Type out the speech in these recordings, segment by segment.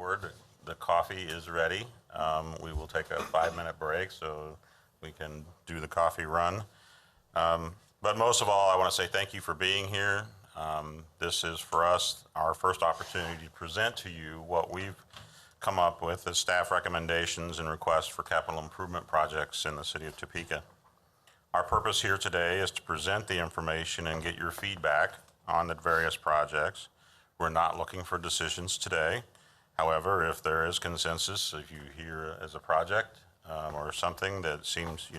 forward. The coffee is ready. We will take a 5-minute break so we can do the coffee run. But most of all, I want to say thank you for being here. This is for us our first opportunity to present to you what we've come up with as staff recommendations and requests for capital improvement projects in the city of Topeka. Our purpose here today is to present the information and get your feedback on the various projects. We're not looking for decisions today. However, if there is consensus, if you hear as a project or something that seems,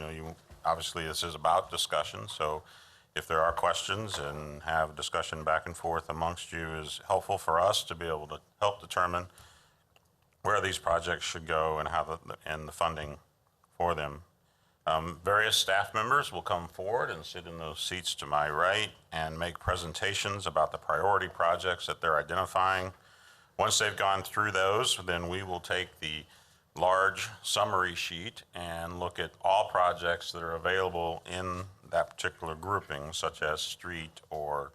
obviously this is about discussion, so if there are questions and have discussion back and forth amongst you is helpful for us to be able to help determine where these projects should go and how the funding for them. Various staff members will come forward and sit in those seats to my right and make presentations about the priority projects that they're identifying. Once they've gone through those, then we will take the large summary sheet and look at all projects that are available in that particular grouping, such as street or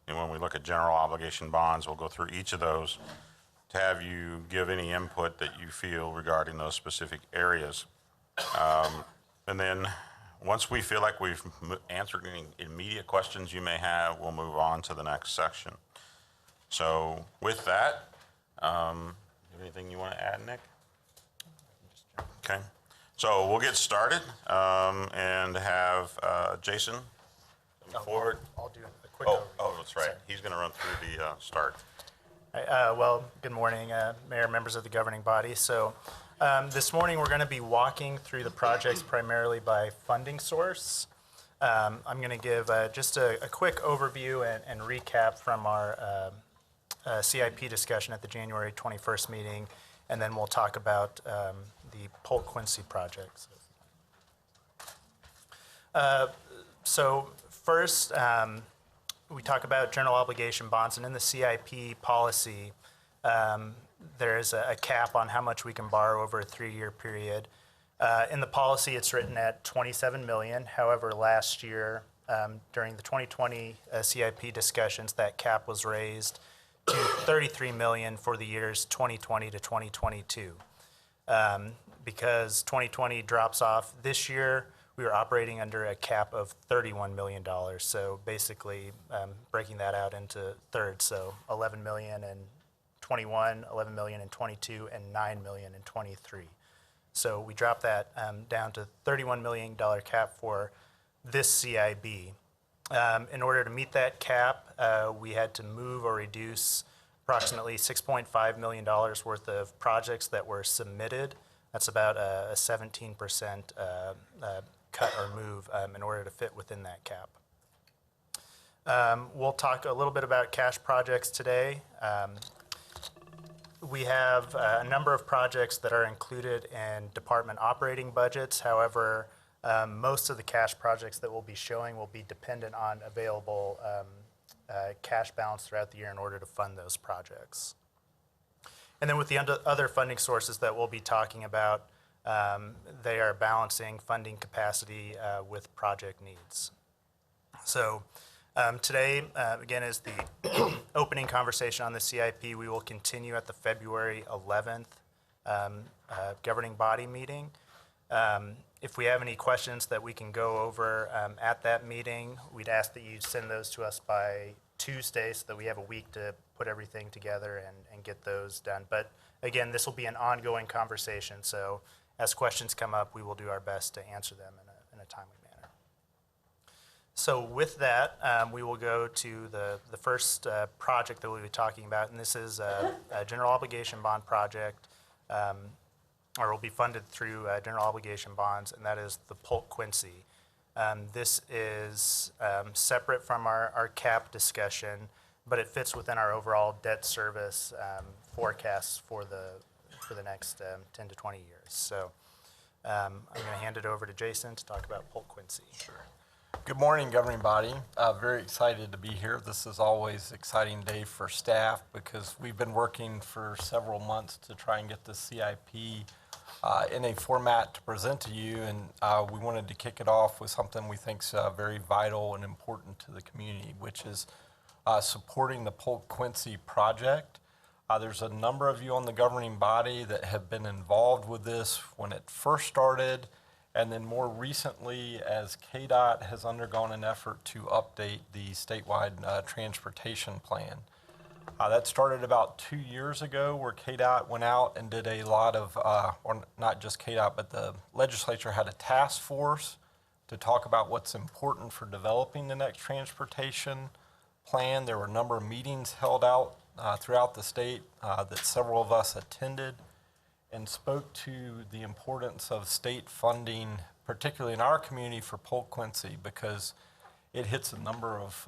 when we look at general obligation bonds, we'll go through each of those to have you give any input that you feel regarding those specific areas. And then once we feel like we've answered any immediate questions you may have, we'll move on to the next section. So with that, anything you want to add, Nick? Okay, so we'll get started and have Jason come forward. I'll do a quick overview. Oh, that's right. He's going to run through the start. Well, good morning, Mayor, members of the governing body. So this morning we're going to be walking through the projects primarily by funding source. I'm going to give just a quick overview and recap from our CIP discussion at the January 21st meeting, and then we'll talk about the Polk Quincy projects. So first, we talk about general obligation bonds, and in the CIP policy, there's a cap on how much we can borrow over a 3-year period. In the policy, it's written at $27 million. However, last year, during the 2020 CIP discussions, that cap was raised to $33 million for the years 2020 to 2022. Because 2020 drops off this year, we were operating under a cap of $31 million. So basically breaking that out into thirds. So $11 million in 21, $11 million in 22, and $9 million in 23. So we dropped that down to $31 million cap for this CIB. In order to meet that cap, we had to move or reduce approximately $6.5 million worth of projects that were submitted. That's about a 17% cut or move in order to fit within that cap. We'll talk a little bit about cash projects today. We have a number of projects that are included in department operating budgets. However, most of the cash projects that we'll be showing will be dependent on available cash balance throughout the year in order to fund those projects. And then with the other funding sources that we'll be talking about, they are balancing funding capacity with project needs. So today, again, is the opening conversation on the CIP. We will continue at the February 11th governing body meeting. If we have any questions that we can go over at that meeting, we'd ask that you send those to us by Tuesday so that we have a week to put everything together and get those done. But again, this will be an ongoing conversation. So as questions come up, we will do our best to answer them in a timely manner. So with that, we will go to the first project that we'll be talking about, and this is a general obligation bond project, or will be funded through general obligation bonds, and that is the Polk Quincy. This is separate from our cap discussion, but it fits within our overall debt service forecasts for the next 10 to 20 years. So I'm going to hand it over to Jason to talk about Polk Quincy. Sure. Good morning, governing body. Very excited to be here. This is always an exciting day for staff because we've been working for several months to try and get the CIP in a format to present to you, and we wanted to kick it off with something we think is very vital and important to the community, which is supporting the Polk Quincy project. There's a number of you on the governing body that have been involved with this when it first started, and then more recently as KDOT has undergone an effort to update the statewide transportation plan. That started about 2 years ago, where KDOT went out and did a lot of, or not just KDOT, but the legislature had a task force to talk about what's important for developing the next transportation plan. There were a number of meetings held out throughout the state that several of us attended, and spoke to the importance of state funding, particularly in our community for Polk Quincy, because it hits a number of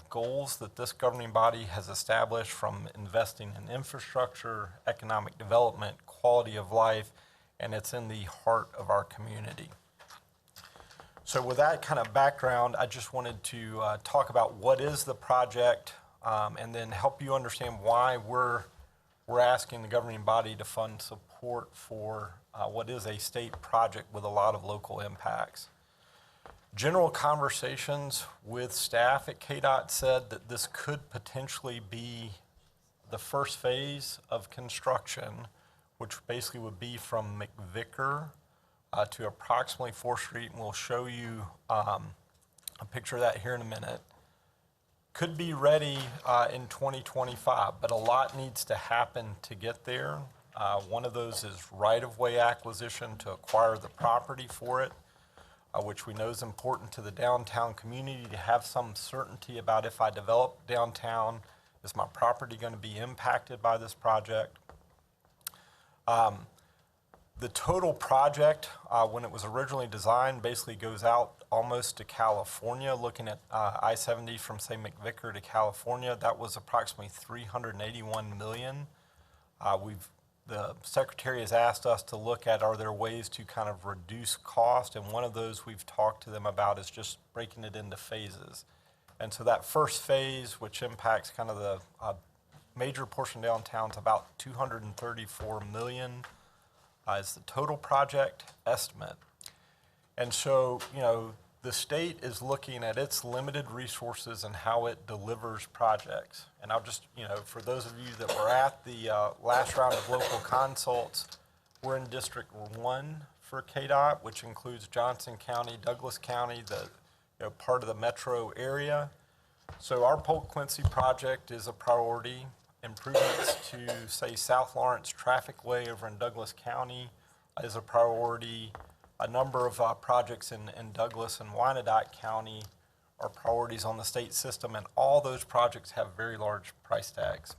goals that this governing body has established, from investing in infrastructure, economic development, quality of life, and it's in the heart of our community. So with that kind of background, I just wanted to talk about what is the project, and then help you understand why we're asking the governing body to fund support for what is a state project with a lot of local impacts. General conversations with staff at KDOT said that this could potentially be the first phase of construction, which basically would be from McVicker to approximately 4th Street, and we'll show you a picture of that here in a minute. Could be ready in 2025, but a lot needs to happen to get there. One of those is right-of-way acquisition to acquire the property for it, which we know is important to the downtown community to have some certainty about, if I develop downtown, is my property going to be impacted by this project? The total project, when it was originally designed, basically goes out almost to California, looking at I-70 from, say, McVicker to California. That was approximately $381 million. The secretary has asked us to look at, are there ways to kind of reduce cost, and one of those we've talked to them about is just breaking it into phases. And so that first phase, which impacts kind of the major portion downtown, is about $234 million, is the total project estimate. And so, you know, the state is looking at its limited resources and how it delivers projects. And I'll just, you know, for those of you that were at the last round of local consults, we're in District 1 for KDOT, which includes Johnson County, Douglas County, the part of the metro area. So our Polk Quincy project is a priority. Improvements to, say, South Lawrence Traffic Way over in Douglas County is a priority. A number of projects in Douglas and Wyandotte County are priorities on the state system, and all those projects have very large price tags.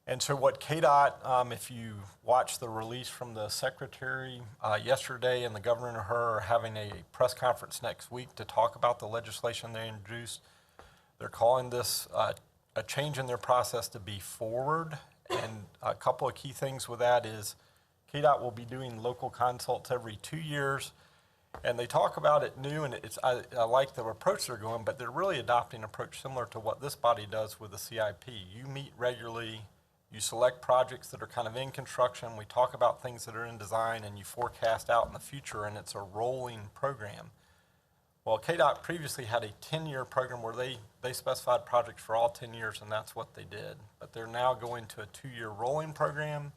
And so what KDOT, if you watch the release from the secretary yesterday, and the governor and her are having a press conference next week to talk about the legislation they introduced, they're calling this a change in their process to be forward. And a couple of key things with that is KDOT will be doing local consults every 2 years, and they talk about it new, and I like the approach they're going, but they're really adopting an approach similar to what this body does with the CIP. You meet regularly, you select projects that are kind of in construction, we talk about things that are in design, and you forecast out in the future, and it's a rolling program. Well, KDOT previously had a 10-year program where they specified projects for all 10 years, and that's what they did. But they're now going to a 2-year rolling program.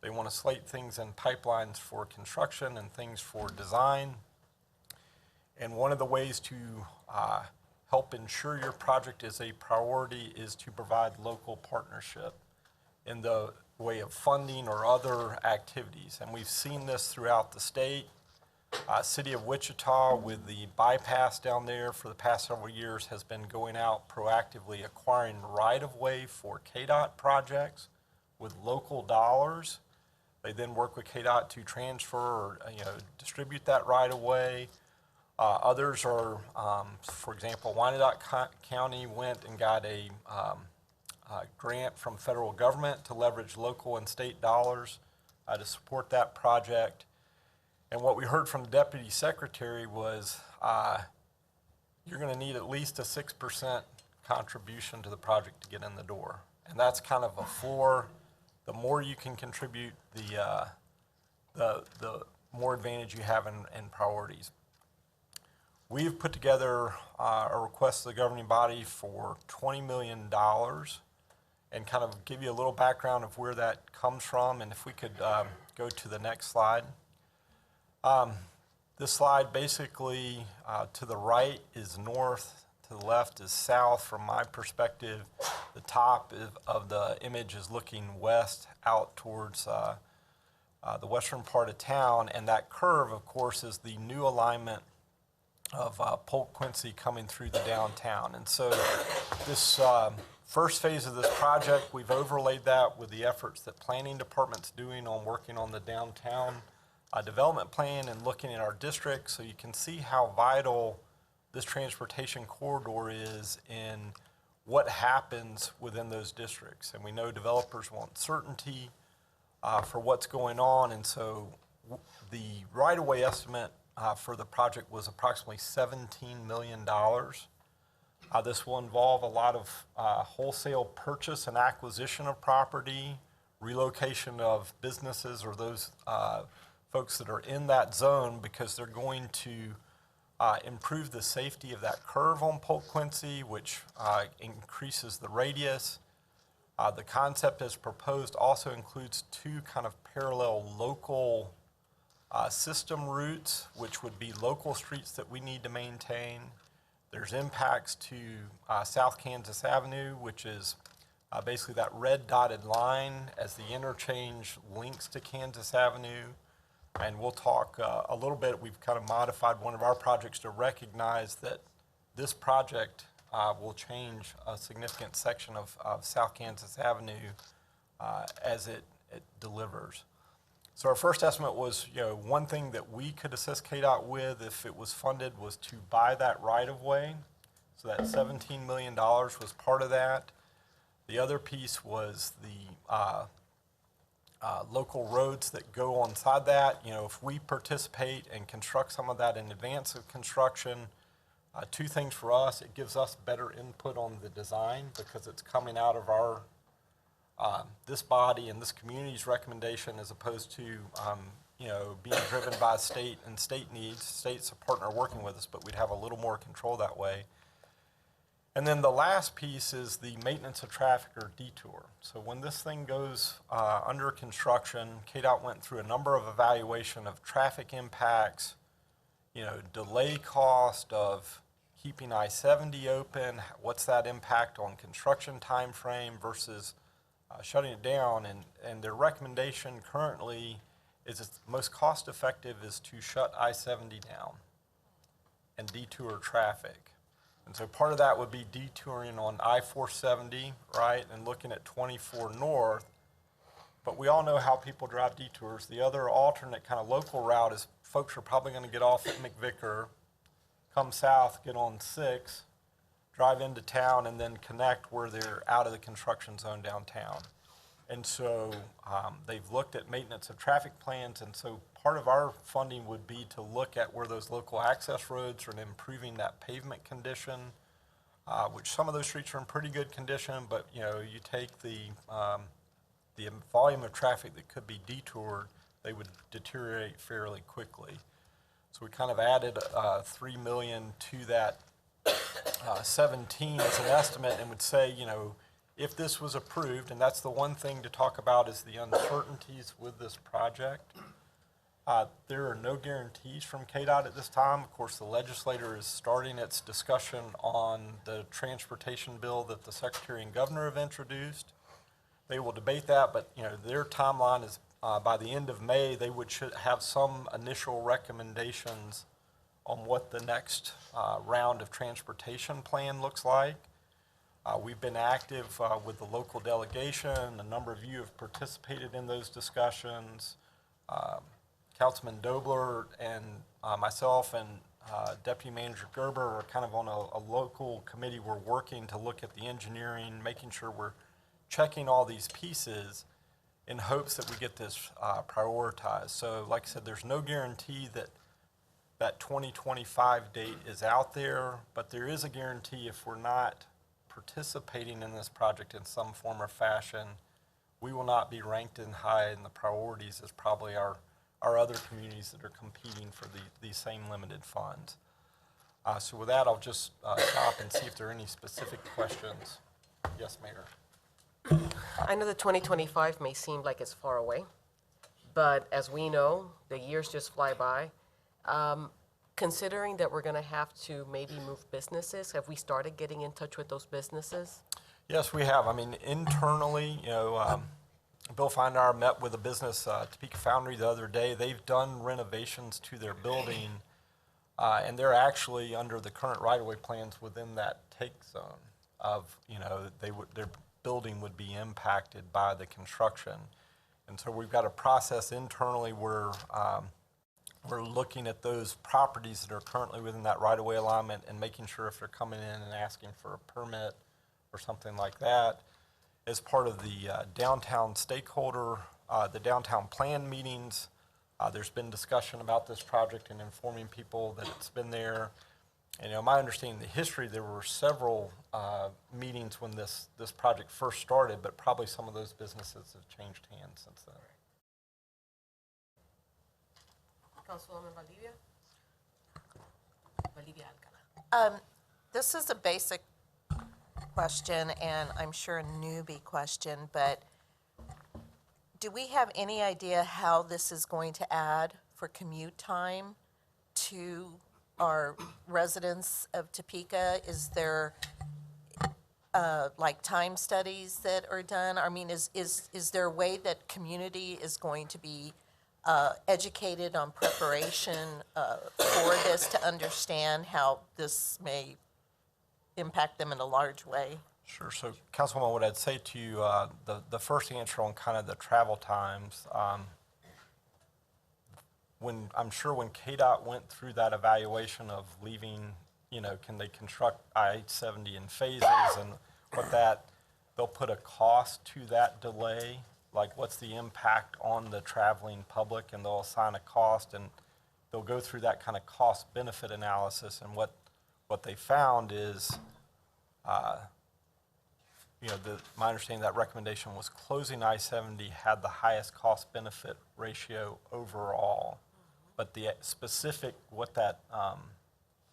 They want to slate things in pipelines for construction and things for design. And one of the ways to help ensure your project is a priority is to provide local partnership in the way of funding or other activities. And we've seen this throughout the state. City of Wichita, with the bypass down there for the past several years, has been going out proactively acquiring right-of-way for KDOT projects with local dollars. They then work with KDOT to transfer or distribute that right-of-way. Others are, for example, Wyandotte County went and got a grant from federal government to leverage local and state dollars to support that project. And what we heard from the deputy secretary was you're going to need at least a 6% contribution to the project to get in the door. And that's kind of a floor. The more you can contribute, the more advantage you have in priorities. We've put together a request to the governing body for $20 million, and kind of give you a little background of where that comes from. And if we could go to the next slide. This slide basically to the right is north, to the left is south. From my perspective, the top of the image is looking west out towards the western part of town, and that curve, of course, is the new alignment of Polk Quincy coming through the downtown. And so this first phase of this project, we've overlaid that with the efforts that planning department's doing on working on the downtown development plan and looking at our district, so you can see how vital this transportation corridor is in what happens within those districts. And we know developers want certainty for what's going on, and so the right-of-way estimate for the project was approximately $17 million. This will involve a lot of wholesale purchase and acquisition of property, relocation of businesses or those folks that are in that zone, because they're going to improve the safety of that curve on Polk Quincy, which increases the radius. The concept as proposed also includes two kind of parallel local system routes, which would be local streets that we need to maintain. There's impacts to South Kansas Avenue, which is basically that red dotted line as the interchange links to Kansas Avenue. And we'll talk a little bit. We've kind of modified one of our projects to recognize that this project will change a significant section of South Kansas Avenue as it delivers. So our first estimate was, one thing that we could assist KDOT with if it was funded was to buy that right-of-way. So that $17 million was part of that. The other piece was the local roads that go onside that. If we participate and construct some of that in advance of construction, two things for us: it gives us better input on the design because it's coming out of our this body and this community's recommendation, as opposed to being driven by state and state needs. State's a partner working with us, but we'd have a little more control that way. And then the last piece is the maintenance of traffic or detour. So when this thing goes under construction, KDOT went through a number of evaluation of traffic impacts, delay cost of keeping I-70 open, what's that impact on construction time frame versus shutting it down. And their recommendation currently is it's most cost effective is to shut I-70 down and detour traffic. And so part of that would be detouring on I-470, right, and looking at 24 North. But we all know how people drive detours. The other alternate kind of local route is folks are probably going to get off at McVicker, come south, get on 6, drive into town, and then connect where they're out of the construction zone downtown. And so they've looked at maintenance of traffic plans, and so part of our funding would be to look at where those local access roads are and improving that pavement condition, which some of those streets are in pretty good condition, but you take the volume of traffic that could be detoured, they would deteriorate fairly quickly. So we kind of added $3 million to that 17 as an estimate, and would say, if this was approved, and that's the one thing to talk about is the uncertainties with this project. There are no guarantees from KDOT at this time. Of course, the legislature is starting its discussion on the transportation bill that the Secretary and Governor have introduced. They will debate that, but their timeline is by the end of May, they should have some initial recommendations on what the next round of transportation plan looks like. We've been active with the local delegation. A number of you have participated in those discussions. Councilman Dobler and myself and Deputy Manager Gerber are kind of on a local committee. We're working to look at the engineering, making sure we're checking all these pieces in hopes that we get this prioritized. So like I said, there's no guarantee that that 2025 date is out there, but there is a guarantee if we're not participating in this project in some form or fashion, we will not be ranked in high in the priorities as probably our other communities that are competing for these same limited funds. So with that, I'll just stop and see if there are any specific questions. Yes, Mayor. I know that 2025 may seem like it's far away, but as we know, the years just fly by. Considering that we're going to have to maybe move businesses, have we started getting in touch with those businesses? Yes, we have. I mean, internally, Bill Feinar met with a business, Topeka Foundry, the other day. They've done renovations to their building, and they're actually under the current right-of-way plans within that take zone of, their building would be impacted by the construction. And so we've got a process internally where we're looking at those properties that are currently within that right-of-way alignment and making sure if they're coming in and asking for a permit or something like that. As part of the downtown stakeholder, the downtown plan meetings, there's been discussion about this project and informing people that it's been there. And my understanding of the history, there were several meetings when this project first started, but probably some of those businesses have changed hands since then. Councilwoman Valdivia? Valdivia Alcala. This is a basic question, and I'm sure a newbie question, but do we have any idea how this is going to add for commute time to our residents of Topeka? Is there like time studies that are done? I mean, is there a way that community is going to be educated on preparation for this to understand how this may impact them in a large way? Sure. So, Councilwoman, what I'd say to you, the first answer on kind of the travel times, when KDOT went through that evaluation of leaving, can they construct I-70 in phases and they'll put a cost to that delay, like what's the impact on the traveling public, and they'll assign a cost, and they'll go through that kind of cost-benefit analysis. And what they found is, my understanding that recommendation was closing I-70 had the highest cost-benefit ratio overall. But the specific, what that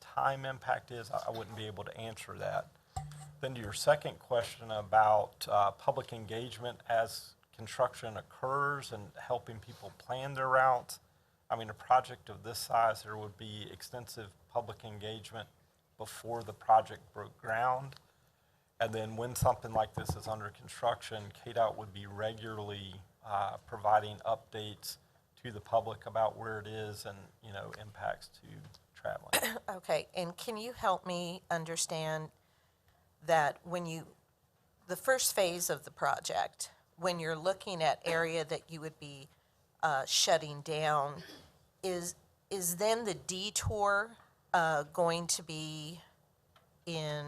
time impact is, I wouldn't be able to answer that. Then to your second question about public engagement as construction occurs and helping people plan their routes, I mean, a project of this size, there would be extensive public engagement before the project broke ground. And then when something like this is under construction, KDOT would be regularly providing updates to the public about where it is and, impacts to traveling. Okay, and can you help me understand that the first phase of the project, when you're looking at area that you would be shutting down, is then the detour going to be in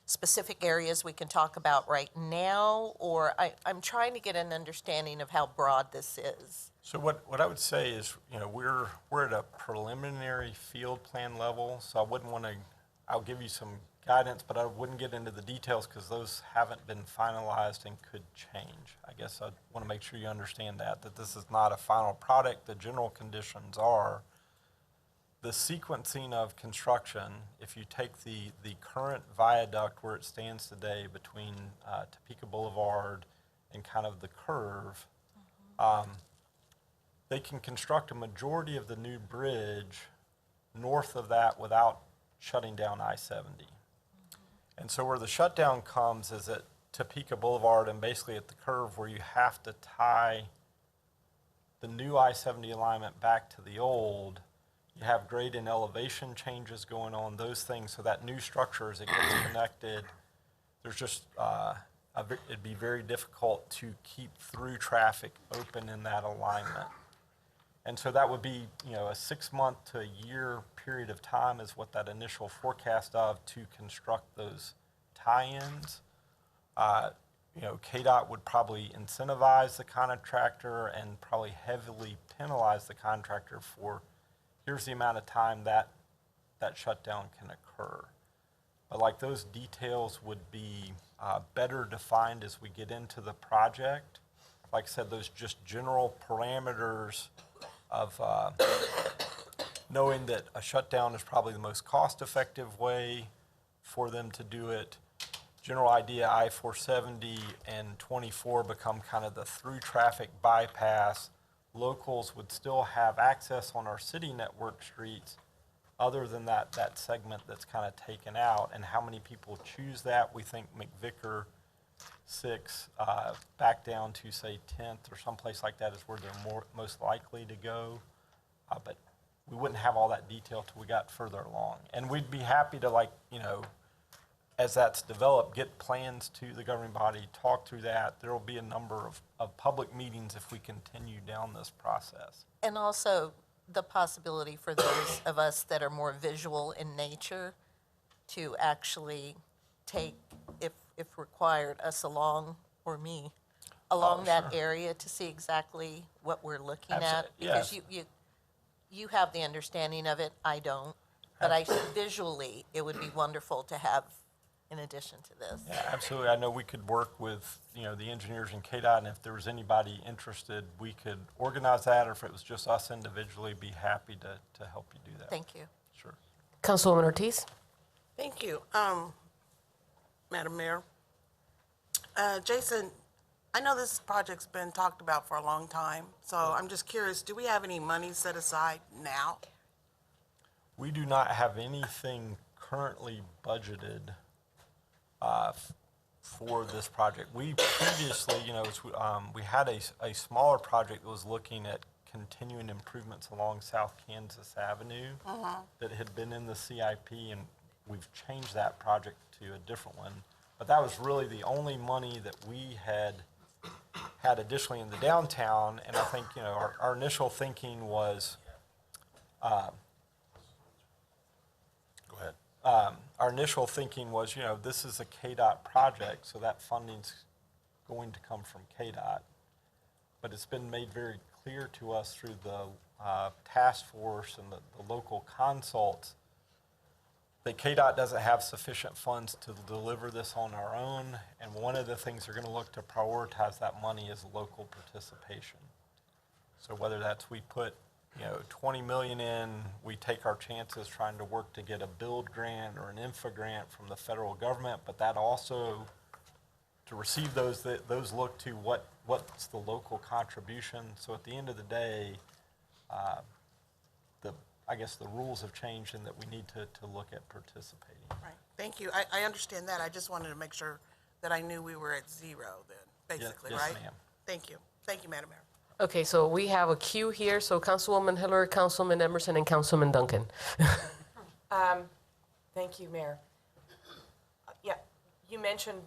specific areas we can talk about right now? Or I'm trying to get an understanding of how broad this is. So what I would say is, we're at a preliminary field plan level, so I wouldn't want to, I'll give you some guidance, but I wouldn't get into the details because those haven't been finalized and could change. I guess I want to make sure you understand that this is not a final product. The general conditions are the sequencing of construction. If you take the current viaduct where it stands today between Topeka Boulevard and kind of the curve, they can construct a majority of the new bridge north of that without shutting down I-70. And so where the shutdown comes is at Topeka Boulevard and basically at the curve where you have to tie the new I-70 alignment back to the old. You have grade and elevation changes going on, those things. So that new structure, as it gets connected, there's just, it'd be very difficult to keep through traffic open in that alignment. And so that would be, a 6 month to a year period of time is what that initial forecast of to construct those tie-ins. KDOT would probably incentivize the contractor and probably heavily penalize the contractor for here's the amount of time that shutdown can occur. But like those details would be better defined as we get into the project. Like I said, those just general parameters of knowing that a shutdown is probably the most cost-effective way for them to do it. general idea, I-470 and 24 become kind of the through traffic bypass. Locals would still have access on our city network streets other than that segment that's kind of taken out. And how many people choose that? We think McVicker 6 back down to, say, 10th or someplace like that is where they're most likely to go. But we wouldn't have all that detail till we got further along. And we'd be happy to, like, you know, as that's developed, get plans to the governing body, talk through that. There will be a number of public meetings if we continue down this process. And also the possibility for those of us that are more visual in nature to actually take, if required, us along, or me, along that area to see exactly what we're looking at. Because you have the understanding of it, I don't. But I visually, it would be wonderful to have in addition to this. Yeah, absolutely. I know we could work with, you know, the engineers in KDOT, and if there was anybody interested, we could organize that, or if it was just us individually, be happy to help you do that. Thank you. Sure. Councilwoman Ortiz? Thank you, Madam Mayor. Jason, I know this project's been talked about for a long time, so I'm just curious, do we have any money set aside now? We do not have anything currently budgeted for this project. We previously, you know, we had a smaller project that was looking at continuing improvements along South Kansas Avenue that had been in the CIP, and we've changed that project to a different one. But that was really the only money that we had additionally in the downtown, and I think, you know, our initial thinking was, our initial thinking was, you know, this is a KDOT project, so that funding's going to come from KDOT. But it's been made very clear to us through the task force and the local consults that KDOT doesn't have sufficient funds to deliver this on our own, and one of the things they're going to look to prioritize that money is local participation. So whether that's we put, you know, 20 million in, we take our chances trying to work to get a build grant or an infra grant from the federal government, but that also, to receive those look to what's the local contribution. So at the end of the day, I guess the rules have changed in that we need to look at participating. Right, thank you. I understand that. I just wanted to make sure that I knew we were at zero then, basically, yes, right? ma'am. Thank you. Thank you, Madam Mayor. Okay, so we have a queue here. So Councilwoman Hiller, Councilman Emerson, and Councilman Duncan. Thank you, Mayor. Yeah, you mentioned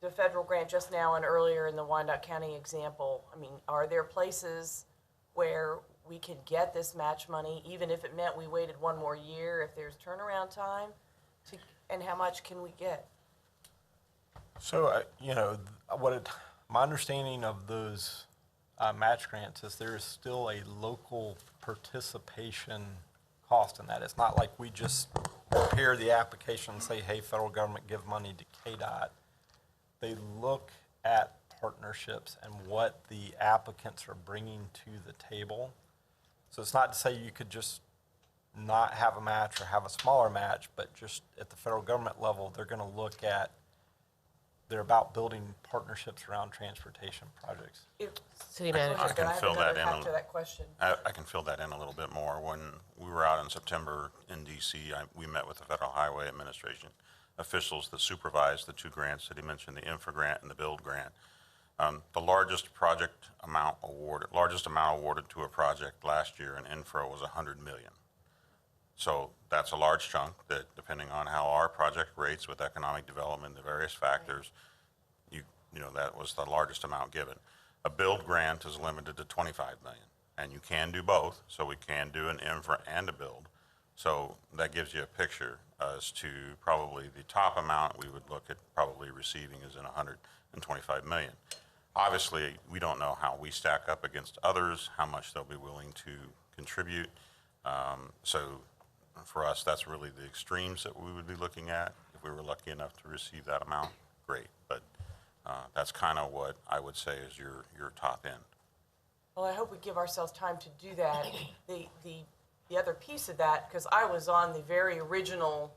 the federal grant just now and earlier in the Wyandotte County example. I mean, are there places where we could get this match money, even if it meant we waited one more year, if there's turnaround time? And how much can we get? So, you know, my understanding of those match grants is there is still a local participation cost in that. It's not like we just prepare the application and say, hey, federal government, give money to KDOT. They look at partnerships and what the applicants are bringing to the table. So it's not to say you could just not have a match or have a smaller match, but just at the federal government level, they're going to look at, they're about building partnerships around transportation projects. City Manager. I can fill that in. After that question. I can fill that in a little bit more. When we were out in September in D.C., we met with the Federal Highway Administration officials that supervised the two grants that he mentioned, the infra grant and the build grant. The largest amount awarded to a project last year in infra was $100 million. So that's a large chunk that, depending on how our project rates with economic development, the various factors, you know, that was the largest amount given. A build grant is limited to $25 million, and you can do both. So we can do an infra and a build. So that gives you a picture as to probably the top amount we would look at probably receiving is in $125 million. Obviously, we don't know how we stack up against others, how much they'll be willing to contribute. So for us, that's really the extremes that we would be looking at. If we were lucky enough to receive that amount, great. But that's kind of what I would say is your top end. Well, I hope we give ourselves time to do that. The other piece of that, because I was on the very original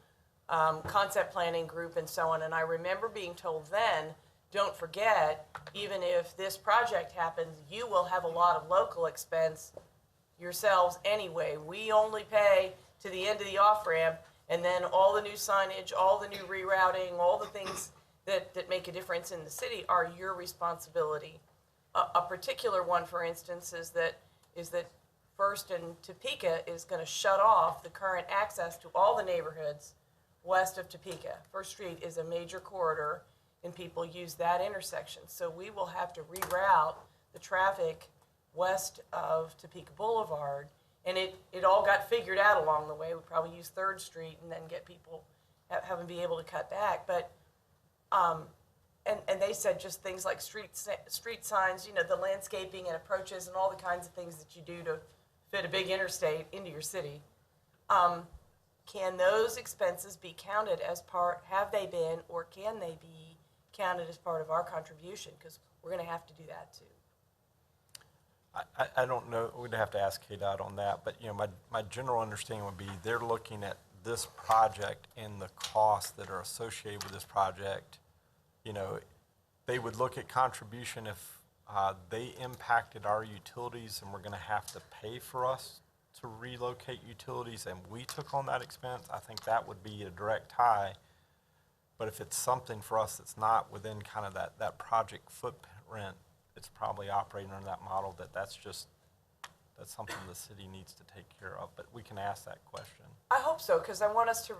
concept planning group and so on. And I remember being told then, don't forget, even if this project happens, you will have a lot of local expense yourselves anyway. We only pay to the end of the off-ramp, and then all the new signage, all the new rerouting, all the things that make a difference in the city are your responsibility. A particular one, for instance, is that First and Topeka is going to shut off the current access to all the neighborhoods west of Topeka. First Street is a major corridor, and people use that intersection. So we will have to reroute the traffic west of Topeka Boulevard, and it all got figured out along the way. We probably use 3rd Street and then get people, have them be able to cut back. But, and they said just things like street signs, the landscaping and approaches and all the kinds of things that you do to fit a big interstate into your city. Can those expenses be counted as have they been, or can they be counted as part of our contribution? Because we're going to have to do that too. I don't know, we'd have to ask KDOT on that, but my general understanding would be they're looking at this project and the costs that are associated with this project. They would look at contribution if they impacted our utilities and we're going to have to pay for us to relocate utilities and we took on that expense. I think that would be a direct tie. But if it's something for us that's not within kind of that project footprint, it's probably operating under that model that's something the city needs to take care of. But we can ask that question. I hope so, because I want us to,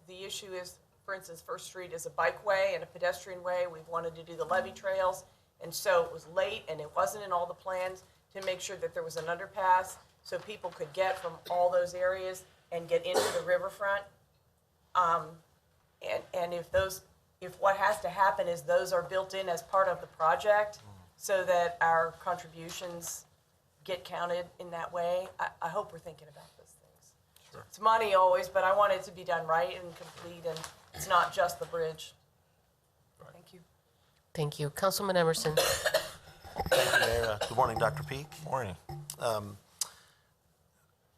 the issue is, for instance, First Street is a bikeway and a pedestrian way. We've wanted to do the levee trails, and so it was late, and it wasn't in all the plans to make sure that there was an underpass so people could get from all those areas and get into the riverfront. And if what has to happen is those are built in as part of the project, so that our contributions get counted in that way, I hope we're thinking about those things. Sure. It's money always, but I want it to be done right and complete, and it's not just the bridge. Right. Thank you. Thank you. Councilman Emerson. Thank you, Mayor. Good morning, Dr. Peak. Morning.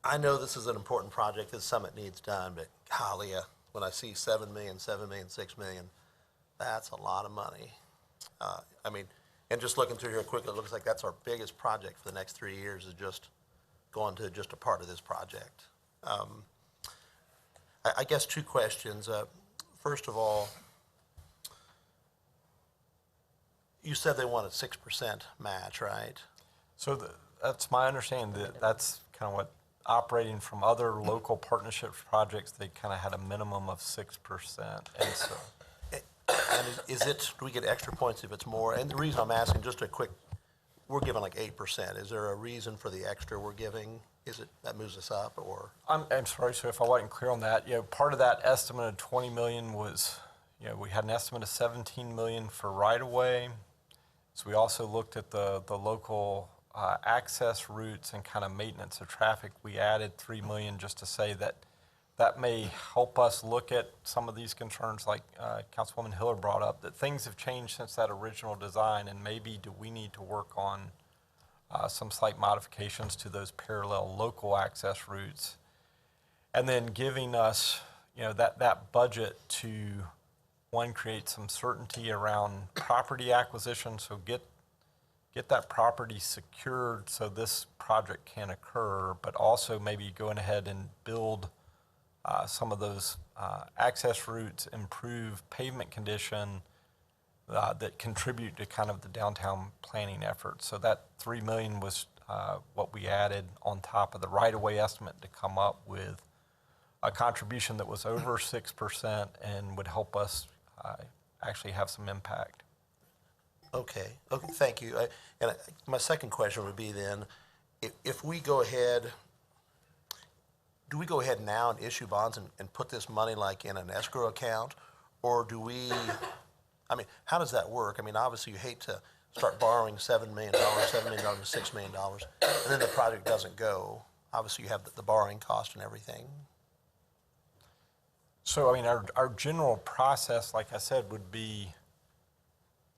I know this is an important project. This summit needs done, but golly, when I see 7 million, 7 million, 6 million, that's a lot of money. And just looking through here quickly, it looks like that's our biggest project for the next 3 years, is just going to just a part of this project. I guess 2 questions. First of all, you said they want a 6% match, right? So that's my understanding. That's kind of what, operating from other local partnership projects, they kind of had a minimum of 6%. And so, and do we get extra points if it's more? And the reason I'm asking, just a quick, we're giving like 8%. Is there a reason for the extra we're giving? Is it that moves us up, or? I'm sorry, so if I wasn't clear on that, part of that estimate of 20 million was, we had an estimate of 17 million for right-of-way. So we also looked at the local access routes and kind of maintenance of traffic. We added 3 million just to say that may help us look at some of these concerns like Councilwoman Hiller brought up, that things have changed since that original design, and maybe do we need to work on some slight modifications to those parallel local access routes. And then giving us, that budget to, one, create some certainty around property acquisition, so get that property secured so this project can occur, but also maybe going ahead and build some of those access routes, improve pavement condition that contribute to kind of the downtown planning effort. So that 3 million was what we added on top of the right-of-way estimate to come up with a contribution that was over 6% and would help us actually have some impact. Okay, thank you. My second question would be then, if we go ahead, do we go ahead now and issue bonds and put this money like in an escrow account? Or do we, how does that work? Obviously you hate to start borrowing $7 million, $6 million, and then the project doesn't go. Obviously you have the borrowing cost and everything. So, our general process, like I said, would be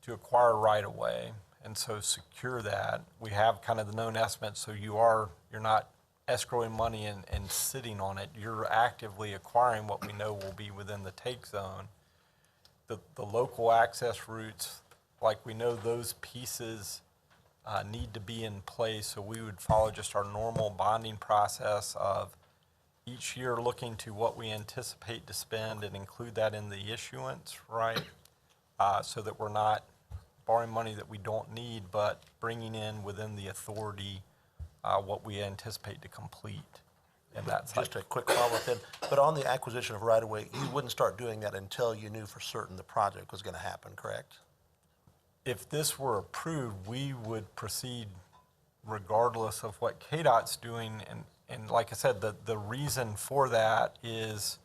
to acquire right-of-way, and so secure that. We have kind of the known estimates, so you're not escrowing money and sitting on it. You're actively acquiring what we know will be within the take zone. The local access routes, like we know those pieces need to be in place, so we would follow just our normal bonding process of each year looking to what we anticipate to spend and include that in the issuance, right? So that we're not borrowing money that we don't need, but bringing in within the authority what we anticipate to complete. And that's Just a quick follow-up then, but on the acquisition of right-of-way, you wouldn't start doing that until you knew for certain the project was going to happen, correct? if this were approved, we would proceed regardless of what KDOT's doing. And like I said, the reason for that is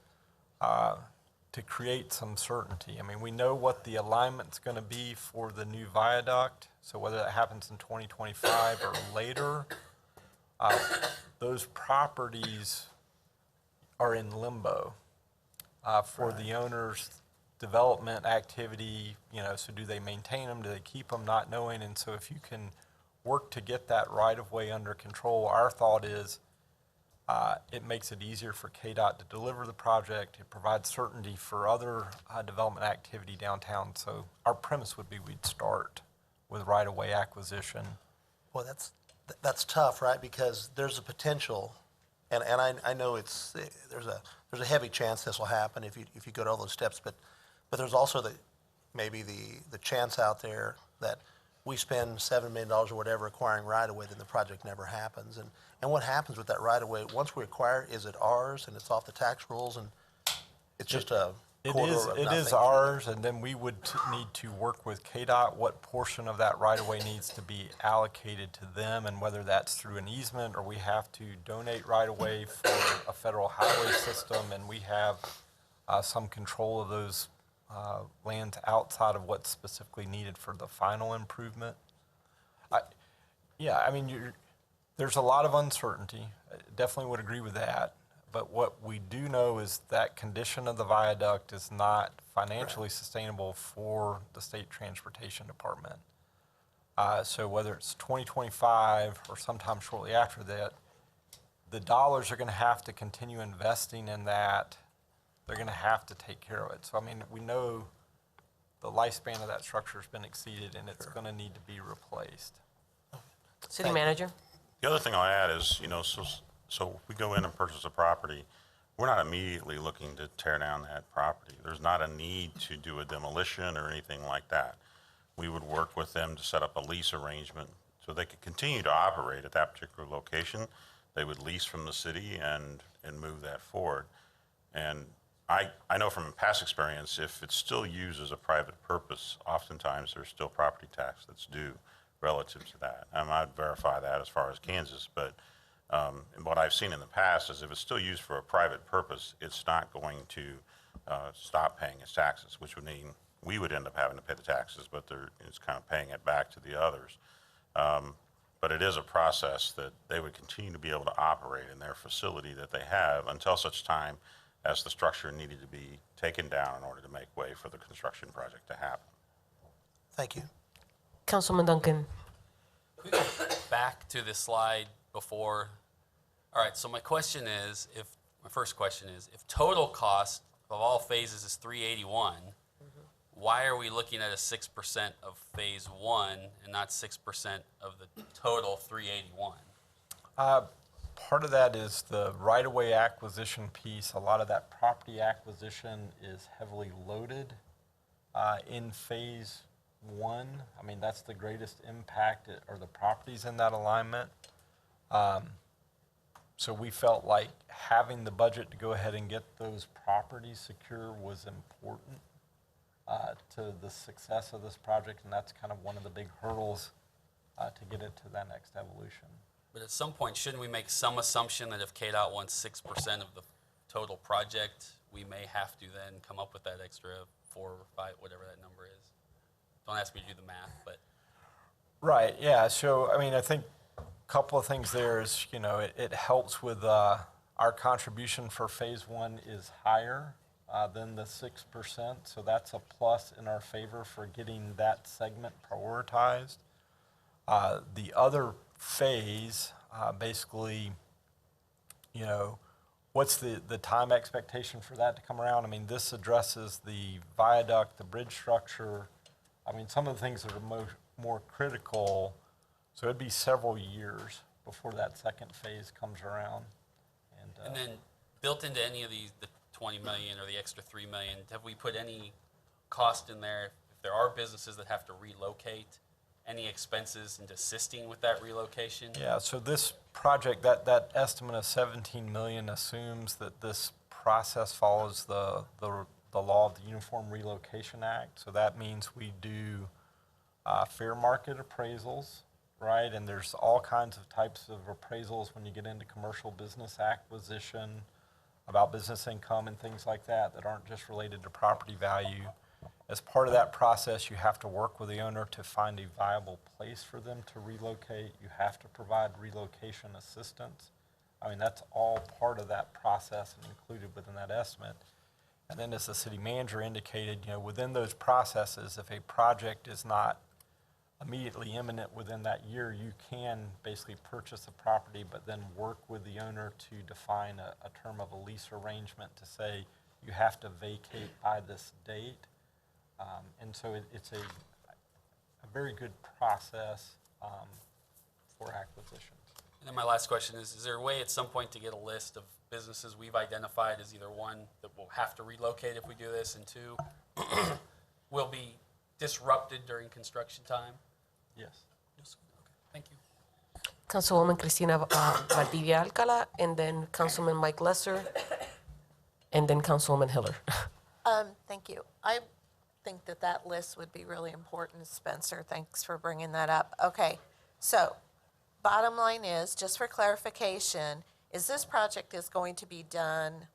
to create some certainty. I mean, we know what the alignment's going to be for the new viaduct. So whether that happens in 2025 or later, those properties are in limbo for the owner's development activity. You know, so do they maintain them? Do they keep them? Not knowing. And so if you can work to get that right-of-way under control, our thought is it makes it easier for KDOT to deliver the project. It provides certainty for other development activity downtown. So our premise would be we'd start with right-of-way acquisition. Well, that's tough, right? Because there's a potential, and I know there's a heavy chance this will happen if you go to all those steps, but there's also maybe the chance out there that we spend $7 million or whatever acquiring right-of-way, then the project never happens. And what happens with that right-of-way, once we acquire it, is it ours and it's off the tax rolls and it's just a corridor of It is nothing? ours, and then we would need to work with KDOT what portion of that right-of-way needs to be allocated to them, and whether that's through an easement or we have to donate right-of-way for a federal highway system, and we have some control of those lands outside of what's specifically needed for the final improvement. There's a lot of uncertainty. I definitely would agree with that. But what we do know is that condition of the viaduct is not financially sustainable for the state transportation department. So whether it's 2025 or sometime shortly after that, the dollars are going to have to continue investing in that. They're going to have to take care of it. So, I mean, we know the lifespan of that structure has been exceeded, and it's going to need to be replaced. City manager? The other thing I'll add is, so if we go in and purchase a property, we're not immediately looking to tear down that property. There's not a need to do a demolition or anything like that. We would work with them to set up a lease arrangement so they could continue to operate at that particular location. They would lease from the city and move that forward. And I know from past experience, if it's still used as a private purpose, oftentimes there's still property tax that's due relative to that. I'd verify that as far as Kansas, but and what I've seen in the past is if it's still used for a private purpose, it's not going to stop paying its taxes, which would mean we would end up having to pay the taxes, but it's kind of paying it back to the others. But it is a process that they would continue to be able to operate in their facility that they have until such time as the structure needed to be taken down in order to make way for the construction project to happen. Thank you. Councilman Duncan. Could we go back to the slide before? All right, so my first question is, if total cost of all phases is 381, why are we looking at a 6% of phase one and not 6% of the total 381? Part of that is the right-of-way acquisition piece. A lot of that property acquisition is heavily loaded in phase one. I mean, that's the greatest impact, are the properties in that alignment. So we felt like having the budget to go ahead and get those properties secure was important to the success of this project, and that's kind of one of the big hurdles to get it to that next evolution. But at some point, shouldn't we make some assumption that if KDOT wants 6% of the total project, we may have to then come up with that extra 4 or 5, whatever that number is? Don't ask me to do the math, but. Right, yeah. So, I mean, I think a couple of things there is, it helps with our contribution for phase one is higher than the 6%. So that's a plus in our favor for getting that segment prioritized. The other phase basically you know, what's the time expectation for that to come around? I mean, this addresses the viaduct, the bridge structure. I mean, some of the things that are more critical, so it'd be several years before that second phase comes around. And then built into any of these, the 20 million or the extra 3 million, have we put any cost in there if there are businesses that have to relocate? Any expenses in assisting with that relocation? Yeah, so this project, that estimate of 17 million assumes that this process follows the law of the Uniform Relocation Act. So that means we do fair market appraisals, right? And there's all kinds of types of appraisals when you get into commercial business acquisition, about business income and things like that that aren't just related to property value. As part of that process, you have to work with the owner to find a viable place for them to relocate. You have to provide relocation assistance. I mean, that's all part of that process and included within that estimate. And then as the city manager indicated, you know, within those processes, if a project is not immediately imminent within that year, you can basically purchase a property, but then work with the owner to define a term of a lease arrangement to say you have to vacate by this date. And so it's a very good process for acquisitions. And then my last question is there a way at some point to get a list of businesses we've identified as either one, that will have to relocate if we do this, and two, will be disrupted during construction time? Yes. Yes. Okay. Thank you. Councilwoman Cristina Valdivia Alcala, and then Councilman Mike Lesser, and then Councilwoman Hiller. Thank you. I think that list would be really important, Spencer. Thanks for bringing that up. Okay, so bottom line is, just for clarification, is this project is going to be done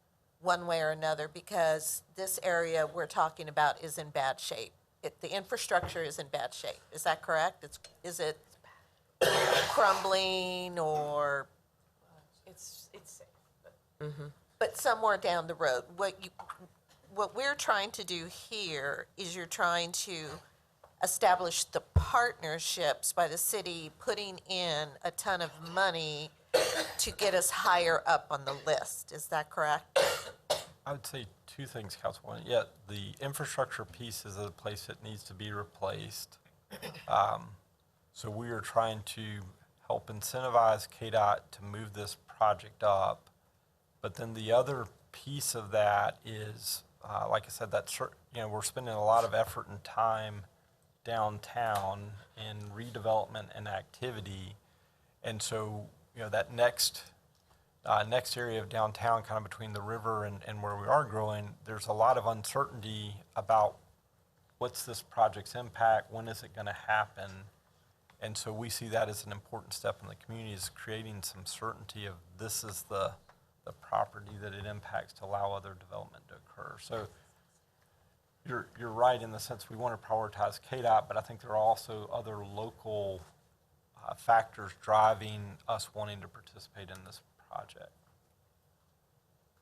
one way or another, because this area we're talking about is in bad shape. The infrastructure is in bad shape. Is that correct? Is it crumbling or? It's safe. But somewhere down the road, what we're trying to do here is you're trying to establish the partnerships by the city putting in a ton of money to get us higher up on the list. Is that correct? I would say two things, Councilwoman. Yeah, the infrastructure piece is a place that needs to be replaced. So we are trying to help incentivize KDOT to move this project up. But then the other piece of that is, like I said, we're spending a lot of effort and time downtown in redevelopment and activity. And so, you know, that next area of downtown, kind of between the river and where we are growing, there's a lot of uncertainty about what's this project's impact, when is it going to happen. And so we see that as an important step in the community, is creating some certainty of this is the property that it impacts to allow other development to occur. So you're right in the sense we want to prioritize KDOT, but I think there are also other local factors driving us wanting to participate in this project.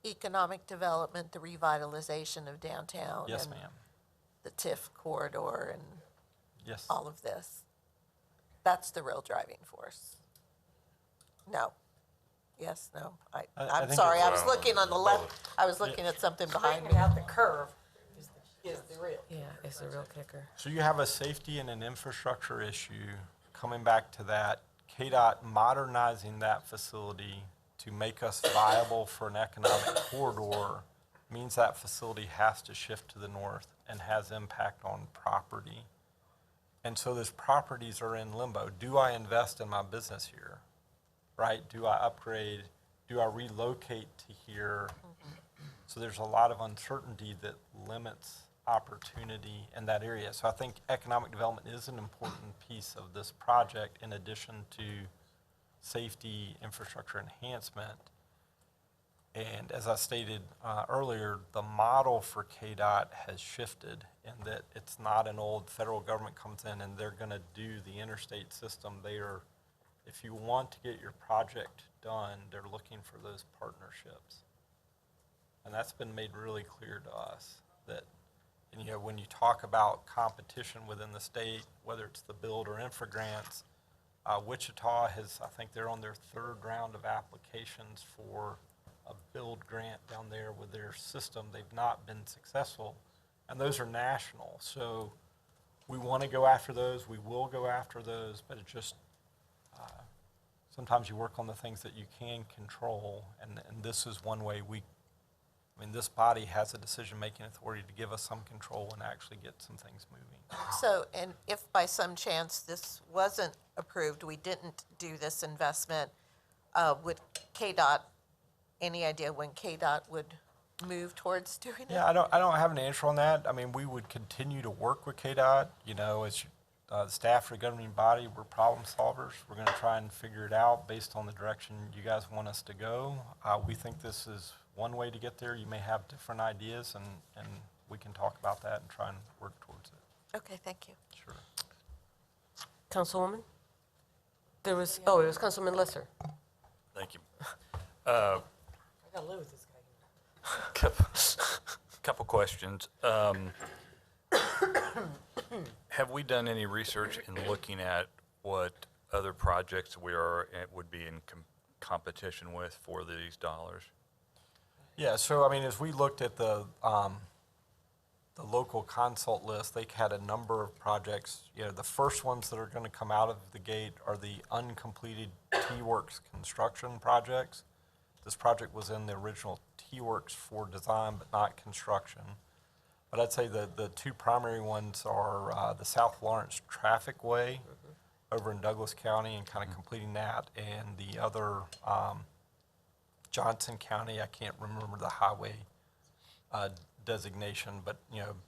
Economic development, the revitalization of downtown. Yes, and ma'am. the TIF corridor and Yes. all of this. That's the real driving force. No. Yes, no. I I'm think sorry, it's- I was looking on the left, I was looking at something behind me. Straightening out the curve is the real. Yeah, it's the real kicker. So you have a safety and an infrastructure issue. Coming back to that, KDOT modernizing that facility to make us viable for an economic corridor means that facility has to shift to the north and has impact on property. And so those properties are in limbo. Do I invest in my business here? Right? Do I upgrade? Do I relocate to here? So there's a lot of uncertainty that limits opportunity in that area. So I think economic development is an important piece of this project, in addition to safety infrastructure enhancement. And as I stated earlier, the model for KDOT has shifted in that it's not an old federal government comes in and they're going to do the interstate system. If you want to get your project done, they're looking for those partnerships. And that's been made really clear to us that, and, you know, when you talk about competition within the state, whether it's the build or infra grants, Wichita has, I think they're on their third round of applications for a build grant down there with their system. They've not been successful, and those are national. So we want to go after those. We will go after those, but it just sometimes you work on the things that you can control, and this is one way this body has a decision-making authority to give us some control and actually get some things moving. So, and if by some chance this wasn't approved, we didn't do this investment, would KDOT, any idea when KDOT would move towards doing it? Yeah, I don't have an answer on that. I mean, we would continue to work with KDOT, as the staff for the governing body, we're problem solvers. We're going to try and figure it out based on the direction you guys want us to go. We think this is one way to get there. You may have different ideas, and we can talk about that and try and work towards it. Okay, thank you. Sure. Councilwoman? It was Councilman Lesser. Thank you. I gotta live with this guy. Couple questions. Have we done any research in looking at what other projects would be in competition with for these dollars? Yeah, so as we looked at the local consult list, they had a number of projects. The first ones that are going to come out of the gate are the uncompleted T-Works construction projects. This project was in the original T-Works for design, but not construction. But I'd say the two primary ones are the South Lawrence Traffic Way over in Douglas County and kind of completing that, and the other Johnson County, I can't remember the highway designation, but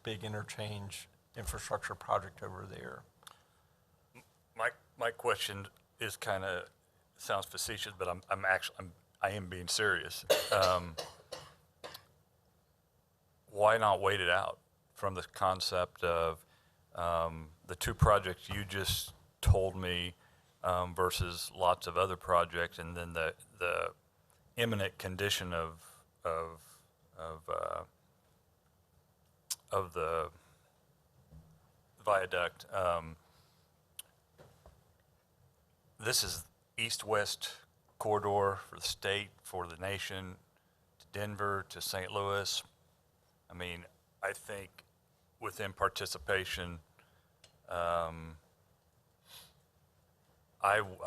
big interchange infrastructure project over there. My question is sounds facetious, but I am being serious. Why not wait it out from the concept of the two projects you just told me versus lots of other projects, and then the imminent condition of the viaduct? This is east-west corridor for the state, for the nation, to Denver, to St. Louis. I think within participation, I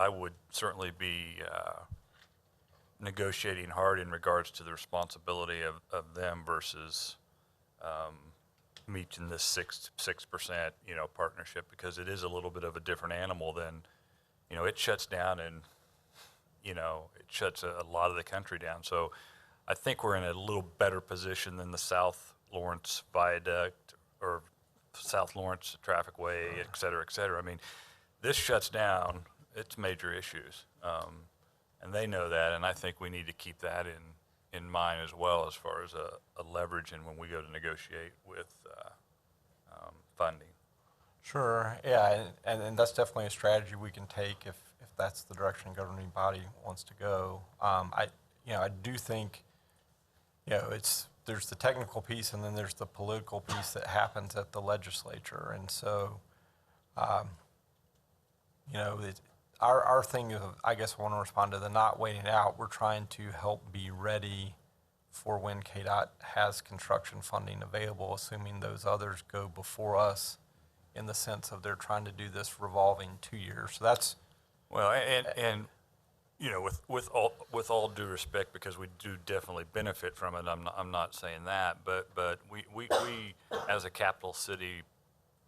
would certainly be negotiating hard in regards to the responsibility of them versus meeting this 6% partnership, because it is a little bit of a different animal than, it shuts down and, it shuts a lot of the country down. So I think we're in a little better position than the South Lawrence Viaduct or South Lawrence Traffic Way, et cetera, et cetera. This shuts down, it's major issues. And they know that, and I think we need to keep that in mind as well as far as a leverage and when we go to negotiate with funding. Sure, yeah, and that's definitely a strategy we can take if that's the direction the governing body wants to go. I do think, there's the technical piece and then there's the political piece that happens at the legislature. And so, our thing is, I guess I want to respond to the not waiting out. We're trying to help be ready for when KDOT has construction funding available, assuming those others go before us, in the sense of they're trying to do this revolving 2 years. So that's well, and with all due respect, because we do definitely benefit from it. I'm not saying that, but we as a capital city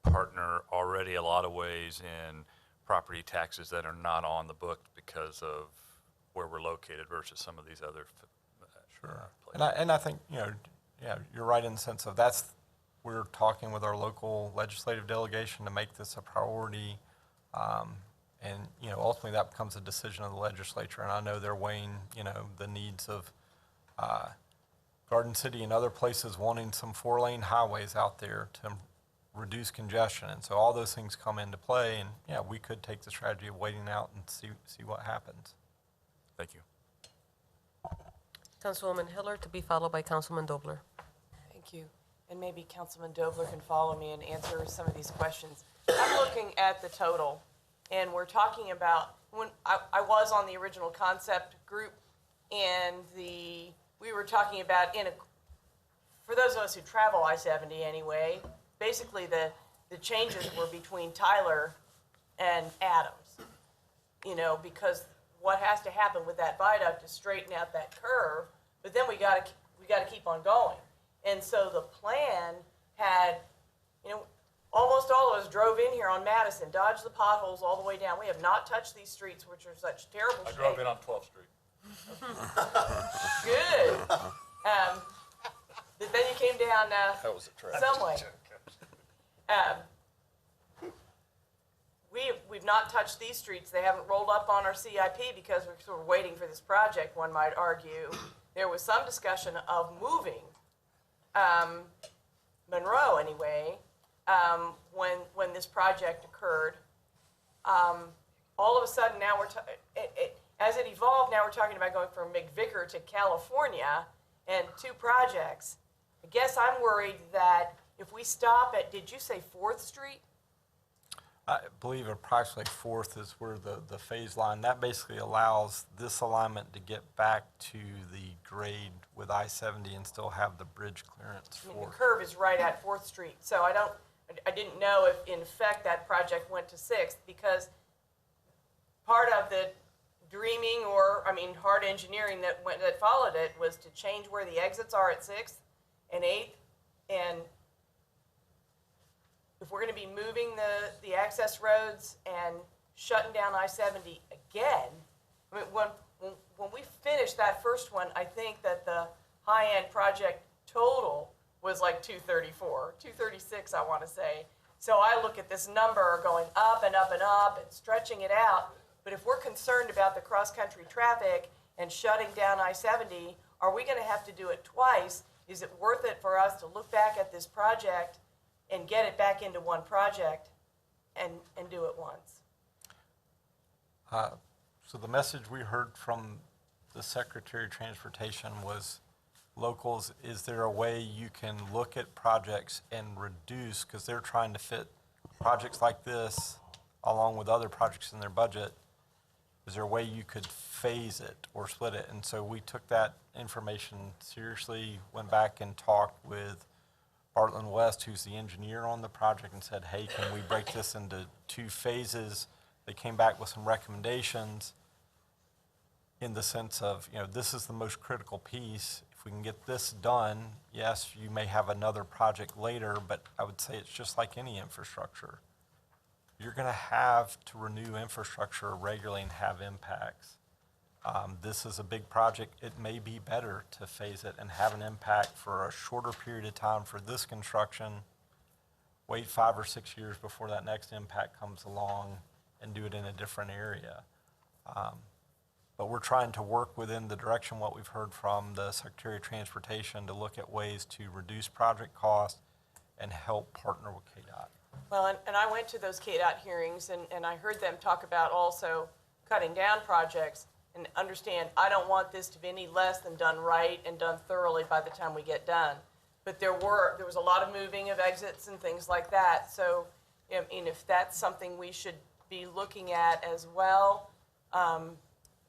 partner already a lot of ways in property taxes that are not on the book because of where we're located versus some of these other sure. places. And I think you're right in the sense of we're talking with our local legislative delegation to make this a priority. And, ultimately that becomes a decision of the legislature. And I know they're weighing, the needs of Garden City and other places wanting some 4-lane highways out there to reduce congestion. And so all those things come into play. And, we could take the strategy of waiting out and see what happens. Thank you. Councilwoman Hiller, to be followed by Councilman Dobler. Thank you. And maybe Councilman Dobler can follow me and answer some of these questions. I'm looking at the total, and we're talking about, when I was on the original concept group, and the we were talking about for those of us who travel I-70 anyway, basically the changes were between Tyler and Adams, because what has to happen with that viaduct is straighten out that curve, but then we got to keep on going. And so the plan had, almost all of us drove in here on Madison, dodged the potholes all the way down. We have not touched these streets, which are such terrible shape. I drove in on 12th Street. Good. But then you came down That was a trap. some way. We've not touched these streets. They haven't rolled up on our CIP because we're sort of waiting for this project, one might argue. There was some discussion of moving Monroe anyway, when this project occurred. All of a sudden now as it evolved, now we're talking about going from McVicker to California and 2 projects. I guess I'm worried that if we stop at, did you say 4th Street? I believe approximately 4th is where the phase line, that basically allows this alignment to get back to the grade with I-70 and still have the bridge clearance I mean, the for. curve is right at 4th Street. So I didn't know if in effect that project went to 6th, because part of the dreaming hard engineering that followed it was to change where the exits are at 6th and 8th. And if we're going to be moving the access roads and shutting down I-70 again, when we finished that first one, I think that the high-end project total was like 234, 236, I want to say. So I look at this number going up and up and up and stretching it out. But if we're concerned about the cross-country traffic and shutting down I-70, are we going to have to do it twice? Is it worth it for us to look back at this project and get it back into one project and do it once? So the message we heard from the Secretary of Transportation was, locals, is there a way you can look at projects and reduce, because they're trying to fit projects like this along with other projects in their budget, is there a way you could phase it or split it? And so we took that information seriously, went back and talked with Bartlett West, who's the engineer on the project, and said, hey, can we break this into 2 phases? They came back with some recommendations in the sense of, this is the most critical piece. If we can get this done, yes, you may have another project later, but I would say it's just like any infrastructure. You're going to have to renew infrastructure regularly and have impacts. This is a big project. It may be better to phase it and have an impact for a shorter period of time for this construction, wait 5 or 6 years before that next impact comes along, and do it in a different area. But we're trying to work within the direction what we've heard from the Secretary of Transportation to look at ways to reduce project costs and help partner with KDOT. Well, and I went to those KDOT hearings, and I heard them talk about also cutting down projects, and understand, I don't want this to be any less than done right and done thoroughly by the time we get done. But there was a lot of moving of exits and things like that. So, if that's something we should be looking at as well,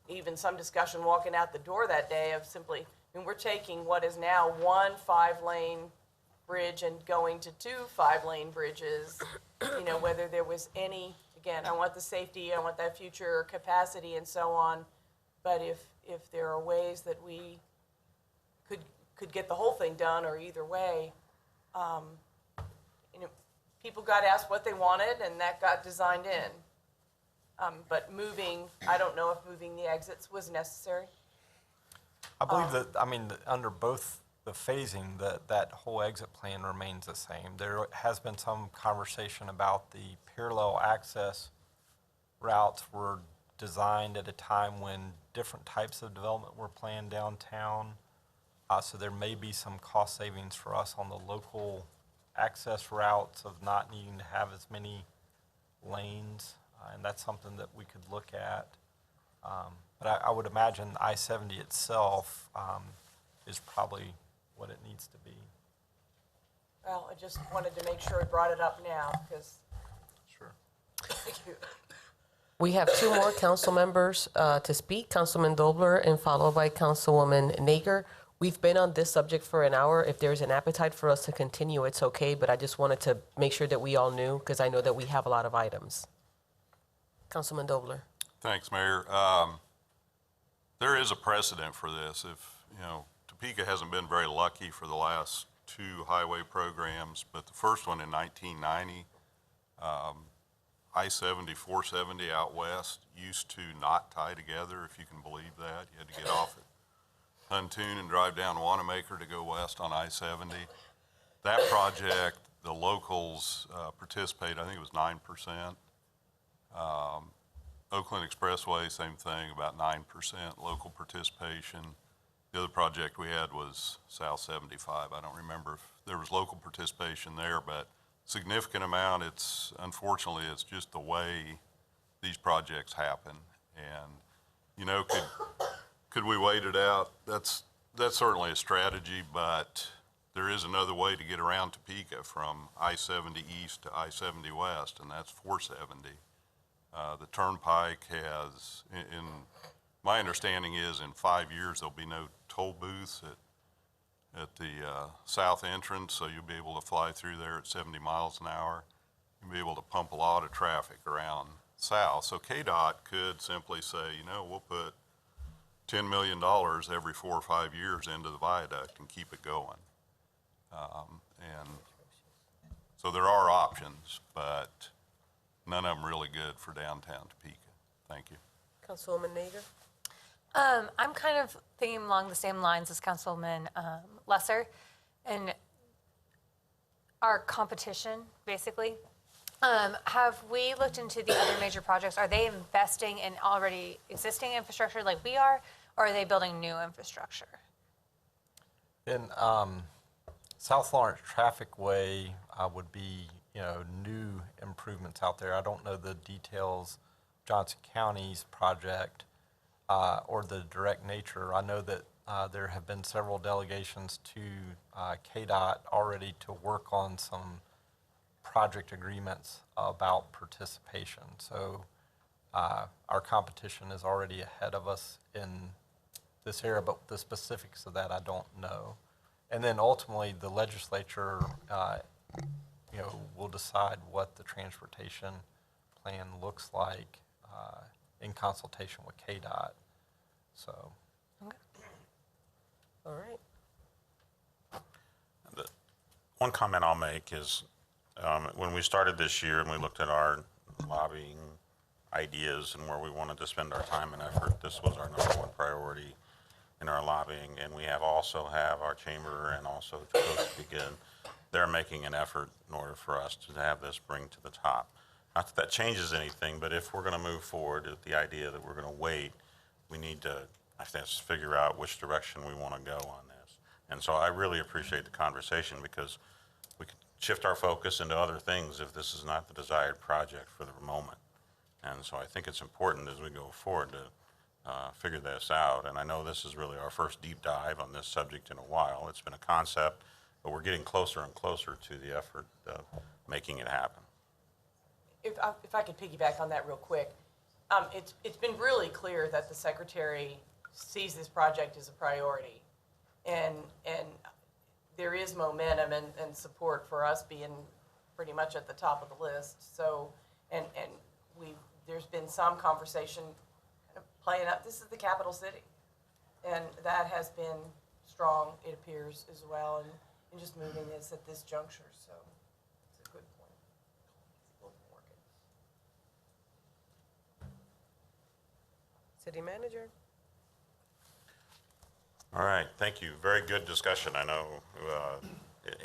even some discussion walking out the door that day of simply, we're taking what is now 1 5-lane bridge and going to 2 5-lane bridges, whether there was any, again, I want the safety, I want that future capacity and so on, but if there are ways that we could get the whole thing done, or either way, people got asked what they wanted and that got designed in. But I don't know if moving the exits was necessary. I believe that, under both the phasing, that whole exit plan remains the same. There has been some conversation about the parallel access routes were designed at a time when different types of development were planned downtown. So there may be some cost savings for us on the local access routes of not needing to have as many lanes. And that's something that we could look at. But I would imagine I-70 itself is probably what it needs to be. Well, I just wanted to make sure we brought it up now, because. Sure. Thank you. We have 2 more council members to speak, Councilman Dobler and followed by Councilwoman Naeger. We've been on this subject for an hour. If there's an appetite for us to continue, it's okay, but I just wanted to make sure that we all knew, because I know that we have a lot of items. Councilman Dobler. Thanks, Mayor. There is a precedent for this. If, Topeka hasn't been very lucky for the last 2 highway programs, but the first one in 1990, I-70, 470 out west used to not tie together, if you can believe that. You had to get off at Huntoon and drive down Wanamaker to go west on I-70. That project, the locals participated, I think it was 9%. Oakland Expressway, same thing, about 9% local participation. The other project we had was South 75. I don't remember if there was local participation there, but significant amount. Unfortunately, it's just the way these projects happen. And, could we wait it out? That's certainly a strategy, but there is another way to get around Topeka from I-70 east to I-70 west, and that's 470. The Turnpike has, in my understanding is in 5 years, there'll be no toll booths at the south entrance, so you'll be able to fly through there at 70 miles an hour. You'll be able to pump a lot of traffic around south. So KDOT could simply say, we'll put $10 million every 4 or 5 years into the viaduct and keep it going. And so there are options, but none of them really good for downtown Topeka. Thank you. Councilwoman Naeger. I'm kind of thinking along the same lines as Councilman Lesser, and our competition, basically. Have we looked into the other major projects? Are they investing in already existing infrastructure like we are, or are they building new infrastructure? In South Lawrence Traffic Way would be, new improvements out there. I don't know the details of Johnson County's project or the direct nature. I know that there have been several delegations to KDOT already to work on some project agreements about participation. So our competition is already ahead of us in this area, but the specifics of that I don't know. And then ultimately the legislature will decide what the transportation plan looks like in consultation with KDOT. So. Okay. All right. One comment I'll make is when we started this year and we looked at our lobbying ideas and where we wanted to spend our time and effort, this was our #1 priority in our lobbying. And we also have our chamber and also Topeka. They're making an effort in order for us to have this bring to the top. Not that that changes anything, but if we're going to move forward with the idea that we're going to wait, we need to, I think, figure out which direction we want to go on this. And so I really appreciate the conversation, because we can shift our focus into other things if this is not the desired project for the moment. And so I think it's important as we go forward to figure this out. And I know this is really our first deep dive on this subject in a while. It's been a concept, but we're getting closer and closer to the effort of making it happen. If I could piggyback on that real quick, it's been really clear that the Secretary sees this project as a priority, and there is momentum and support for us being pretty much at the top of the list. So, and there's been some conversation kind of playing up. This is the capital city, and that has been strong, it appears, as well, and just moving this at this juncture. So it's a good point. We'll work it. City Manager. All right, thank you. Very good discussion. I know,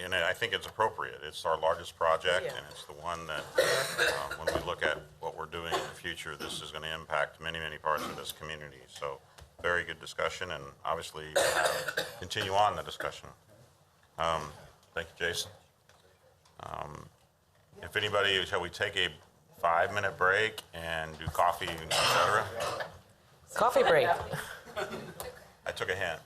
and I think it's appropriate. It's our largest project, Yeah. and it's the one that, when we look at what we're doing in the future, this is going to impact many, many parts of this community. So, very good discussion, and obviously we'll continue on the discussion. Thank you, Jason. If anybody, shall we take a 5-minute break and do coffee, et cetera? Coffee break. I took a hint.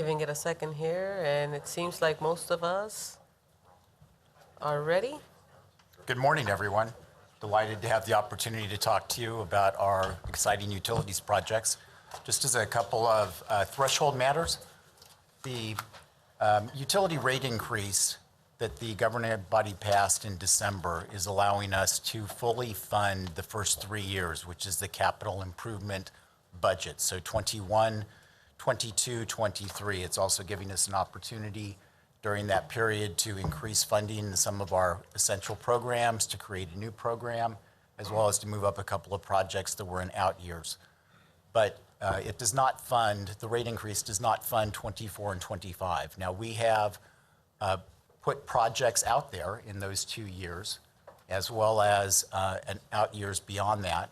giving it a second here, and it seems like most of us are ready. Good morning, everyone. Delighted to have the opportunity to talk to you about our exciting utilities projects. Just as a couple of threshold matters, the utility rate increase that the governing body passed in December is allowing us to fully fund the first 3 years, which is the capital improvement budget. So 21, 22, 23. It's also giving us an opportunity during that period to increase funding in some of our essential programs, to create a new program, as well as to move up a couple of projects that were in out years. But it does not fund, the rate increase does not fund 24 and 25. Now, we have put projects out there in those 2 years, as well as an out years beyond that.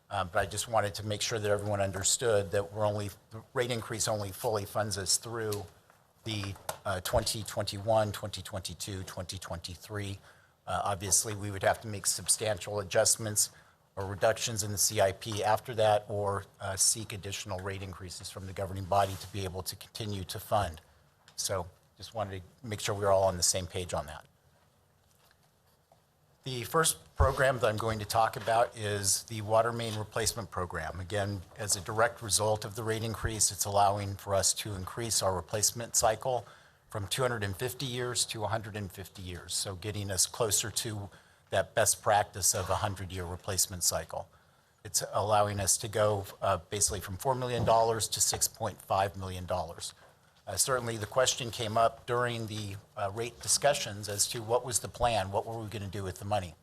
But I just wanted to make sure that everyone understood that the rate increase only fully funds us through the 2021, 2022, 2023. Obviously, we would have to make substantial adjustments or reductions in the CIP after that, or seek additional rate increases from the governing body to be able to continue to fund. So just wanted to make sure we're all on the same page on that. The first program that I'm going to talk about is the water main replacement program. Again, as a direct result of the rate increase, it's allowing for us to increase our replacement cycle from 250 years to 150 years. So getting us closer to that best practice of a 100-year replacement cycle. It's allowing us to go basically from $4 million to $6.5 million. Certainly the question came up during the rate discussions as to what was the plan, what were we going to do with the money.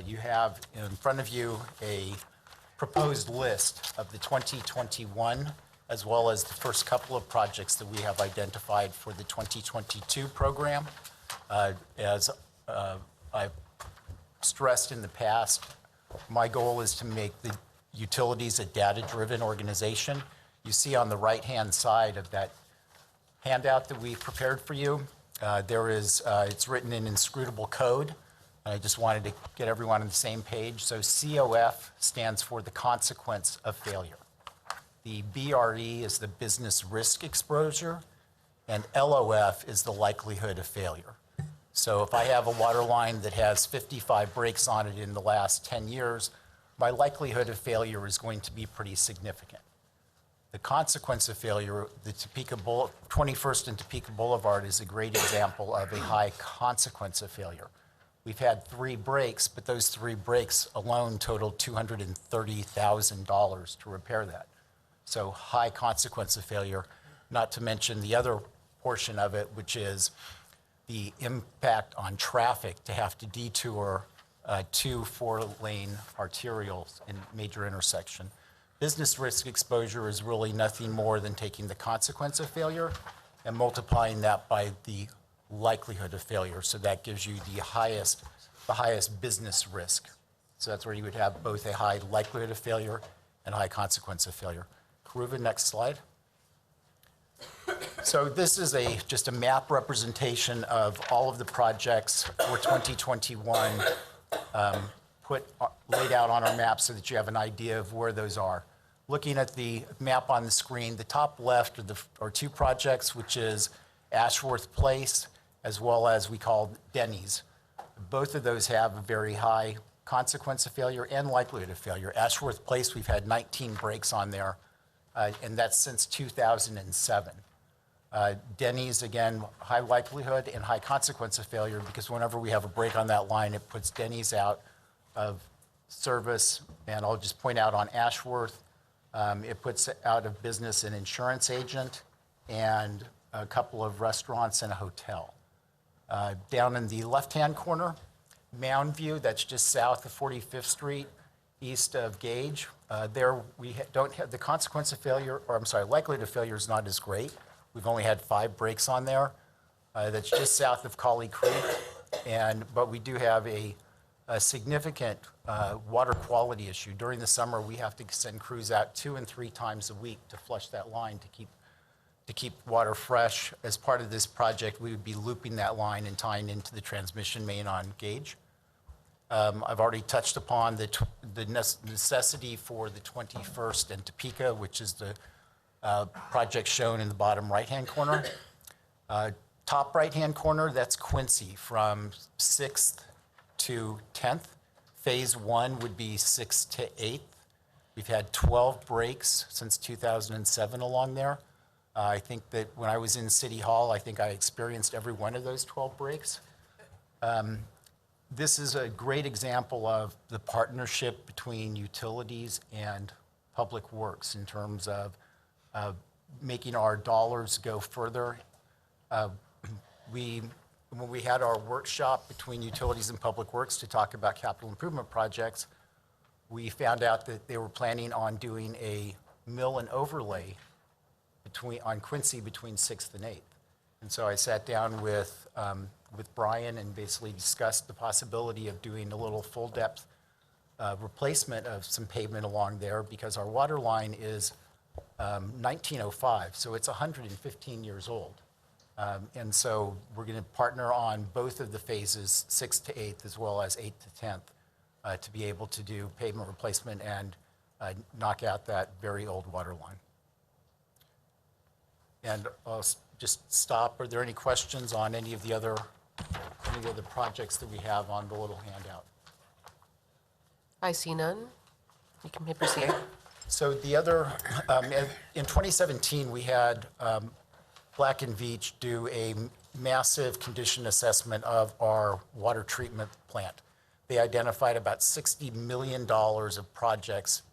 You have in front of you a proposed list of the 2021, as well as the first couple of projects that we have identified for the 2022 program. As I've stressed in the past, my goal is to make the utilities a data-driven organization. You see on the right-hand side of that handout that we prepared for you, it's written in inscrutable code. I just wanted to get everyone on the same page. So COF stands for the consequence of failure. The BRE is the business risk exposure, and LOF is the likelihood of failure. So if I have a water line that has 55 breaks on it in the last 10 years, my likelihood of failure is going to be pretty significant. The consequence of failure, the 21st and Topeka Boulevard is a great example of a high consequence of failure. We've had 3 breaks, but those 3 breaks alone totaled $230,000 to repair that. So high consequence of failure, not to mention the other portion of it, which is the impact on traffic to have to detour 2 4-lane arterials in major intersection. Business risk exposure is really nothing more than taking the consequence of failure and multiplying that by the likelihood of failure. So that gives you the highest business risk. So that's where you would have both a high likelihood of failure and a high consequence of failure. Karuva, next slide. So this is just a map representation of all of the projects for 2021 laid out on our map so that you have an idea of where those are. Looking at the map on the screen, the top left are 2 projects, which is Ashworth Place, as well as we call Denny's. Both of those have a very high consequence of failure and likelihood of failure. Ashworth Place, we've had 19 breaks on there, and that's since 2007. Denny's, again, high likelihood and high consequence of failure, because whenever we have a break on that line, it puts Denny's out of service. And I'll just point out on Ashworth, it puts out of business an insurance agent and a couple of restaurants and a hotel. Down in the left-hand corner, Mound View, that's just south of 45th Street, east of Gage. There we don't have the consequence of failure, or I'm sorry, likelihood of failure is not as great. We've only had 5 breaks on there. That's just south of Colley Creek, but we do have a significant water quality issue. During the summer, we have to send crews out 2 and 3 times a week to flush that line to keep water fresh. As part of this project, we would be looping that line and tying into the transmission main on Gage. I've already touched upon the necessity for the 21st and Topeka, which is the projects shown in the bottom right-hand corner. Top right-hand corner, that's Quincy from 6th to 10th. Phase 1 would be 6th to 8th. We've had 12 breaks since 2007 along there. I think that when I was in City Hall, I think I experienced every one of those 12 breaks. This is a great example of the partnership between utilities and public works in terms of making our dollars go further. When we had our workshop between utilities and public works to talk about capital improvement projects, we found out that they were planning on doing a mill and overlay on Quincy between 6th and 8th. And so I sat down with Brian and basically discussed the possibility of doing a little full depth replacement of some pavement along there because our water line is 1905, so it's 115 years old. And so we're going to partner on both of the phases, 6th to 8th, as well as 8th to 10th, to be able to do pavement replacement and knock out that very old water line. And I'll just stop. Are there any questions on any of the other projects that we have on the little handout? I see none. You can proceed. So the other, in 2017, we had Black & Veatch do a massive condition assessment of our water treatment plant. They identified about $60 million of projects,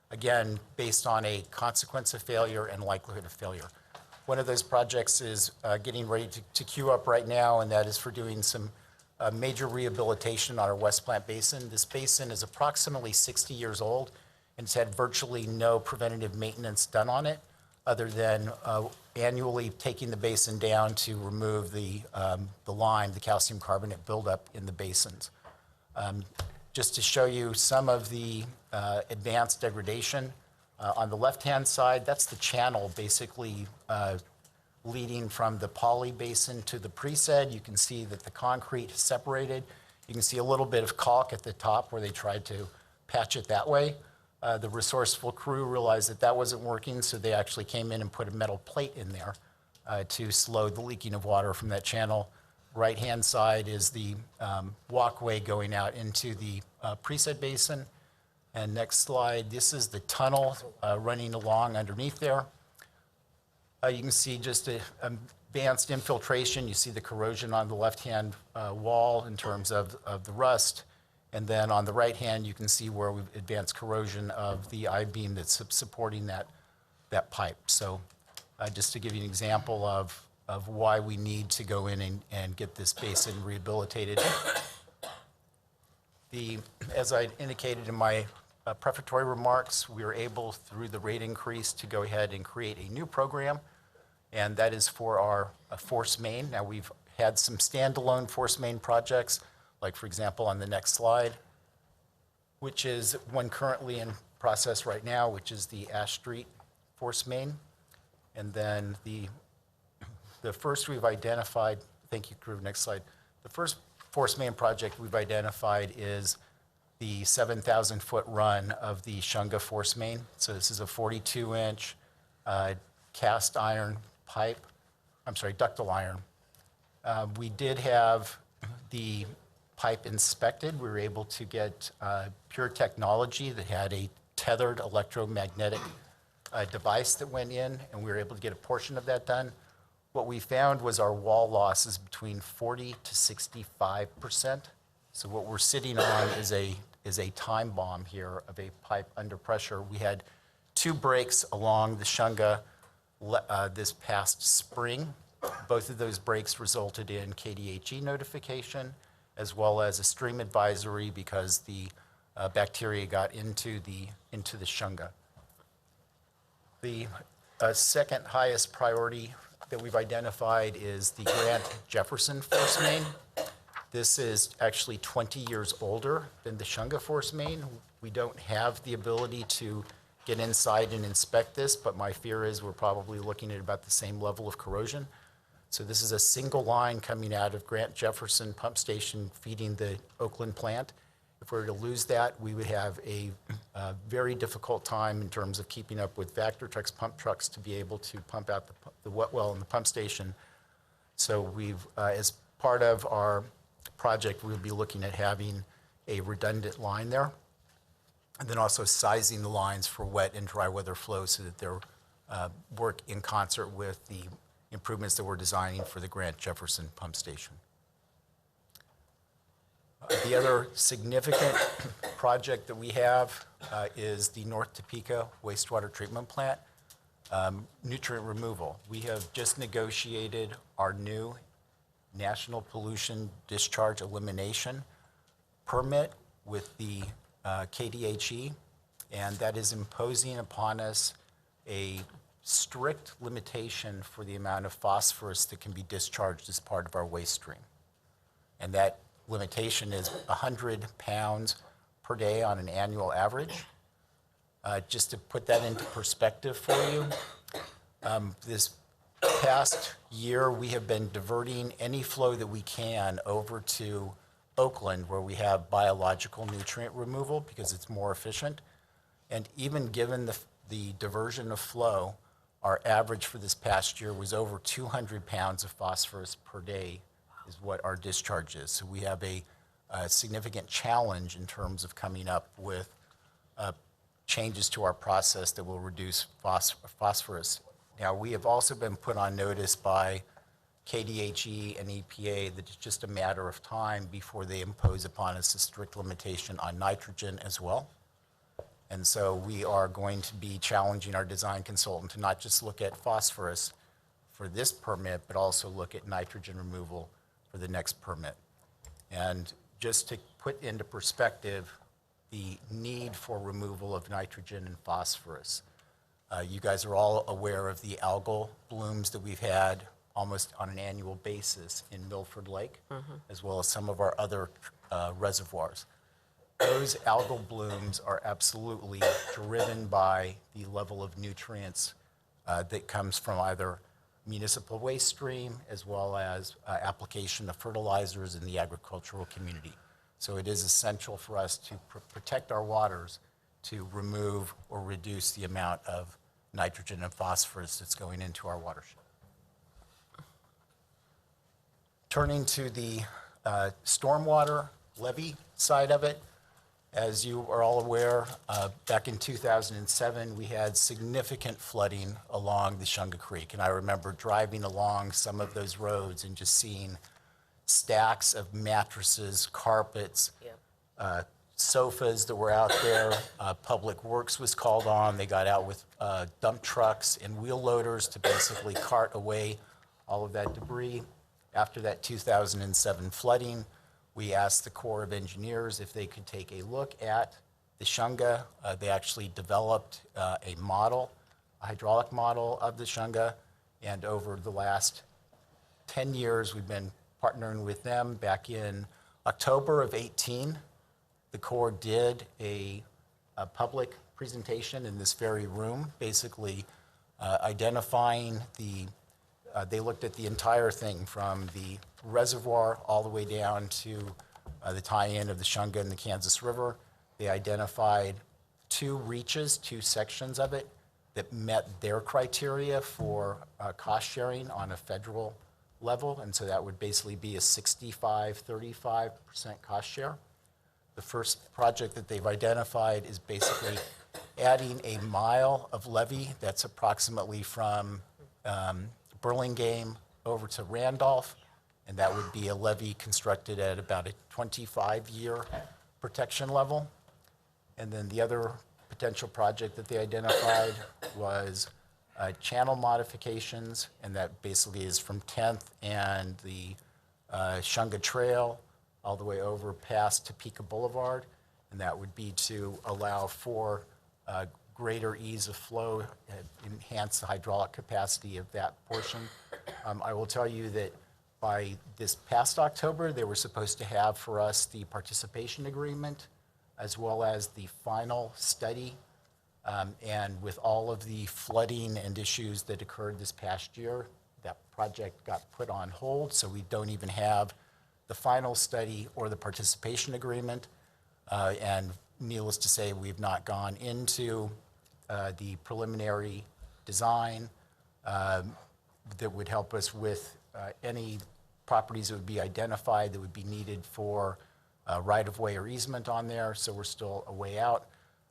again, based on a consequence of failure and likelihood of failure. One of those projects is getting ready to queue up right now, and that is for doing some major rehabilitation on our West Plant Basin. This basin is approximately 60 years old, and it's had virtually no preventative maintenance done on it, other than annually taking the basin down to remove the lime, the calcium carbonate buildup in the basins. Just to show you some of the advanced degradation, on the left-hand side, that's the channel basically leading from the Poly Basin to the Presed. You can see that the concrete is separated. You can see a little bit of caulk at the top where they tried to patch it that way. The resourceful crew realized that that wasn't working, so they actually came in and put a metal plate in there to slow the leaking of water from that channel. Right-hand side is the walkway going out into the Presed Basin. And next slide, this is the tunnel running along underneath there. You can see just advanced infiltration. You see the corrosion on the left-hand wall in terms of the rust. And then on the right hand, you can see where we've advanced corrosion of the I-beam that's supporting that pipe. So just to give you an example of why we need to go in and get this basin rehabilitated. As I indicated in my prefatory remarks, we were able, through the rate increase, to go ahead and create a new program, and that is for our force main. Now, we've had some standalone force main projects, like, for example, on the next slide, which is one currently in process right now, which is the Ash Street force main. And then the first we've identified, thank you, crew, next slide. The first force main project we've identified is the 7,000-foot run of the Shunga force main. So this is a 42-inch cast iron pipe, ductile iron. We did have the pipe inspected. We were able to get Pure Technology that had a tethered electromagnetic device that went in, and we were able to get a portion of that done. What we found was our wall loss is between 40 to 65%. So what we're sitting on is a time bomb here of a pipe under pressure. We had 2 breaks along the Shunga this past spring. Both of those breaks resulted in KDHE notification, as well as a stream advisory because the bacteria got into the Shunga. The second highest priority that we've identified is the Grant Jefferson force main. This is actually 20 years older than the Shunga force main. We don't have the ability to get inside and inspect this, but my fear is we're probably looking at about the same level of corrosion. So this is a single line coming out of Grant Jefferson Pump Station feeding the Oakland plant. If we were to lose that, we would have a very difficult time in terms of keeping up with Vector trucks, pump trucks to be able to pump out the wet well in the pump station. So we've, as part of our project, we'll be looking at having a redundant line there, and then also sizing the lines for wet and dry weather flow so that they're work in concert with the improvements that we're designing for the Grant Jefferson pump station. The other significant project that we have is the North Topeka wastewater treatment plant, nutrient removal. We have just negotiated our new National Pollution Discharge Elimination permit with the KDHE, and that is imposing upon us a strict limitation for the amount of phosphorus that can be discharged as part of our waste stream. And that limitation is 100 pounds per day on an annual average. Just to put that into perspective for you, this past year we have been diverting any flow that we can over to Oakland, where we have biological nutrient removal because it's more efficient. And even given the diversion of flow, our average for this past year was over 200 pounds of phosphorus per day is what our discharge is. So we have a significant challenge in terms of coming up with changes to our process that will reduce phosphorus. Now, we have also been put on notice by KDHE and EPA that it's just a matter of time before they impose upon us a strict limitation on nitrogen as well. And so we are going to be challenging our design consultant to not just look at phosphorus for this permit, but also look at nitrogen removal for the next permit. And just to put into perspective the need for removal of nitrogen and phosphorus, you guys are all aware of the algal blooms that we've had almost on an annual basis in Milford Lake, as well as some of our other reservoirs. Those algal blooms are absolutely driven by the level of nutrients that comes from either municipal waste stream as well as application of fertilizers in the agricultural community. So it is essential for us to protect our waters to remove or reduce the amount of nitrogen and phosphorus that's going into our watershed. Turning to the stormwater levee side of it, as you are all aware, back in 2007, we had significant flooding along the Shunga Creek. And I remember driving along some of those roads and just seeing stacks of mattresses, carpets, sofas that were out there. Public Works was called on. They got out with dump trucks and wheel loaders to basically cart away all of that debris. After that 2007 flooding, we asked the Corps of Engineers if they could take a look at the Shunga. They actually developed a model, a hydraulic model of the Shunga, and over the last 10 years, we've been partnering with them. Back in October of 18, the Corps did a public presentation in this very room, basically identifying they looked at the entire thing from the reservoir all the way down to the tie-in of the Shunga and the Kansas River. They identified 2 reaches, 2 sections of it that met their criteria for cost sharing on a federal level. And so that would basically be a 65-35% cost share. The first project that they've identified is basically adding a mile of levee that's approximately from Burlingame over to Randolph, and that would be a levee constructed at about a 25-year protection level. And then the other potential project that they identified was channel modifications, and that basically is from 10th and the Shunga Trail all the way over past Topeka Boulevard, and that would be to allow for greater ease of flow, enhance the hydraulic capacity of that portion. I will tell you that by this past October, they were supposed to have for us the participation agreement as well as the final study. And with all of the flooding and issues that occurred this past year, that project got put on hold, so we don't even have the final study or the participation agreement. And needless to say, we've not gone into the preliminary design that would help us with any properties that would be identified that would be needed for right-of-way or easement on there, so we're still a way out.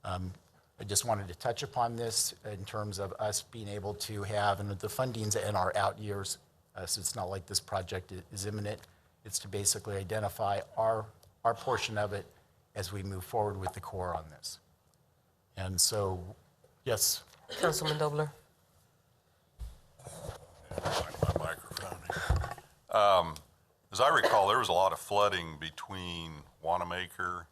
I just wanted to touch upon this in terms of us being able to have, and the funding's in our out years, so it's not like this project is imminent. It's to basically identify our portion of it as we move forward with the core on this. And so, yes. Councilman Dobler. My microphone here. As I recall, there was a lot of flooding between Wanamaker,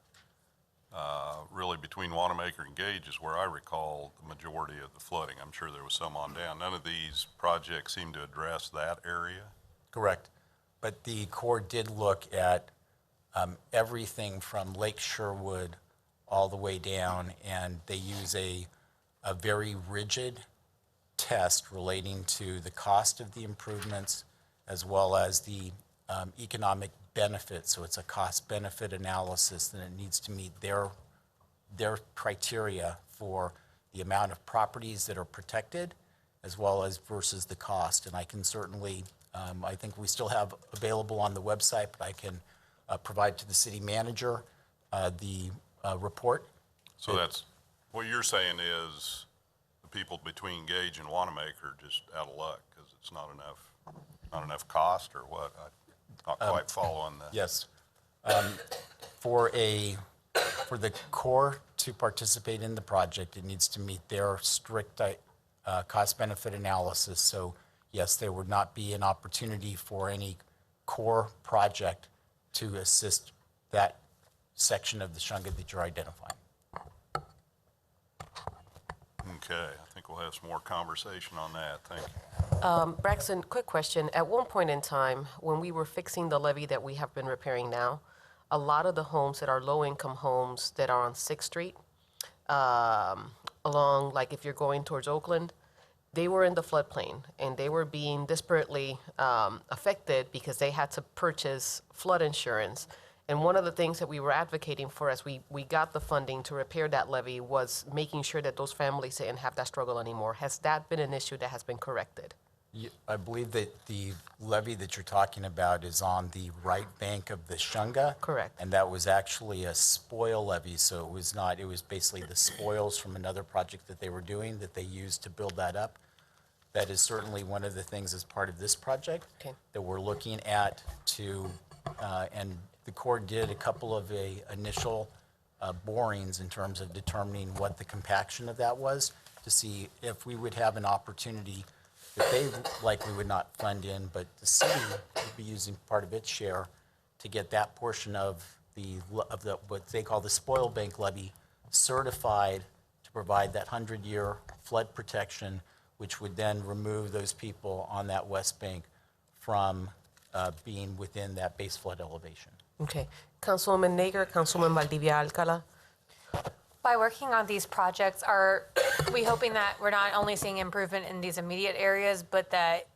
really between Wanamaker and Gage is where I recall the majority of the flooding. I'm sure there was some on down. None of these projects seem to address that area. Correct. But the Corps did look at everything from Lake Sherwood all the way down, and they use a very rigid test relating to the cost of the improvements as well as the economic benefit. So it's a cost-benefit analysis, and it needs to meet their criteria for the amount of properties that are protected as well as versus the cost. And I can certainly, I think we still have available on the website, but I can provide to the city manager the report. So that's, what you're saying is the people between Gage and Wanamaker are just out of luck because it's not enough cost or what? I'm not quite following that. Yes. For the Corps to participate in the project, it needs to meet their strict cost-benefit analysis. So yes, there would not be an opportunity for any Corps project to assist that section of the Shunga that you're identifying. Okay, I think we'll have some more conversation on that. Thank you. Braxton, quick question. At one point in time, when we were fixing the levee that we have been repairing now, a lot of the homes that are low-income homes that are on 6th Street, along, like if you're going towards Oakland, they were in the floodplain, and they were being disparately affected because they had to purchase flood insurance. And one of the things that we were advocating for as we got the funding to repair that levee was making sure that those families didn't have that struggle anymore. Has that been an issue that has been corrected? I believe that the levee that you're talking about is on the right bank of the Shunga. Correct. And that was actually a spoil levee, so it was not, it was basically the spoils from another project that they were doing that they used to build that up. That is certainly one of the things as part of this project that we're looking at to, and the Corps did a couple of initial borings in terms of determining what the compaction of that was to see if we would have an opportunity that they likely would not fund in, but the city would be using part of its share to get that portion of the what they call the spoil bank levee certified to provide that 100-year flood protection, which would then remove those people on that west bank from being within that base flood elevation. Okay. Councilwoman Naeger, Councilwoman Valdivia Alcala. By working on these projects, are we hoping that we're not only seeing improvement in these immediate areas, but that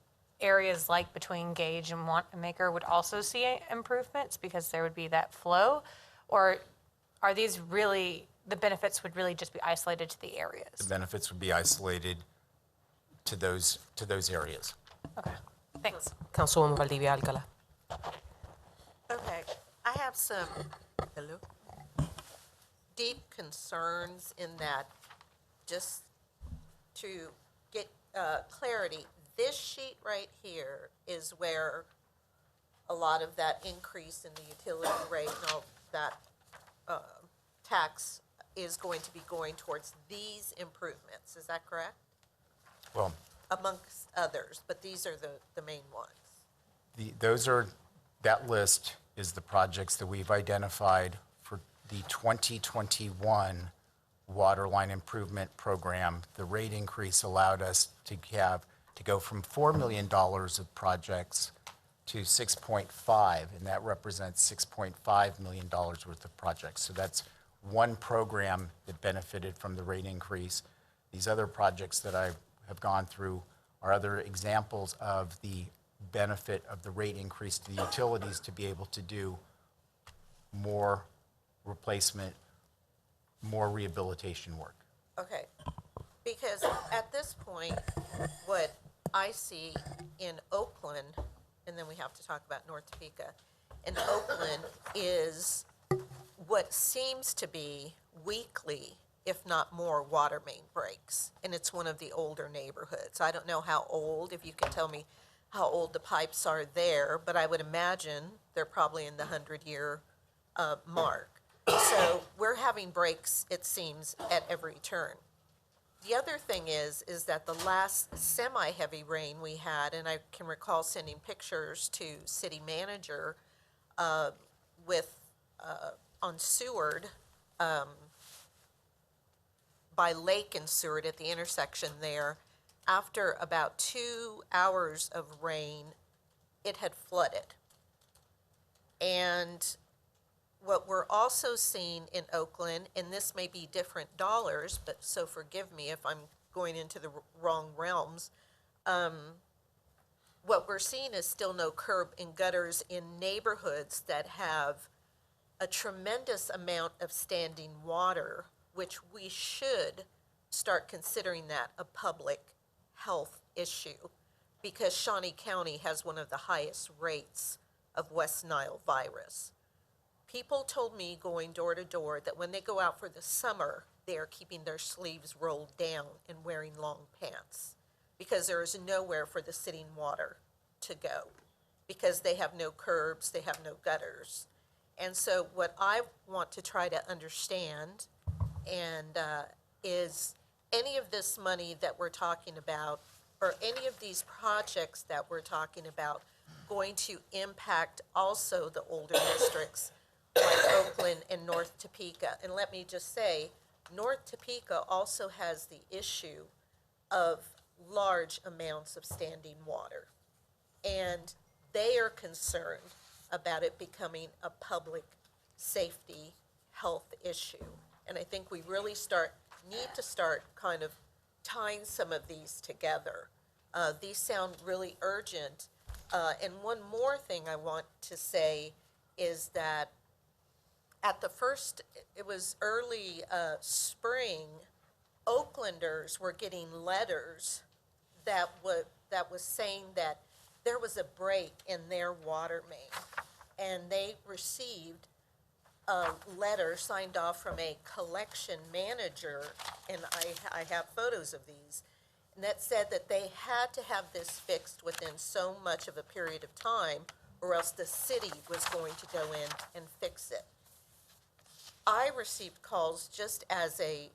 areas like between Gage and Wanamaker would also see improvements because there would be that flow? Or are these really, the benefits would really just be isolated to the areas? The benefits would be isolated to those areas. Okay, thanks. Councilwoman Valdivia Alcala. Okay, I have some deep concerns in that, just to get clarity, this sheet right here is where a lot of that increase in the utility rate and all that tax is going to be going towards these improvements. Is that correct? Well, Amongst others, but these are the main ones. that list is the projects that we've identified for the 2021 water line improvement program. The rate increase allowed us to go from $4 million of projects to 6.5, and that represents $6.5 million worth of projects. So that's one program that benefited from the rate increase. These other projects that I have gone through are other examples of the benefit of the rate increase to the utilities to be able to do more replacement more rehabilitation work. Okay, because at this point, what I see in Oakland, and then we have to talk about North Topeka, in Oakland is what seems to be weekly, if not more, water main breaks. And it's one of the older neighborhoods. I don't know how old, if you can tell me how old the pipes are there, but I would imagine they're probably in the 100-year mark. So we're having breaks, it seems, at every turn. The other thing is that the last semi-heavy rain we had, and I can recall sending pictures to city manager on Seward, by Lake and Seward at the intersection there, after about 2 hours of rain, it had flooded. And what we're also seeing in Oakland, and this may be different dollars, but so forgive me if I'm going into the wrong realms, what we're seeing is still no curb and gutters in neighborhoods that have a tremendous amount of standing water, which we should start considering that a public health issue, because Shawnee County has one of the highest rates of West Nile virus. People told me going door to door that when they go out for the summer, they are keeping their sleeves rolled down and wearing long pants because there is nowhere for the sitting water to go, because they have no curbs, they have no gutters. And so what I want to try to understand is any of this money that we're talking about, or any of these projects that we're talking about, going to impact also the older districts like Oakland and North Topeka. And let me just say, North Topeka also has the issue of large amounts of standing water. And they are concerned about it becoming a public safety health issue. And I think we really need to start kind of tying some of these together. These sound really urgent. And one more thing I want to say is that at the first, it was early spring, Oaklanders were getting letters that was saying that there was a break in their water main. And they received a letter signed off from a collection manager, and I have photos of these, and that said that they had to have this fixed within so much of a period of time, or else the city was going to go in and fix it. I received calls just as a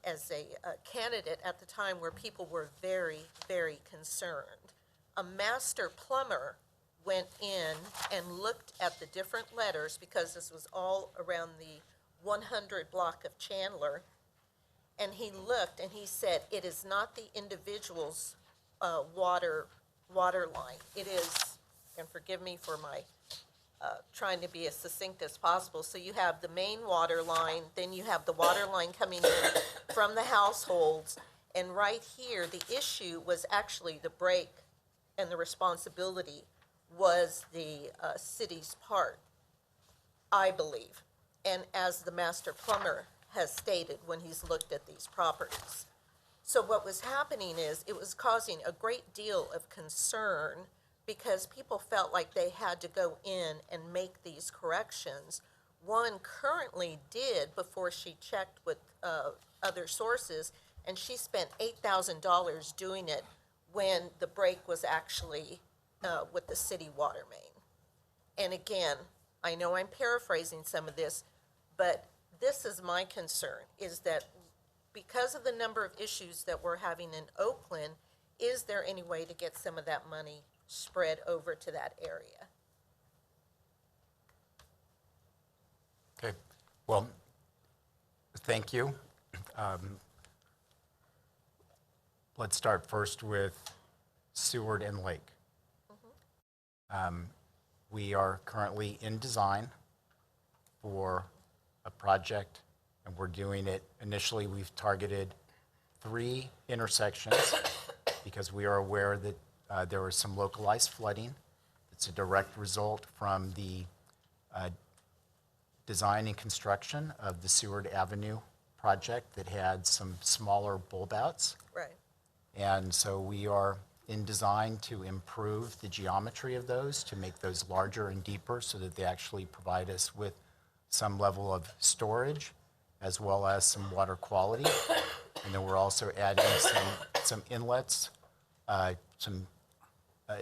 candidate at the time where people were very, very concerned. A master plumber went in and looked at the different letters, because this was all around the 100 block of Chandler, and he looked and he said, it is not the individual's water line. It is, and forgive me for my trying to be as succinct as possible. So you have the main water line, then you have the water line coming in from the households, and right here, the issue was actually the break, and the responsibility was the city's part, I believe, and as the master plumber has stated when he's looked at these properties. So what was happening is it was causing a great deal of concern, because people felt like they had to go in and make these corrections. One currently did before she checked with other sources, and she spent $8,000 doing it when the break was actually with the city water main. And again, I know I'm paraphrasing some of this, but this is my concern, is that because of the number of issues that we're having in Oakland, is there any way to get some of that money spread over to that area? Okay, well, thank you. Let's start first with Seward and Lake. We are currently in design for a project, and we're doing it. Initially, we've targeted 3 intersections because we are aware that there was some localized flooding. It's a direct result from the design and construction of the Seward Avenue project that had some smaller bulb outs. Right. And so we are in design to improve the geometry of those, to make those larger and deeper so that they actually provide us with some level of storage as well as some water quality. And then we're also adding some inlets, some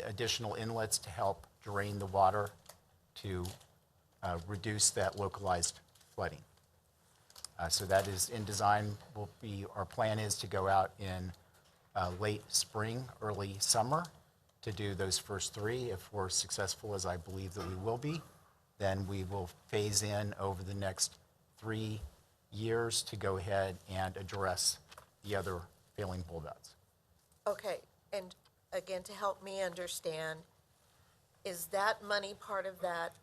additional inlets to help drain the water to reduce that localized flooding. So that is in design. Our plan is to go out in late spring, early summer to do those first three. If we're successful, as I believe that we will be, then we will phase in over the next 3 years to go ahead and address the other failing bulb outs. Okay, and again, to help me understand, is that money part of that,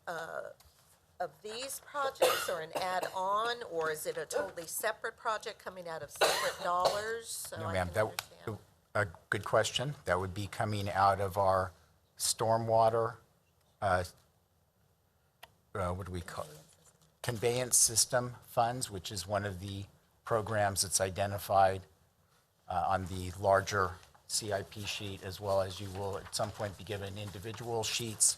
of these projects or an add-on, or is it a totally separate project coming out of separate dollars? So No, I ma'am, can that, understand. a good question. That would be coming out of our stormwater, what do we call it? Conveyance system funds, which is one of the programs that's identified on the larger CIP sheet, as well as you will at some point be given individual sheets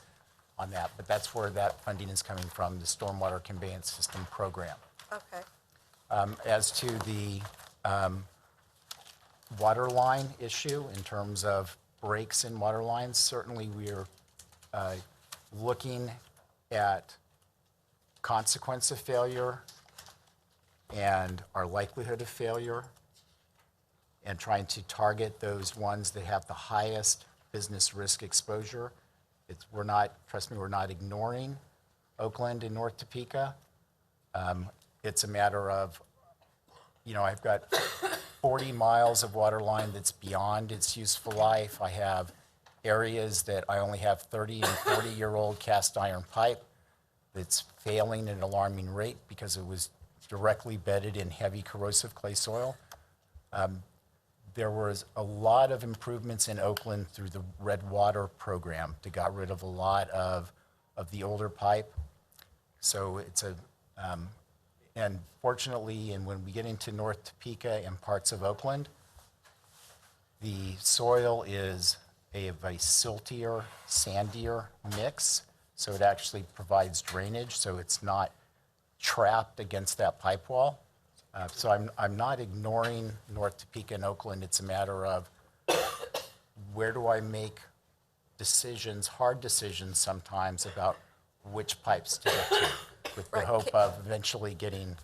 on that. But that's where that funding is coming from, the Stormwater Conveyance System Program. Okay, As to the water line issue, in terms of breaks in water lines, certainly we are looking at consequence of failure and our likelihood of failure, and trying to target those ones that have the highest business risk exposure. We're not, trust me, we're not ignoring Oakland and North Topeka. It's a matter of, I've got 40 miles of water line that's beyond its useful life. I have areas that I only have 30 and 40-year-old cast iron pipe that's failing at an alarming rate because it was directly bedded in heavy corrosive clay soil. There was a lot of improvements in Oakland through the Red Water program that got rid of a lot of the older pipe. So it's and fortunately, and when we get into North Topeka and parts of Oakland, the soil is a siltier, sandier mix. So it actually provides drainage, so it's not trapped against that pipe wall. So I'm not ignoring North Topeka and Oakland. It's a matter of where do I make decisions, hard decisions sometimes, about which pipes to get to, with the Right. hope of eventually getting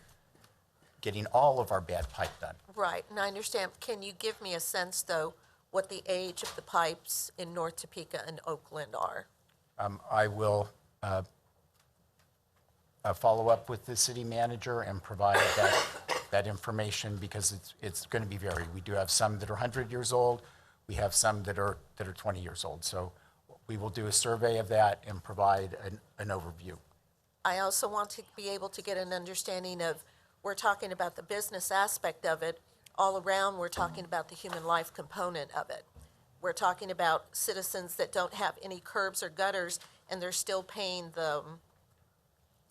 all of our bad pipe done. right, and I understand. Can you give me a sense, though, what the age of the pipes in North Topeka and Oakland are? I will follow up with the city manager and provide that information, because it's going to be varied. We do have some that are 100 years old. We have some that are 20 years old. So we will do a survey of that and provide an overview. I also want to be able to get an understanding of, we're talking about the business aspect of it. All around, we're talking about the human life component of it. We're talking about citizens that don't have any curbs or gutters, and they're still paying the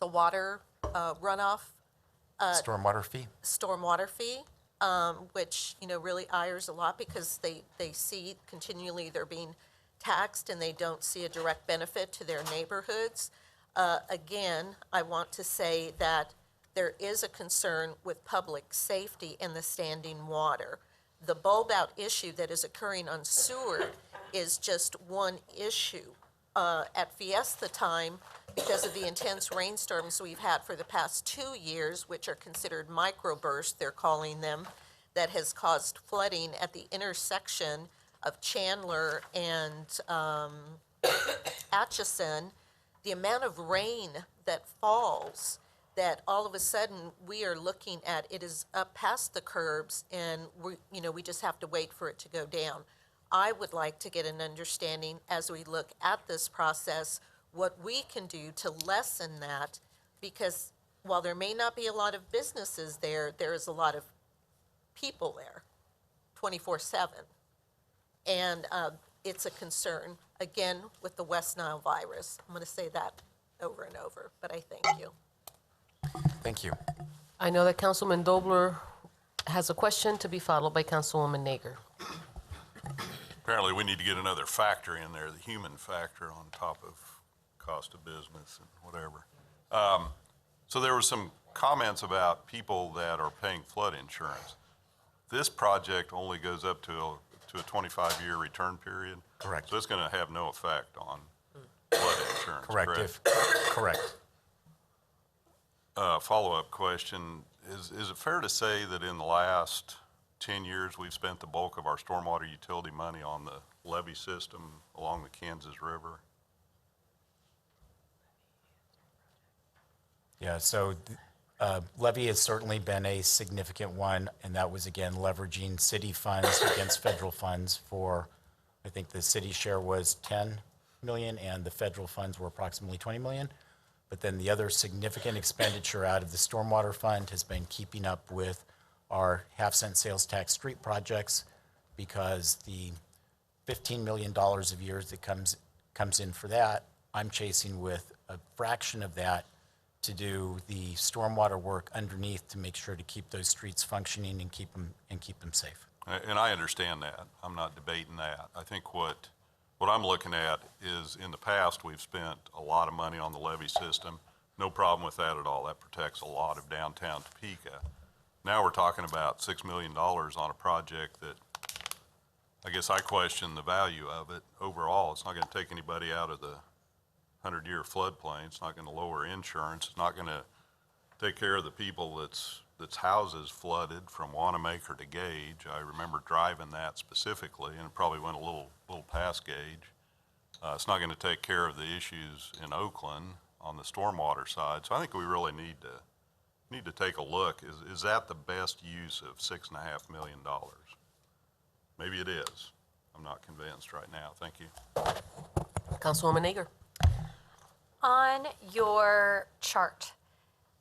water runoff, Stormwater fee? stormwater fee, which, really ires a lot, because they see continually they're being taxed and they don't see a direct benefit to their neighborhoods. Again, I want to say that there is a concern with public safety and the standing water. The bulb out issue that is occurring on Seward is just one issue. At Fiesta time, because of the intense rainstorms we've had for the past 2 years, which are considered microbursts, they're calling them, that has caused flooding at the intersection of Chandler and Atchison, the amount of rain that falls, that all of a sudden we are looking at, it is up past the curbs, and we just have to wait for it to go down. I would like to get an understanding, as we look at this process, what we can do to lessen that, because while there may not be a lot of businesses there, there is a lot of people there, 24/7. And it's a concern, again, with the West Nile virus. I'm going to say that over and over, but I thank you. Thank you. I know that Councilman Dobler has a question to be followed by Councilwoman Naeger. Apparently, we need to get another factor in there, the human factor on top of cost of business and whatever. So there were some comments about people that are paying flood insurance. This project only goes up to a 25-year return period? Correct. So it's going to have no effect on flood insurance, correct? Correct. Follow-up question, is it fair to say that in the last 10 years, we've spent the bulk of our stormwater utility money on the levee system along the Kansas River? Yeah, so levy has certainly been a significant one, and that was, again, leveraging city funds against federal funds for, I think the city share was 10 million, and the federal funds were approximately 20 million. But then the other significant expenditure out of the stormwater fund has been keeping up with our half-cent sales tax street projects, because the $15 million of years that comes in for that, I'm chasing with a fraction of that to do the stormwater work underneath to make sure to keep those streets functioning and keep them safe. And I understand that. I'm not debating that. I think what I'm looking at is, in the past, we've spent a lot of money on the levee system. No problem with that at all. That protects a lot of downtown Topeka. Now we're talking about $6 million on a project that I guess I question the value of it overall. It's not going to take anybody out of the 100-year floodplain. It's not going to lower insurance. It's not going to take care of the people that's houses flooded from Wanamaker to Gage. I remember driving that specifically, and it probably went a little past Gage. It's not going to take care of the issues in Oakland on the stormwater side. So I think we really need to take a look. Is that the best use of $6.5 million? Maybe it is. I'm not convinced right now. Thank you. Councilwoman Naeger. On your chart,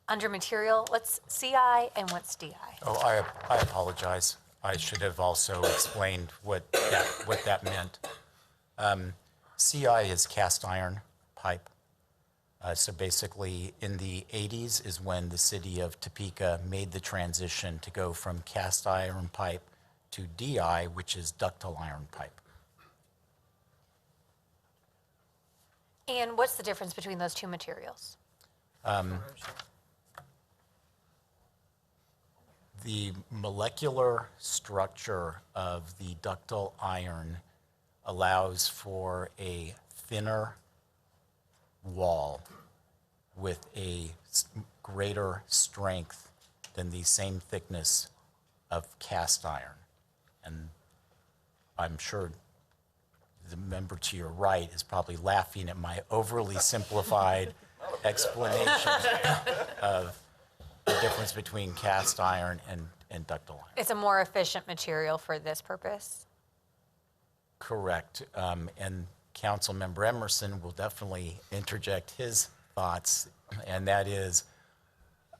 under material, what's CI and what's DI? Oh, I apologize. I should have also explained what that meant. CI is cast iron pipe. So basically, in the 80s is when the city of Topeka made the transition to go from cast iron pipe to DI, which is ductile iron pipe. And what's the difference between those two materials? The molecular structure of the ductile iron allows for a thinner wall with a greater strength than the same thickness of cast iron. And I'm sure the member to your right is probably laughing at my overly simplified explanation of the difference between cast iron and ductile iron. It's a more efficient material for this purpose? Correct. And Councilmember Emerson will definitely interject his thoughts, and that is,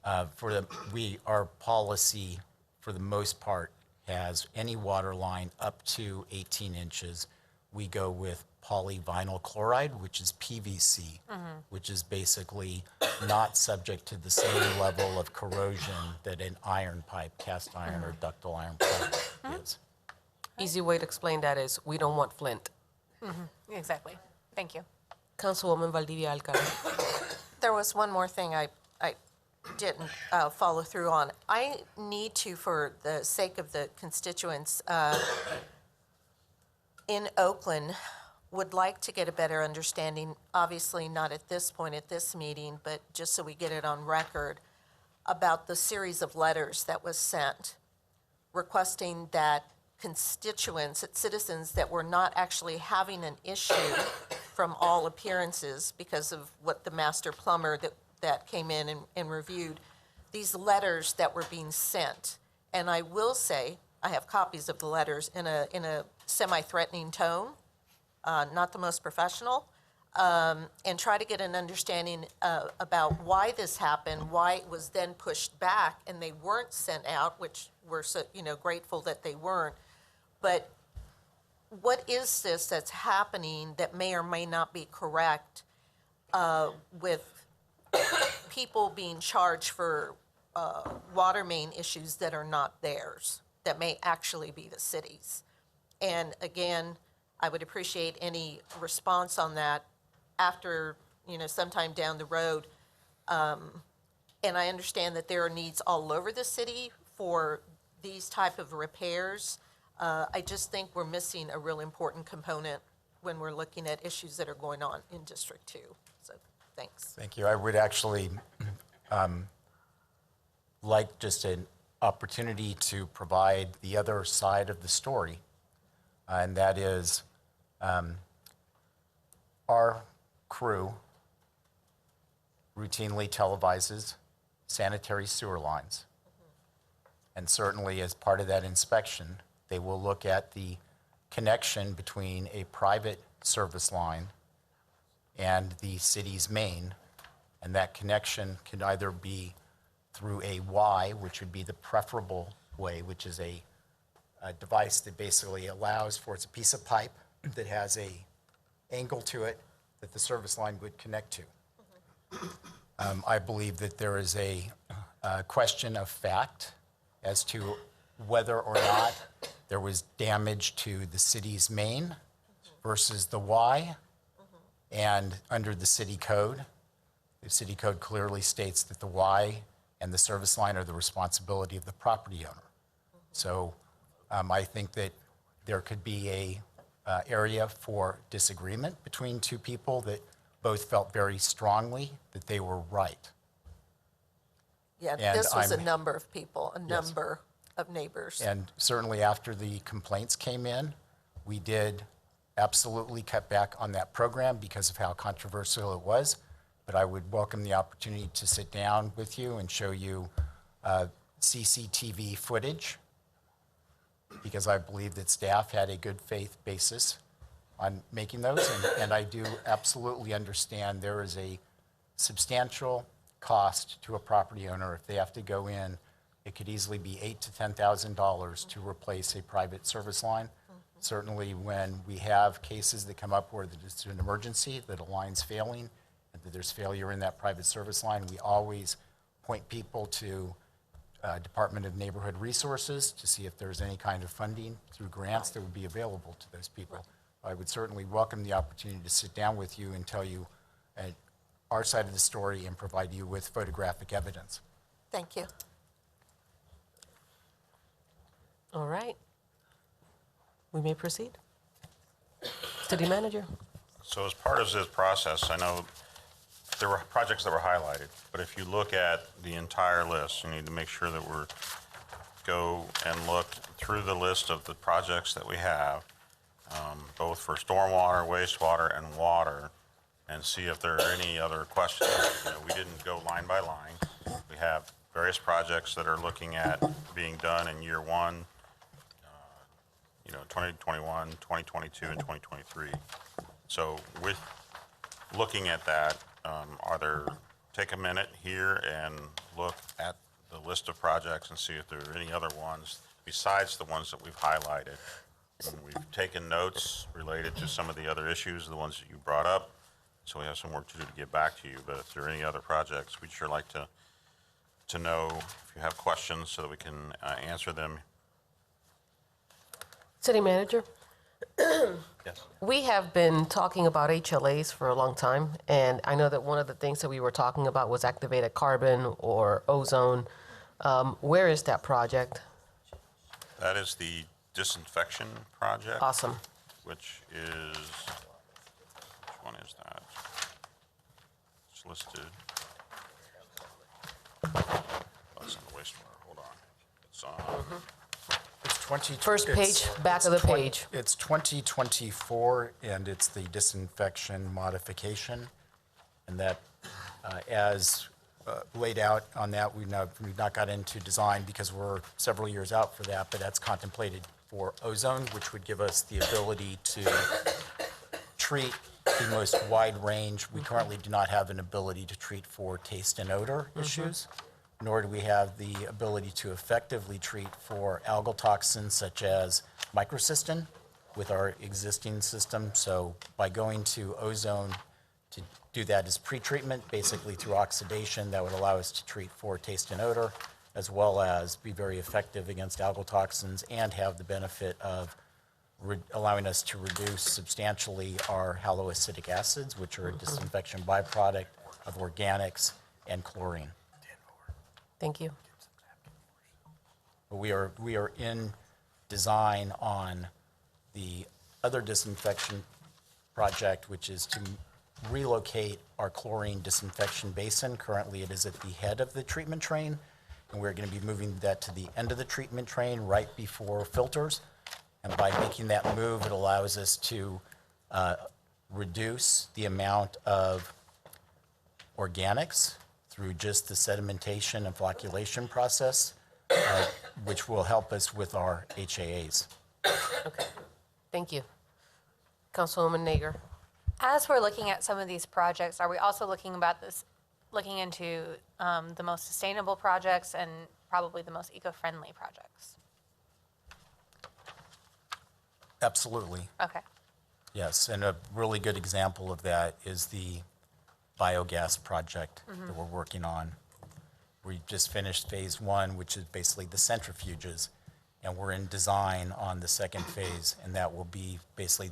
our policy, for the most part, has any water line up to 18 inches. We go with polyvinyl chloride, which is PVC, which is basically not subject to the same level of corrosion that an iron pipe, cast iron or ductile iron pipe is. Easy way to explain that is we don't want Flint. Exactly. Thank you. Councilwoman Valdivia Alcala. There was one more thing I didn't follow through on. I need to, for the sake of the constituents in Oakland, would like to get a better understanding, obviously not at this point, at this meeting, but just so we get it on record, about the series of letters that was sent requesting that constituents, citizens that were not actually having an issue from all appearances because of what the master plumber that came in and reviewed, these letters that were being sent. And I will say, I have copies of the letters in a semi-threatening tone, not the most professional, and try to get an understanding about why this happened, why it was then pushed back and they weren't sent out, which we're so grateful that they weren't. But what is this that's happening that may or may not be correct with people being charged for water main issues that are not theirs, that may actually be the city's. And again, I would appreciate any response on that after, sometime down the road. And I understand that there are needs all over the city for these type of repairs. I just think we're missing a real important component when we're looking at issues that are going on in District 2. So, thanks. Thank you. I would actually like just an opportunity to provide the other side of the story, and that is our crew routinely televises sanitary sewer lines. And certainly as part of that inspection, they will look at the connection between a private service line and the city's main. And that connection can either be through a Y, which would be the preferable way, which is a device that basically allows for, it's a piece of pipe that has a angle to it that the service line would connect to. I believe that there is a question of fact as to whether or not there was damage to the city's main versus the Y. And under the city code clearly states that the Y and the service line are the responsibility of the property owner. So I think that there could be a area for disagreement between two people that both felt very strongly that they were right. Yeah, And this was a I'm- number of people, a number of neighbors. And certainly after the complaints came in, we did absolutely cut back on that program because of how controversial it was. But I would welcome the opportunity to sit down with you and show you CCTV footage, because I believe that staff had a good faith basis on making those. And I do absolutely understand there is a substantial cost to a property owner if they have to go in. It could easily be $8,000 to $10,000 to replace a private service line. Certainly when we have cases that come up where it's an emergency, that a line's failing, and that there's failure in that private service line, we always point people to Department of Neighborhood Resources to see if there's any kind of funding through grants that would be available to those people. I would certainly welcome the opportunity to sit down with you and tell you our side of the story and provide you with photographic evidence. Thank you. All right. We may proceed. City Manager. So as part of this process, I know there were projects that were highlighted, but if you look at the entire list, you need to make sure that go and look through the list of the projects that we have, both for stormwater, wastewater, and water, and see if there are any other questions. We didn't go line by line. We have various projects that are looking at being done in year one, 2021, 2022, and 2023. So with looking at that, take a minute here and look at the list of projects and see if there are any other ones besides the ones that we've highlighted. And we've taken notes related to some of the other issues, the ones that you brought up. So we have some work to do to get back to you. But if there are any other projects, we'd sure like to know if you have questions so that we can answer them. City Manager. Yes. We have been talking about HLAs for a long time, and I know that one of the things that we were talking about was activated carbon or ozone. Where is that project? That is the disinfection project. Awesome. Which one is that? It's listed. Oh, it's on the wastewater, hold on. It's on. It's 20. First page, back of the page. It's 2024, and it's the disinfection modification. And that, as laid out on that, we've not got into design because we're several years out for that, but that's contemplated for ozone, which would give us the ability to treat the most wide range. We currently do not have an ability to treat for taste and odor issues, nor do we have the ability to effectively treat for algal toxins such as microcystin with our existing system. So by going to ozone to do that as pretreatment, basically through oxidation that would allow us to treat for taste and odor, as well as be very effective against algal toxins and have the benefit of allowing us to reduce substantially our haloacidic acids, which are a disinfection byproduct of organics and chlorine. Thank you. We are in design on the other disinfection project, which is to relocate our chlorine disinfection basin. Currently, it is at the head of the treatment train, and we're going to be moving that to the end of the treatment train right before filters. And by making that move, it allows us to reduce the amount of organics through just the sedimentation and flocculation process, which will help us with our HAAs. Okay. Thank you. Councilwoman Naeger. As we're looking at some of these projects, are we also looking into the most sustainable projects and probably the most eco-friendly projects? Absolutely. Okay. Yes, and a really good example of that is the biogas project that we're working on. We just finished phase one, which is basically the centrifuges, and we're in design on the second phase, and that will be basically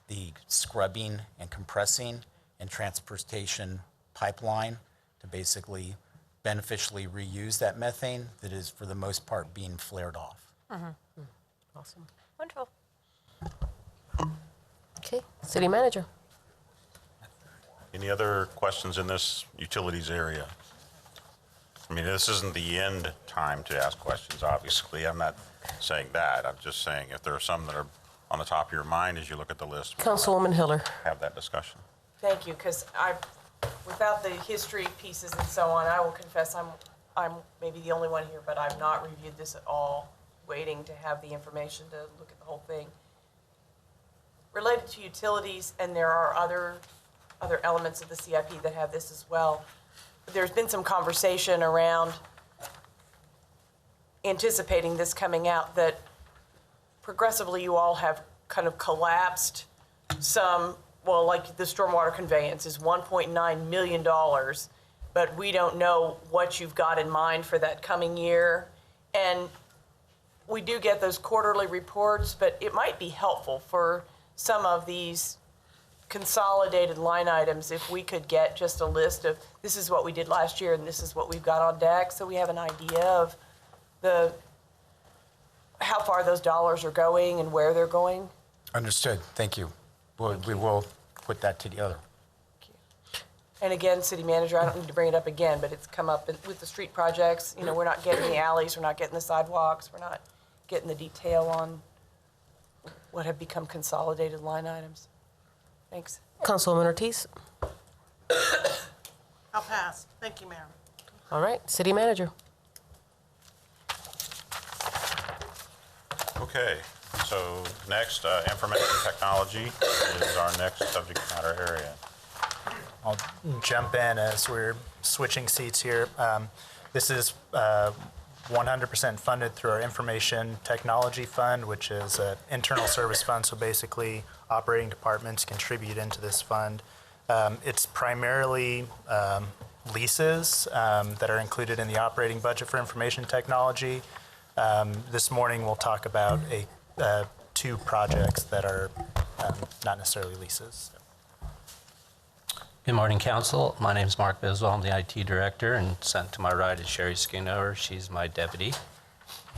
the scrubbing and compressing and transportation pipeline to basically beneficially reuse that methane that is, for the most part, being flared off. Awesome. Wonderful. Okay. City Manager. Any other questions in this utilities area? I mean, this isn't the end time to ask questions, obviously. I'm not saying that. I'm just saying if there are some that are on the top of your mind as you look at the list, Councilwoman Hiller. have that discussion. Thank you, because without the history pieces and so on, I will confess I'm maybe the only one here, but I've not reviewed this at all, waiting to have the information to look at the whole thing. Related to utilities, and there are other elements of the CIP that have this as well, there's been some conversation around anticipating this coming out, that progressively you all have kind of collapsed some, well, like the stormwater conveyance is $1.9 million, but we don't know what you've got in mind for that coming year. And we do get those quarterly reports, but it might be helpful for some of these consolidated line items if we could get just a list of this is what we did last year and this is what we've got on deck, so we have an idea of how far those dollars are going and where they're going. Understood. Thank you. We will put that together. And again, City Manager, I don't need to bring it up again, but it's come up with the street projects. You know, we're not getting the alleys, we're not getting the sidewalks, we're not getting the detail on what have become consolidated line items. Thanks. Councilwoman Ortiz. I'll pass. Thank you, Mayor. All right. City Manager. Okay, so next, information technology is our next subject matter area. I'll jump in as we're switching seats here. This is 100% funded through our Information Technology Fund, which is an internal service fund. So basically, operating departments contribute into this fund. It's primarily leases that are included in the operating budget for information technology. This morning, we'll talk about two projects that are not necessarily leases. Good morning, Council. My name is Mark Biswell. I'm the IT Director, and sent to my right is Sherry Schoonover. She's my deputy.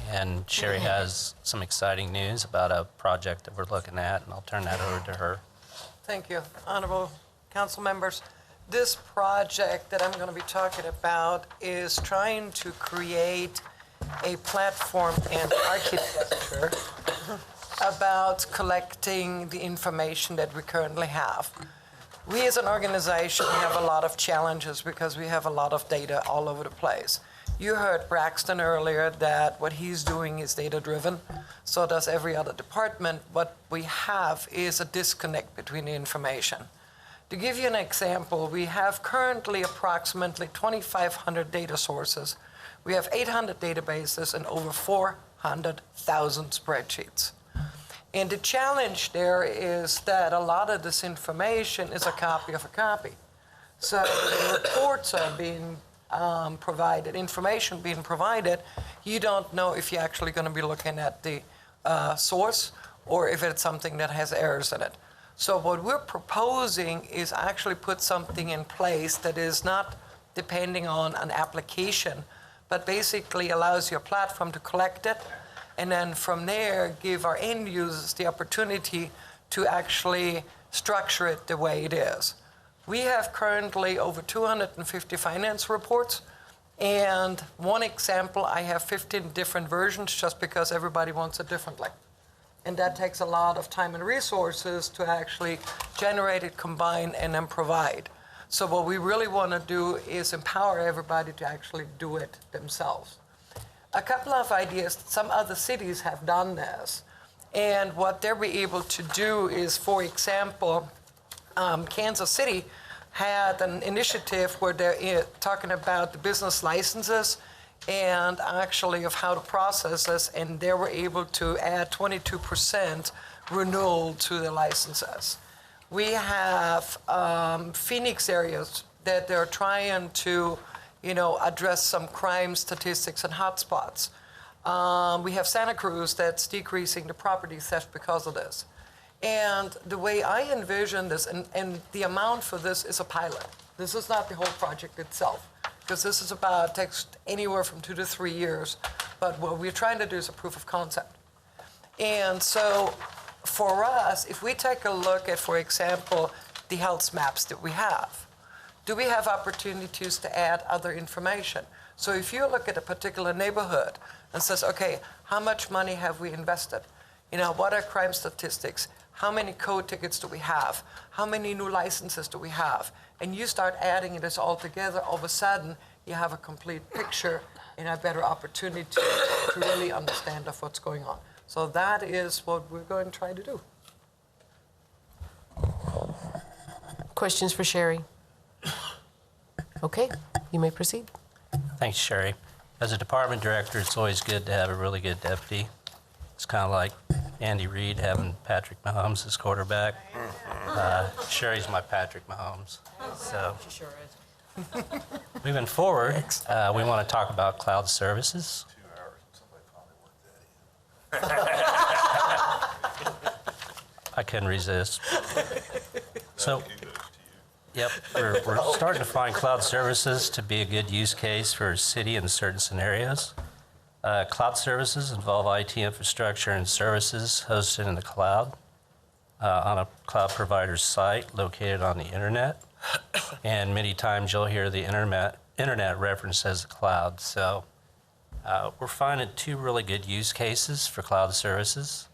And Sherry has some exciting news about a project that we're looking at, and I'll turn that over to her. Thank you, honorable council members. This project that I'm going to be talking about is trying to create a platform and architecture about collecting the information that we currently have. We as an organization have a lot of challenges because we have a lot of data all over the place. You heard Braxton earlier that what he's doing is data-driven, so does every other department. What we have is a disconnect between the information. To give you an example, we have currently approximately 2,500 data sources. We have 800 databases and over 400,000 spreadsheets. And the challenge there is that a lot of this information is a copy of a copy. So when reports are being provided, information being provided, you don't know if you're actually going to be looking at the source or if it's something that has errors in it. So what we're proposing is actually put something in place that is not depending on an application, but basically allows your platform to collect it, and then from there give our end users the opportunity to actually structure it the way it is. We have currently over 250 finance reports, and one example, I have 15 different versions just because everybody wants it differently. And that takes a lot of time and resources to actually generate it, combine, and then provide. So what we really want to do is empower everybody to actually do it themselves. A couple of ideas, some other cities have done this. And what they'll be able to do is, for example, Kansas City had an initiative where they're talking about the business licenses and actually of how to process this, and they were able to add 22% renewal to the licenses. We have Phoenix areas that they're trying to, address some crime statistics and hotspots. We have Santa Cruz that's decreasing the property theft because of this. And the way I envision this, and the amount for this is a pilot. This is not the whole project itself, because this is takes anywhere from 2 to 3 years. But what we're trying to do is a proof of concept. And so for us, if we take a look at, for example, the health maps that we have, do we have opportunities to add other information? So if you look at a particular neighborhood and says, okay, how much money have we invested? What are crime statistics? How many code tickets do we have? How many new licenses do we have? And you start adding this all together, all of a sudden you have a complete picture and a better opportunity to really understand of what's going on. So that is what we're going to try to do. Questions for Sherry? Okay, you may proceed. Thanks, Sherry. As a department director, it's always good to have a really good deputy. It's kind of like Andy Reid having Patrick Mahomes as quarterback. Sherry's my Patrick Mahomes. So, She sure is. moving forward, we want to talk about cloud services. 2 hours, somebody finally worked that in. I couldn't resist. So, Kudos to you. yep, we're starting to find cloud services to be a good use case for a city in certain scenarios. Cloud services involve IT infrastructure and services hosted in the cloud on a cloud provider's site located on the internet. And many times you'll hear the internet referenced as the cloud. So we're finding 2 really good use cases for cloud services.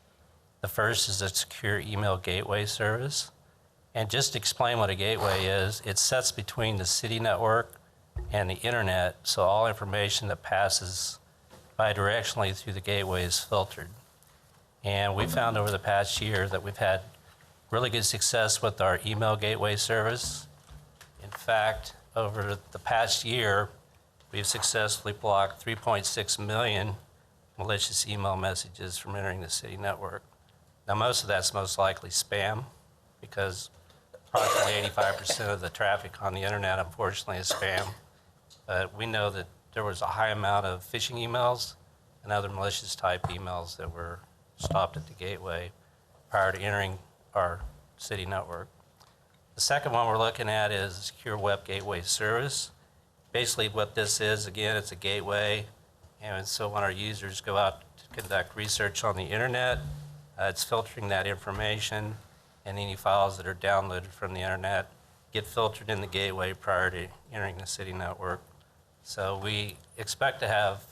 The first is a secure email gateway service. And just to explain what a gateway is, it sits between the city network and the internet, so all information that passes bidirectionally through the gateway is filtered. And we found over the past year that we've had really good success with our email gateway service. In fact, over the past year, we've successfully blocked 3.6 million malicious email messages from entering the city network. Now, most of that's most likely spam, because approximately 85% of the traffic on the internet, unfortunately, is spam. But we know that there was a high amount of phishing emails and other malicious type emails that were stopped at the gateway prior to entering our city network. The second one we're looking at is a secure web gateway service. Basically what this is, again, it's a gateway. And so when our users go out to conduct research on the internet, it's filtering that information, and any files that are downloaded from the internet get filtered in the gateway prior to entering the city network. So we expect to have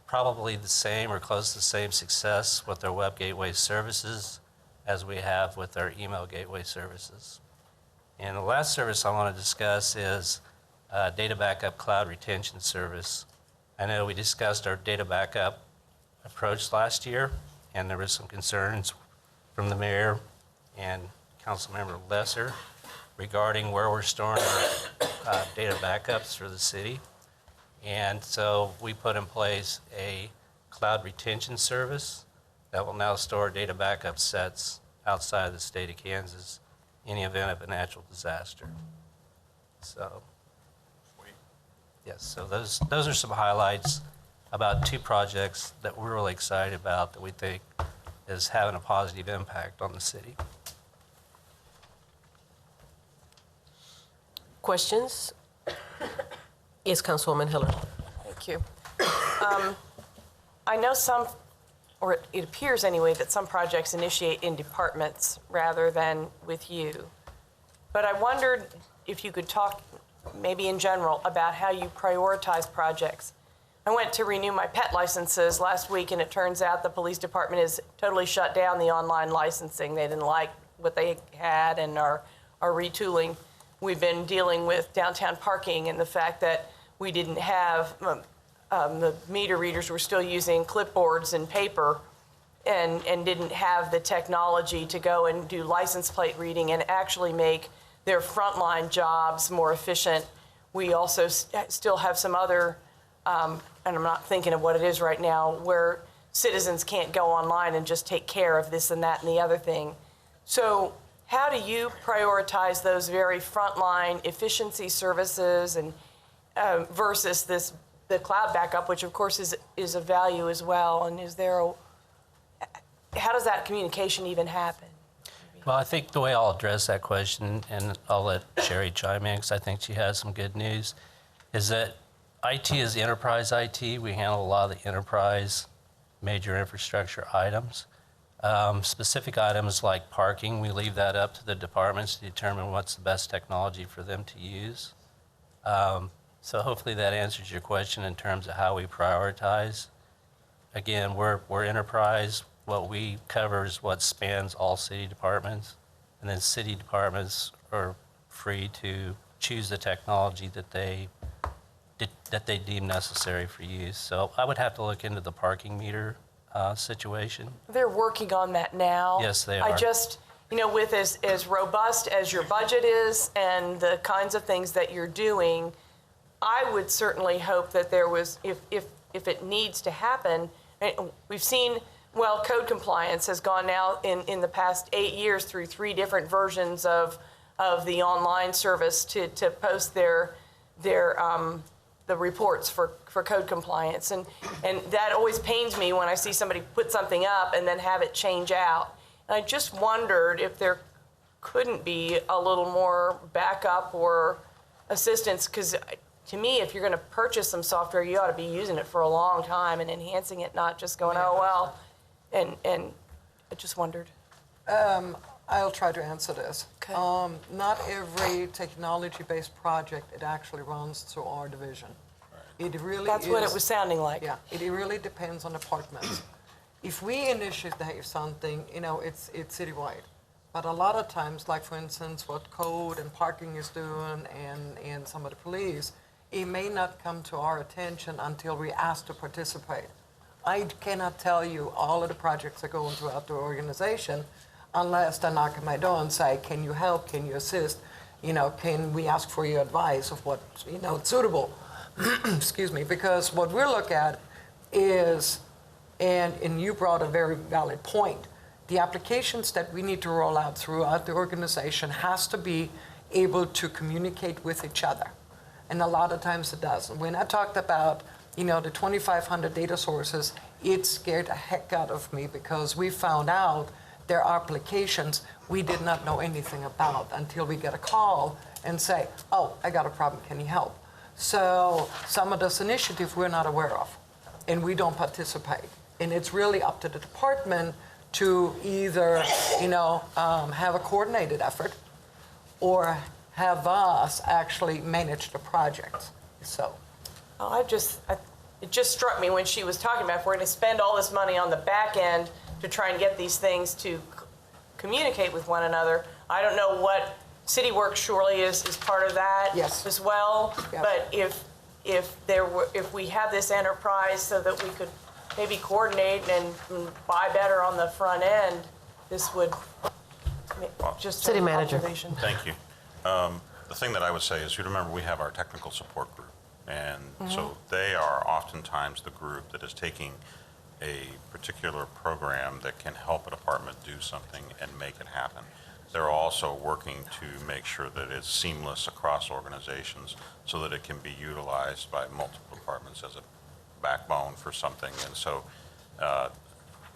probably the same or close to the same success with our web gateway services as we have with our email gateway services. And the last service I want to discuss is data backup cloud retention service. I know we discussed our data backup approach last year, and there were some concerns from the mayor and Councilmember Lesser regarding where we're storing our data backups for the city. And so we put in place a cloud retention service that will now store data backup sets outside of the state of Kansas in the event of a natural disaster. So, yes, so those are some highlights about two projects that we're really excited about that we think is having a positive impact on the city. Questions? Yes, Councilwoman Hiller. Thank you. I know some, or it appears anyway, that some projects initiate in departments rather than with you. But I wondered if you could talk, maybe in general, about how you prioritize projects. I went to renew my pet licenses last week, and it turns out the police department has totally shut down the online licensing. They didn't like what they had and are retooling. We've been dealing with downtown parking and the fact that we didn't have, the meter readers were still using clipboards and paper and didn't have the technology to go and do license plate reading and actually make their frontline jobs more efficient. We also still have some other, and I'm not thinking of what it is right now, where citizens can't go online and just take care of this and that and the other thing. So how do you prioritize those very frontline efficiency services and versus the cloud backup, which of course is a value as well? And how does that communication even happen? Well, I think the way I'll address that question, and I'll let Sherry chime in because I think she has some good news, is that IT is enterprise IT. We handle a lot of the enterprise major infrastructure items. Specific items like parking, we leave that up to the departments to determine what's the best technology for them to use. So hopefully that answers your question in terms of how we prioritize. Again, we're enterprise. What we cover is what spans all city departments, and then city departments are free to choose the technology that they deem necessary for use. So I would have to look into the parking meter situation. They're working on that now. Yes, they are. I just, with as robust as your budget is and the kinds of things that you're doing, I would certainly hope that there was, if it needs to happen, we've seen, code compliance has gone now in the past 8 years through 3 different versions of the online service to post the reports for code compliance. And that always pains me when I see somebody put something up and then have it change out. And I just wondered if there couldn't be a little more backup or assistance, because to me, if you're going to purchase some software, you ought to be using it for a long time and enhancing it, not just going, oh, well, and I just wondered. I'll try to answer this. Okay. Not every technology-based project, it actually runs through our division. It really That's what it was sounding like. Yeah, it really depends on departments. If we initiate something, it's citywide. But a lot of times, like for instance, what code and parking is doing and some of the police, it may not come to our attention until we ask to participate. I cannot tell you all of the projects that go on throughout the organization unless they knock at my door and say, can you help, can you assist? Can we ask for your advice of what's suitable? Excuse me, because what we look at is, and you brought a very valid point, the applications that we need to roll out throughout the organization has to be able to communicate with each other. And a lot of times it doesn't. When I talked about, the 2,500 data sources, it scared the heck out of me because we found out there are applications we did not know anything about until we get a call and say, oh, I got a problem, can you help? So some of this initiative we're not aware of, and we don't participate. And it's really up to the department to either, have a coordinated effort or have us actually manage the project. So. It just struck me when she was talking about if we're going to spend all this money on the back end to try and get these things to communicate with one another. I don't know what CityWorks surely is part of that as well. Yep. But if we have this enterprise so that we could maybe coordinate and buy better on the front end, this would just City manager. observation. Thank you. The thing that I would say is, you remember we have our technical support group. And so they are oftentimes the group that is taking a particular program that can help a department do something and make it happen. they're also working to make sure that it's seamless across organizations so that it can be utilized by multiple departments as a backbone for something. And so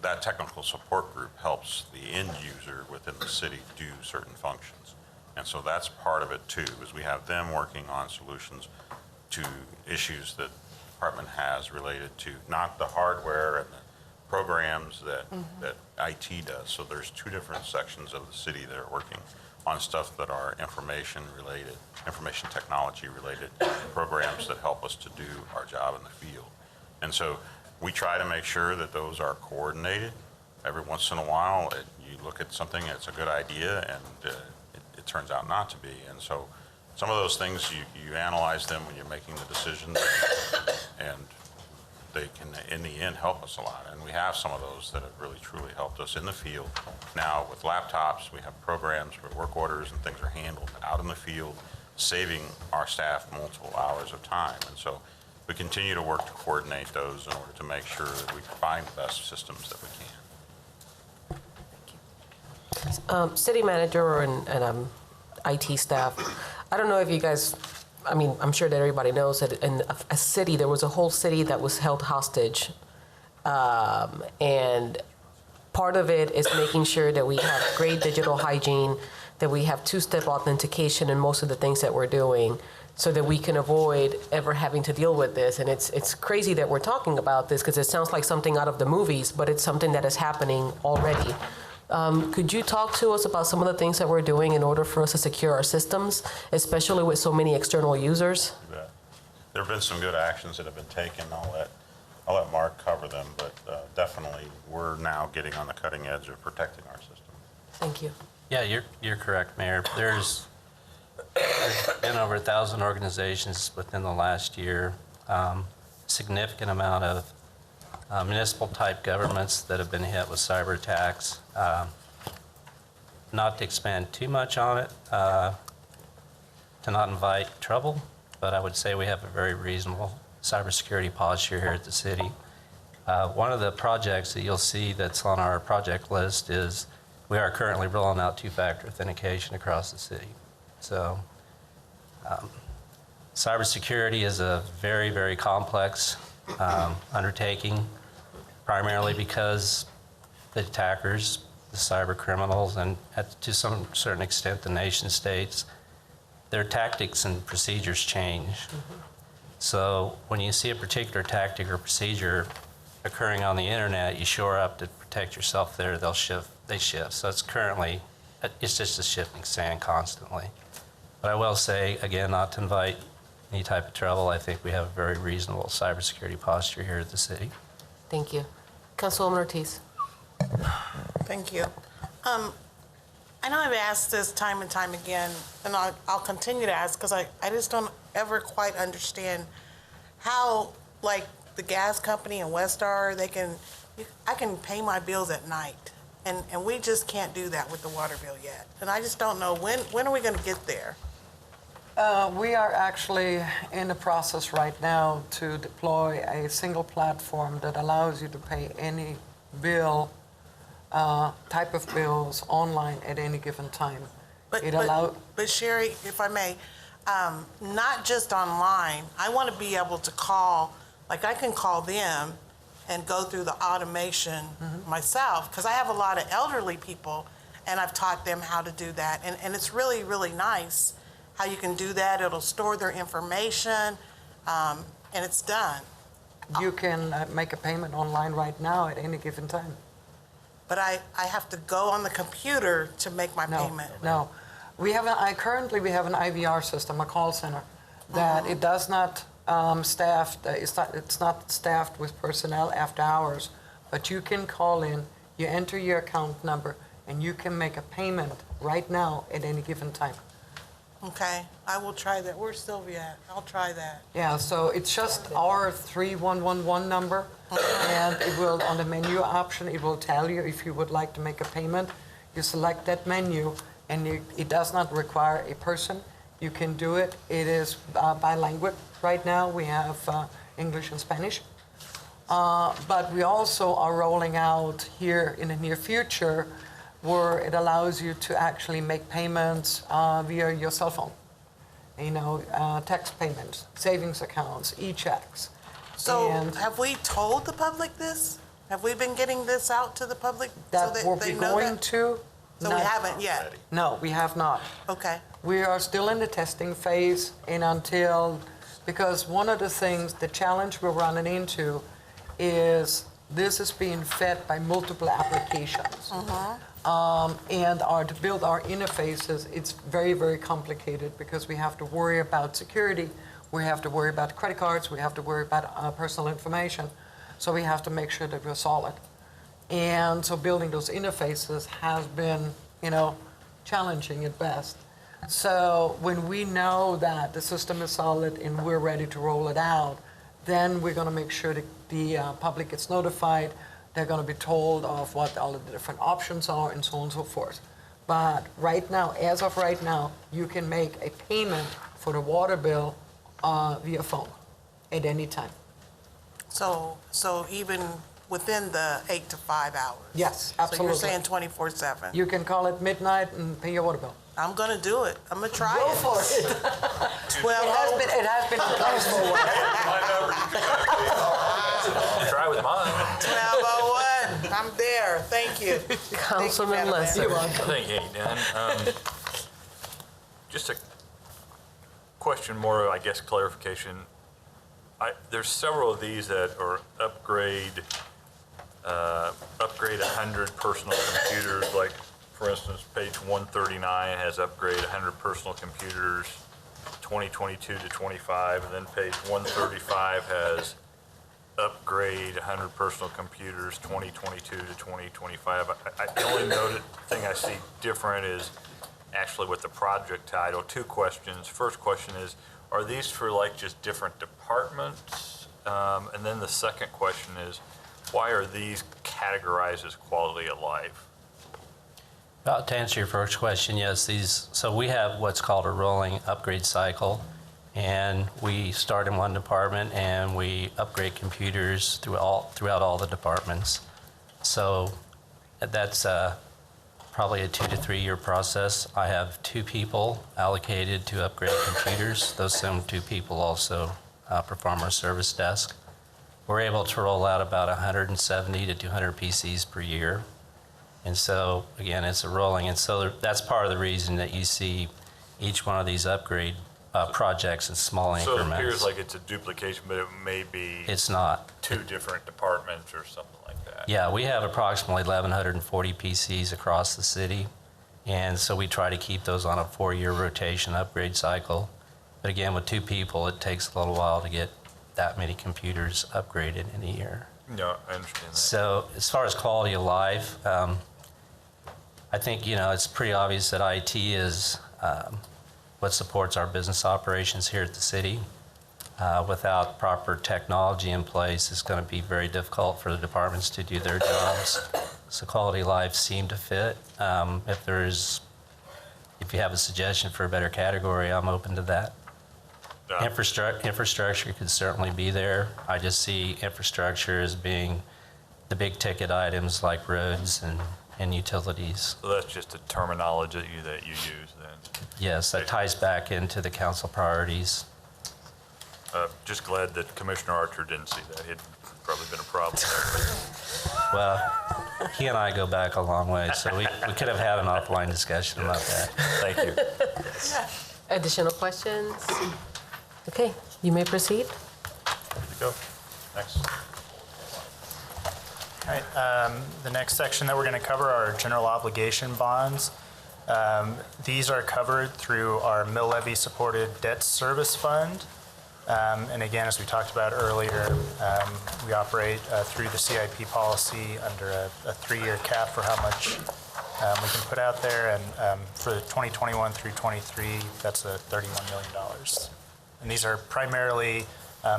that technical support group helps the end user within the city do certain functions. And so that's part of it too, is we have them working on solutions to issues that the department has related to not the hardware and the programs that IT does. So there's two different sections of the city that are working on stuff that are information related, information technology related programs that help us to do our job in the field. And so we try to make sure that those are coordinated. Every once in a while, you look at something that's a good idea and it turns out not to be. And so some of those things, you analyze them when you're making the decisions, and they can, in the end, help us a lot. And we have some of those that have really, truly helped us in the field. Now, with laptops, we have programs where work orders and things are handled out in the field, saving our staff multiple hours of time. And so we continue to work to coordinate those in order to make sure that we find the best systems that we can. City manager and IT staff, I don't know if you guys, I mean, I'm sure that everybody knows that in a city, there was a whole city that was held hostage. And part of it is making sure that we have great digital hygiene, that we have two-step authentication in most of the things that we're doing, so that we can avoid ever having to deal with this. And it's crazy that we're talking about this because it sounds like something out of the movies, but it's something that is happening already. Could you talk to us about some of the things that we're doing in order for us to secure our systems, especially with so many external users? There have been some good actions that have been taken. I'll let Mark cover them, but definitely we're now getting on the cutting edge of protecting our system. Thank you. Yeah, you're correct, Mayor. There's been over 1,000 organizations within the last year, significant amount of municipal-type governments that have been hit with cyber attacks. Not to expand too much on it, to not invite trouble, but I would say we have a very reasonable cybersecurity posture here at the city. One of the projects that you'll see that's on our project list is we are currently rolling out two-factor authentication across the city. So cybersecurity is a very, very complex undertaking, primarily because the attackers, the cyber criminals, and to some certain extent the nation states, their tactics and procedures change. So when you see a particular tactic or procedure occurring on the internet, you shore up to protect yourself there, they shift. So it's just a shifting sand constantly. But I will say, again, not to invite any type of trouble, I think we have a very reasonable cybersecurity posture here at the city. Thank you. Councilwoman Ortiz. Thank you. I know I've asked this time and time again, and I'll continue to ask because I just don't ever quite understand how, like, the gas company in Westar, I can pay my bills at night, and we just can't do that with the water bill yet. And I just don't know, when are we going to get there? We are actually in the process right now to deploy a single platform that allows you to pay any bill, type of bills online at any given time. But Sherry, if I may, not just online. I want to be able to call, like I can call them and go through the automation myself, because I have a lot of elderly people, and I've taught them how to do that. And it's really, really nice how you can do that. It'll store their information, and it's done. You can make a payment online right now at any given time. But I have to go on the computer to make my payment. No. Currently we have an IVR system, a call center, that it does not it's not staffed with personnel after hours, but you can call in, you enter your account number, and you can make a payment right now at any given time. Okay, I will try that. Where's Sylvia at? I'll try that. Yeah, so it's just our 3111 number, and it will, on the menu option, it will tell you if you would like to make a payment. You select that menu, and it does not require a person. You can do it. It is bilingual. Right now, we have English and Spanish. But we also are rolling out here in the near future where it allows you to actually make payments via your cell phone. Tax payments, savings accounts, e-checks. So And have we told the public this? Have we been getting this out to the public so that that we're they know going that? to. So we not- haven't yet? No, we have not. Okay. We are still in the testing phase because one of the things, the challenge we're running into is this is being fed by multiple applications. And to build our interfaces, it's very, very complicated because we have to worry about security, we have to worry about credit cards, we have to worry about personal information. So we have to make sure that we're solid. And so building those interfaces has been, challenging at best. So when we know that the system is solid and we're ready to roll it out, then we're going to make sure that the public gets notified. They're going to be told of what all of the different options are and so on and so forth. But right now, as of right now, you can make a payment for the water bill via phone at any time. So even within the 8 to 5 hours? Yes, So absolutely. you're saying 24/7? You can call at midnight and pay your water bill. I'm gonna do it. I'm gonna try Go it. for it. 12 It has been in place for a while. Try with mine. 12:01. I'm there. Thank you. Councilman Lesser. I think you ain't done. Just a question more, I guess, clarification. There's several of these that are upgrade 100 personal computers, like, for instance, page 139 has upgrade 100 personal computers, 2022 to 25, and then page 135 has upgrade 100 personal computers, 2022 to 2025. The only noted thing I see different is actually with the project title. Two questions. First question is, are these for like just different departments? And then the second question is, why are these categorized as quality of life? To answer your first question, yes, so we have what's called a rolling upgrade cycle, and we start in one department and we upgrade computers throughout all the departments. So that's probably a 2 to 3 year process. I have 2 people allocated to upgrade computers. Those same 2 people also perform our service desk. We're able to roll out about 170 to 200 PCs per year. And so, again, it's a rolling. And so that's part of the reason that you see each one of these upgrade projects in small increments. So it appears like it's a duplication, but it may be It's not. 2 different departments or something like that. Yeah, we have approximately 1,140 PCs across the city. And so we try to keep those on a 4-year rotation upgrade cycle. But again, with 2 people, it takes a little while to get that many computers upgraded in a year. No, I understand that. So as far as quality of life, I think, it's pretty obvious that IT is what supports our business operations here at the city. Without proper technology in place, it's going to be very difficult for the departments to do their jobs. So quality of life seem to fit. If you have a suggestion for a better category, I'm open to that. Infrastructure could certainly be there. I just see infrastructure as being the big ticket items like roads and utilities. So that's just a terminology that you use then? Yes, that ties back into the council priorities. Just glad that Commissioner Archer didn't see that. It'd probably been a problem. Well, he and I go back a long way, so we could have had an offline discussion about that. Thank you. Additional questions? Okay, you may proceed. Go. Next. All right, the next section that we're going to cover are general obligation bonds. These are covered through our mill levy supported debt service fund. And again, as we talked about earlier, we operate through the CIP policy under a 3-year cap for how much we can put out there. And for 2021 through 23, that's $31 million. And these are primarily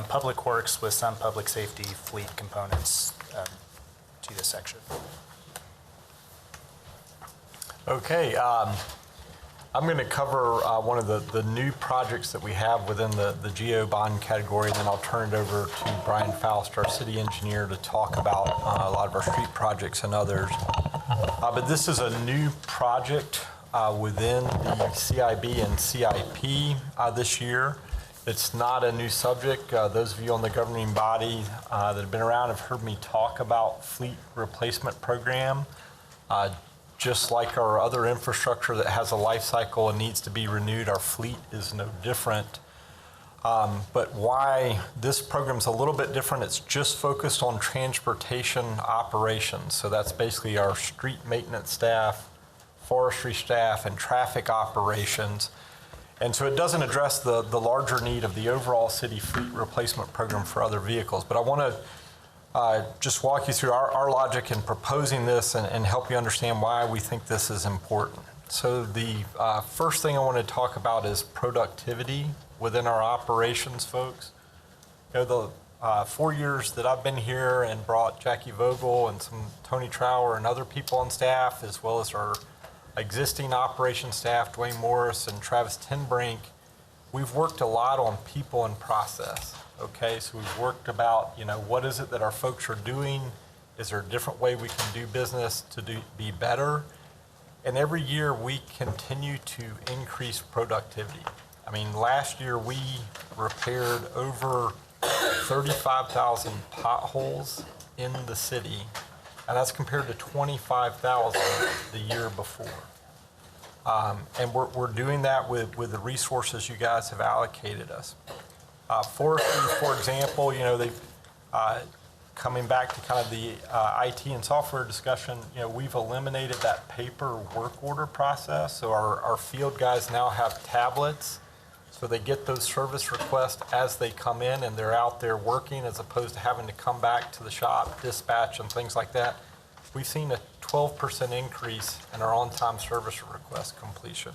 public works with some public safety fleet components to this section. Okay, I'm going to cover one of the new projects that we have within the GO bond category, and then I'll turn it over to Brian Faust, our city engineer, to talk about a lot of our street projects and others. But this is a new project within the CIB and CIP this year. It's not a new subject. Those of you on the governing body that have been around have heard me talk about fleet replacement program. Just like our other infrastructure that has a life cycle and needs to be renewed, our fleet is no different. But why this program's a little bit different, it's just focused on transportation operations. So that's basically our street maintenance staff, forestry staff, and traffic operations. And so it doesn't address the larger need of the overall city fleet replacement program for other vehicles. But I want to just walk you through our logic in proposing this and help you understand why we think this is important. So the first thing I want to talk about is productivity within our operations folks. You know, the 4 years that I've been here and brought Jackie Vogel and some Tony Trower and other people on staff, as well as our existing operations staff, Dwayne Morris and Travis Tinbrink, we've worked a lot on people and process. Okay, so we've worked about, you know, what is it that our folks are doing? Is there a different way we can do business to be better? And every year we continue to increase productivity. I mean, last year we repaired over 35,000 potholes in the city, and that's compared to 25,000 the year before. And we're doing that with the resources you guys have allocated us. Forestry, for example, you know, they've, coming back to kind of the IT and software discussion, you know, we've eliminated that paper work order process. So our field guys now have tablets, so they get those service requests as they come in and they're out there working, as opposed to having to come back to the shop, dispatch and things like that. We've seen a 12% increase in our on-time service request completion.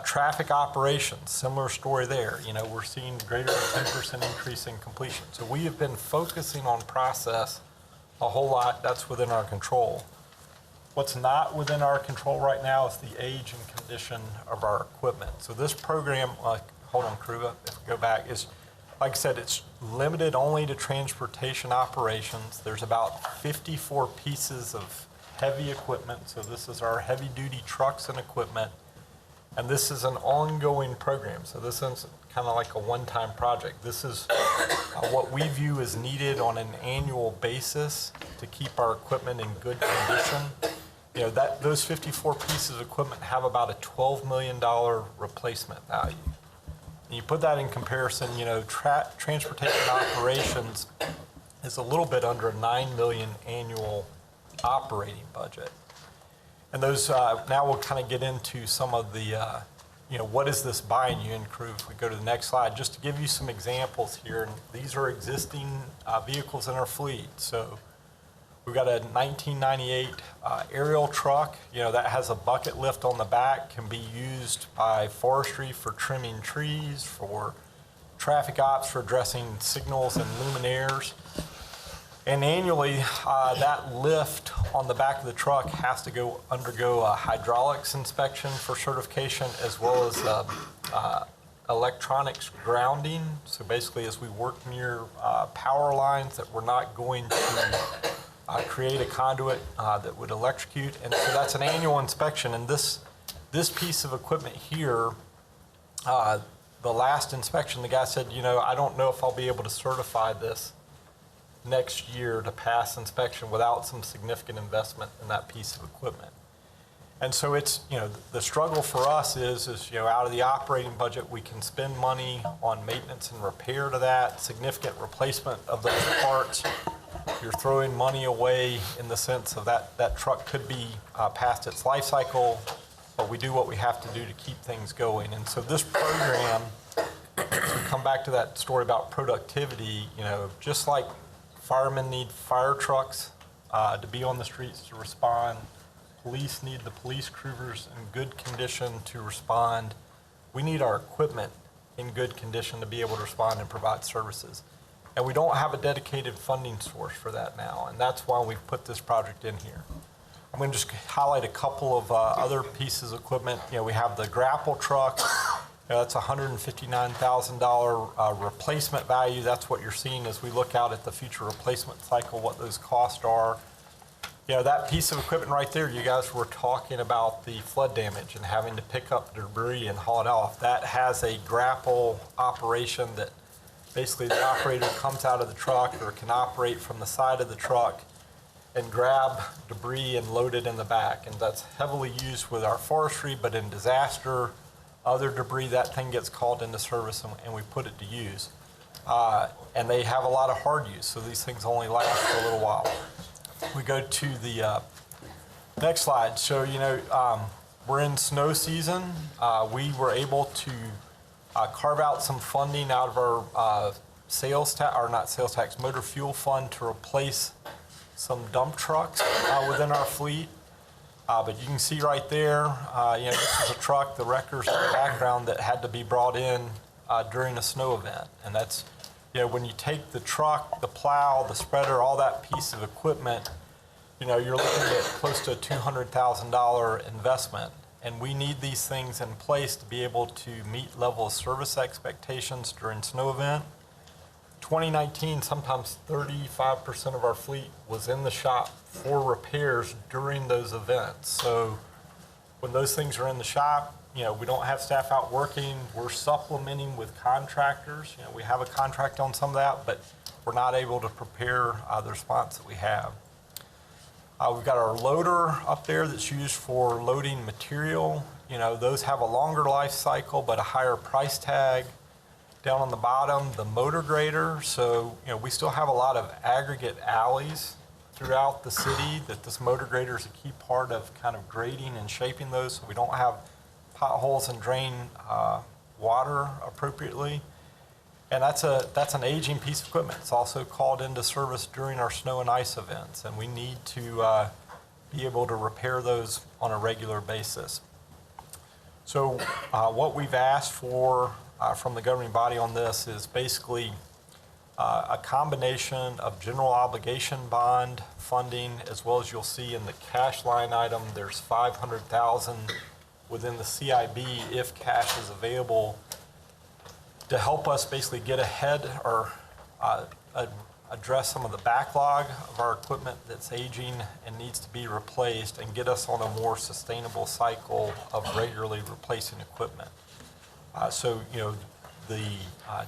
Traffic operations, similar story there. You know, we're seeing greater than 10% increase in completion. So we have been focusing on process a whole lot. That's within our control. What's not within our control right now is the age and condition of our equipment. So this program, hold on, crew, if we go back, is, like I said, it's limited only to transportation operations. There's about 54 pieces of heavy equipment. So this is our heavy-duty trucks and equipment. And this is an ongoing program. So this is kind of like a one-time project. This is what we view as needed on an annual basis to keep our equipment in good condition. You know, those 54 pieces of equipment have about a $12 million replacement value. And you put that in comparison, you know, transportation operations is a little bit under a $9 million annual operating budget. And those, now we'll kind of get into some of the, you know, what is this buying you in, crew? If we go to the next slide, just to give you some examples here. And these are existing vehicles in our fleet. So we've got a 1998 aerial truck, you know, that has a bucket lift on the back, can be used by forestry for trimming trees, for traffic ops, for addressing signals and luminaires. And annually, that lift on the back of the truck has to undergo a hydraulics inspection for certification, as well as electronics grounding. So basically, as we work near power lines, that we're not going to create a conduit that would electrocute. And so that's an annual inspection. And this piece of equipment here, the last inspection, the guy said, you know, I don't know if I'll be able to certify this next year to pass inspection without some significant investment in that piece of equipment. And so it's, you know, the struggle for us is, you know, out of the operating budget, we can spend money on maintenance and repair to that, significant replacement of those parts. You're throwing money away in the sense of that truck could be past its life cycle, but we do what we have to do to keep things going. And so this program, to come back to that story about productivity, you know, just like firemen need fire trucks to be on the streets to respond. Police need the police cruisers in good condition to respond. We need our equipment in good condition to be able to respond and provide services. And we don't have a dedicated funding source for that now, and that's why we've put this project in here. I'm going to just highlight a couple of other pieces of equipment. You know, we have the grapple truck. That's a $159,000 replacement value. That's what you're seeing as we look out at the future replacement cycle, what those costs are. You know, that piece of equipment right there, you guys were talking about the flood damage and having to pick up debris and haul it off. That has a grapple operation that basically the operator comes out of the truck or can operate from the side of the truck and grab debris and load it in the back. And that's heavily used with our forestry, but in disaster, other debris, that thing gets called into service and we put it to use. And they have a lot of hard use, so these things only last for a little while. We go to the next slide. So, you know, we're in snow season. We were able to carve out some funding out of our motor fuel fund to replace some dump trucks within our fleet. But you can see right there, you know, this is a truck, the wreckers in the background, that had to be brought in during a snow event. And that's, you know, when you take the truck, the plow, the spreader, all that piece of equipment, you know, you're looking at close to a $200,000 investment. And we need these things in place to be able to meet level of service expectations during snow event. 2019, sometimes 35% of our fleet was in the shop for repairs during those events. So when those things are in the shop, you know, we don't have staff out working. We're supplementing with contractors. You know, we have a contract on some of that, but we're not able to prepare the response that we have. We've got our loader up there that's used for loading material. You know, those have a longer life cycle, but a higher price tag. Down on the bottom, the motor grader. So, you know, we still have a lot of aggregate alleys throughout the city that this motor grader is a key part of kind of grading and shaping those so we don't have potholes and drain water appropriately. And that's an aging piece of equipment. It's also called into service during our snow and ice events, and we need to be able to repair those on a regular basis. So what we've asked for from the governing body on this is basically a combination of general obligation bond funding, as well as you'll see in the cash line item, there's $500,000 within the CIB if cash is available to help us basically get ahead or address some of the backlog of our equipment that's aging and needs to be replaced and get us on a more sustainable cycle of regularly replacing equipment. So, you know, the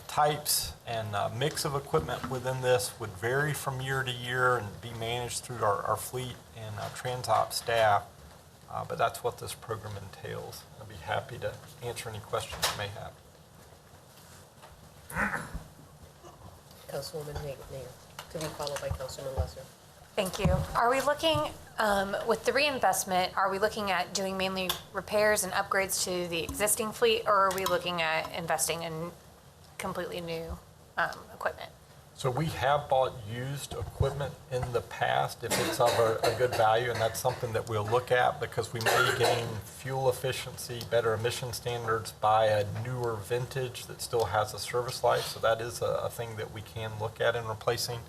types and mix of equipment within this would vary from year to year and be managed through our fleet and Transop staff, but that's what this program entails. I'd be happy to answer any questions you may have. Councilwoman Naeger, to be followed by Councilman Lesser. Thank you. Are we looking, with the reinvestment, are we looking at doing mainly repairs and upgrades to the existing fleet, or are we looking at investing in completely new equipment? So we have bought used equipment in the past if it's of a good value, and that's something that we'll look at because we may gain fuel efficiency, better emission standards by a newer vintage that still has a service life. So that is a thing that we can look at in replacing.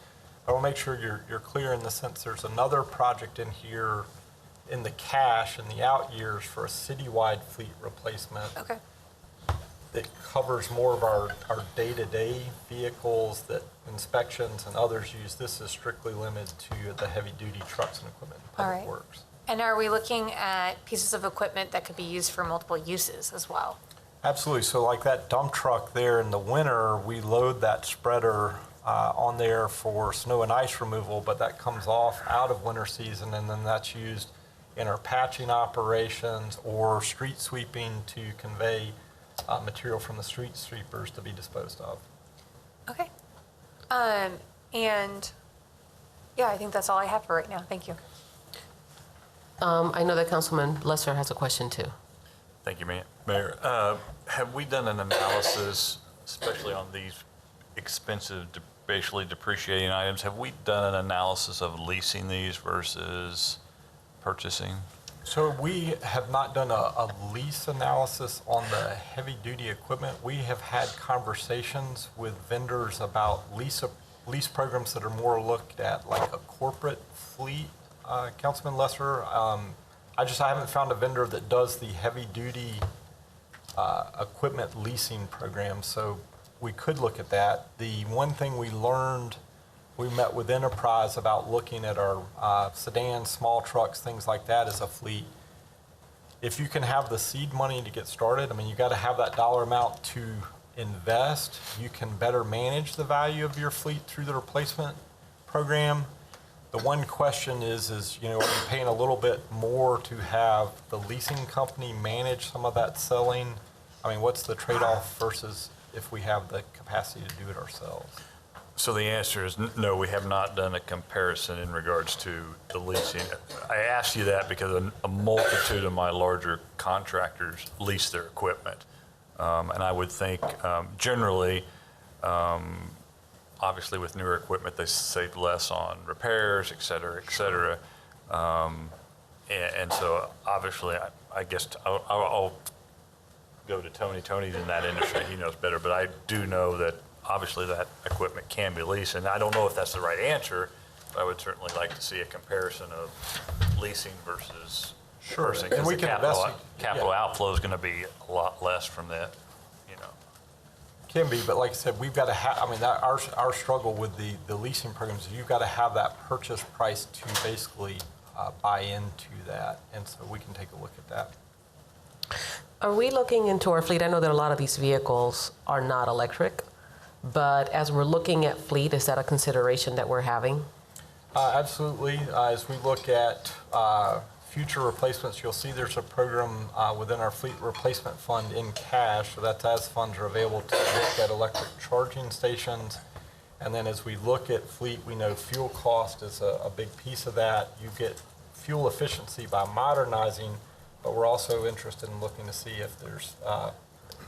I will make sure you're clear in the sense there's another project in here in the cash in the out years for a citywide fleet replacement. Okay. That covers more of our day-to-day vehicles that inspections and others use. This is strictly limited to the heavy-duty trucks and equipment in All public right. works. And are we looking at pieces of equipment that could be used for multiple uses as well? Absolutely. So like that dump truck there in the winter, we load that spreader on there for snow and ice removal, but that comes off out of winter season, and then that's used in our patching operations or street sweeping to convey material from the street sweepers to be disposed of. Okay. And yeah, I think that's all I have for right now. Thank you. I know that Councilman Lesser has a question too. Thank you, Mayor. Have we done an analysis, especially on these expensive, basically depreciating items, have we done an analysis of leasing these versus purchasing? So we have not done a lease analysis on the heavy-duty equipment. We have had conversations with vendors about lease programs that are more looked at like a corporate fleet. Councilman Lesser, I haven't found a vendor that does the heavy-duty equipment leasing program, so we could look at that. The one thing we learned We met with Enterprise about looking at our sedans, small trucks, things like that as a fleet. If you can have the seed money to get started, I mean, you got to have that dollar amount to invest. You can better manage the value of your fleet through the replacement program. The one question is, you know, are you paying a little bit more to have the leasing company manage some of that selling? I mean, what's the trade-off versus if we have the capacity to do it ourselves? So the answer is no, we have not done a comparison in regards to the leasing. I asked you that because a multitude of my larger contractors lease their equipment. And I would think generally, obviously with newer equipment, they save less on repairs, et cetera, et cetera. And so obviously, I guess I'll go to Tony. Tony's in that industry, he knows better, but I do know that obviously that equipment can be leased. And I don't know if that's the right answer, but I would certainly like to see a comparison of leasing versus purchasing. And we Because can the invest. capital outflow is going to be a lot less from that, you know. Can be, but like I said, we've got to have, I mean, our struggle with the leasing programs is you've got to have that purchase price to basically buy into that. And so we can take a look at that. Are we looking into our fleet? I know that a lot of these vehicles are not electric, but as we're looking at fleet, is that a consideration that we're having? Absolutely. As we look at future replacements, you'll see there's a program within our fleet replacement fund in cash. So that's as funds are available to look at electric charging stations. And then as we look at fleet, we know fuel cost is a big piece of that. You get fuel efficiency by modernizing, but we're also interested in looking to see if there's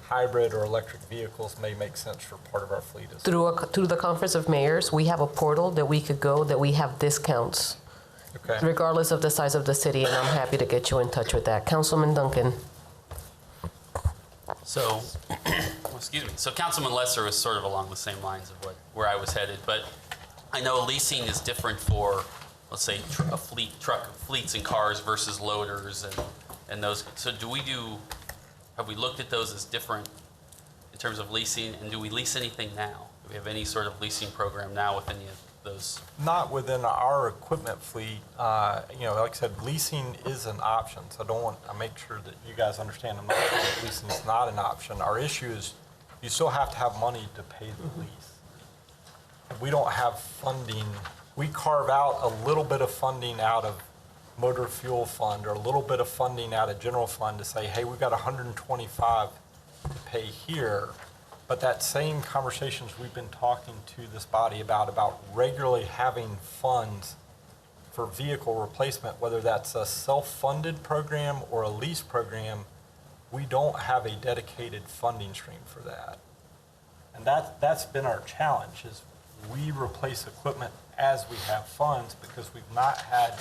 hybrid or electric vehicles may make sense for part of our fleet as well. Through the Conference of Mayors, we have a portal that we could go that we have discounts, Okay. regardless of the size of the city, and I'm happy to get you in touch with that. Councilman Duncan. So, excuse me. So Councilman Lesser was sort of along the same lines of where I was headed, but I know leasing is different for, let's say, fleets and cars versus loaders and those. So have we looked at those as different in terms of leasing, and do we lease anything now? Do we have any sort of leasing program now with any of those? Not within our equipment fleet. You know, like I said, leasing is an option. So I make sure that you guys understand I'm not saying that leasing is not an option. Our issue is you still have to have money to pay the lease. If we don't have funding, we carve out a little bit of funding out of motor fuel fund or a little bit of funding out of general fund to say, hey, we've got 125 to pay here. But that same conversations we've been talking to this body about regularly having funds for vehicle replacement, whether that's a self-funded program or a lease program, we don't have a dedicated funding stream for that. And that's been our challenge is we replace equipment as we have funds because we've not had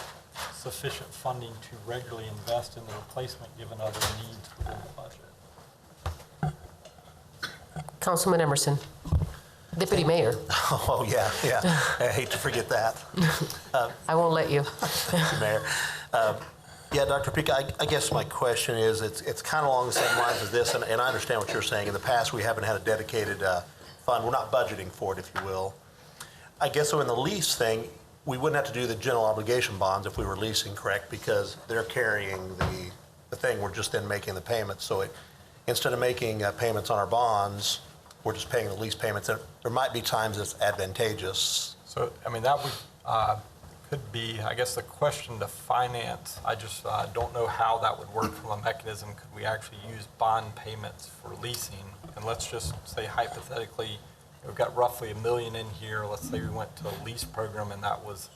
sufficient funding to regularly invest in the replacement given other needs within the budget. Councilman Emerson, Deputy Mayor. Oh, yeah. I hate to forget that. I won't let you. Mayor. Yeah, Dr. Pica, I guess my question is, it's kind of along the same lines as this, and I understand what you're saying. In the past, we haven't had a dedicated fund. We're not budgeting for it, if you will. I guess so in the lease thing, we wouldn't have to do the general obligation bonds if we were leasing, correct? Because they're carrying the thing, we're just then making the payments. So instead of making payments on our bonds, we're just paying the lease payments. There might be times it's advantageous. So, I mean, that would could be, I guess, the question to finance. I just don't know how that would work from a mechanism. Could we actually use bond payments for leasing? And let's just say hypothetically, we've got roughly $1 million in here. Let's say we went to a lease program and that was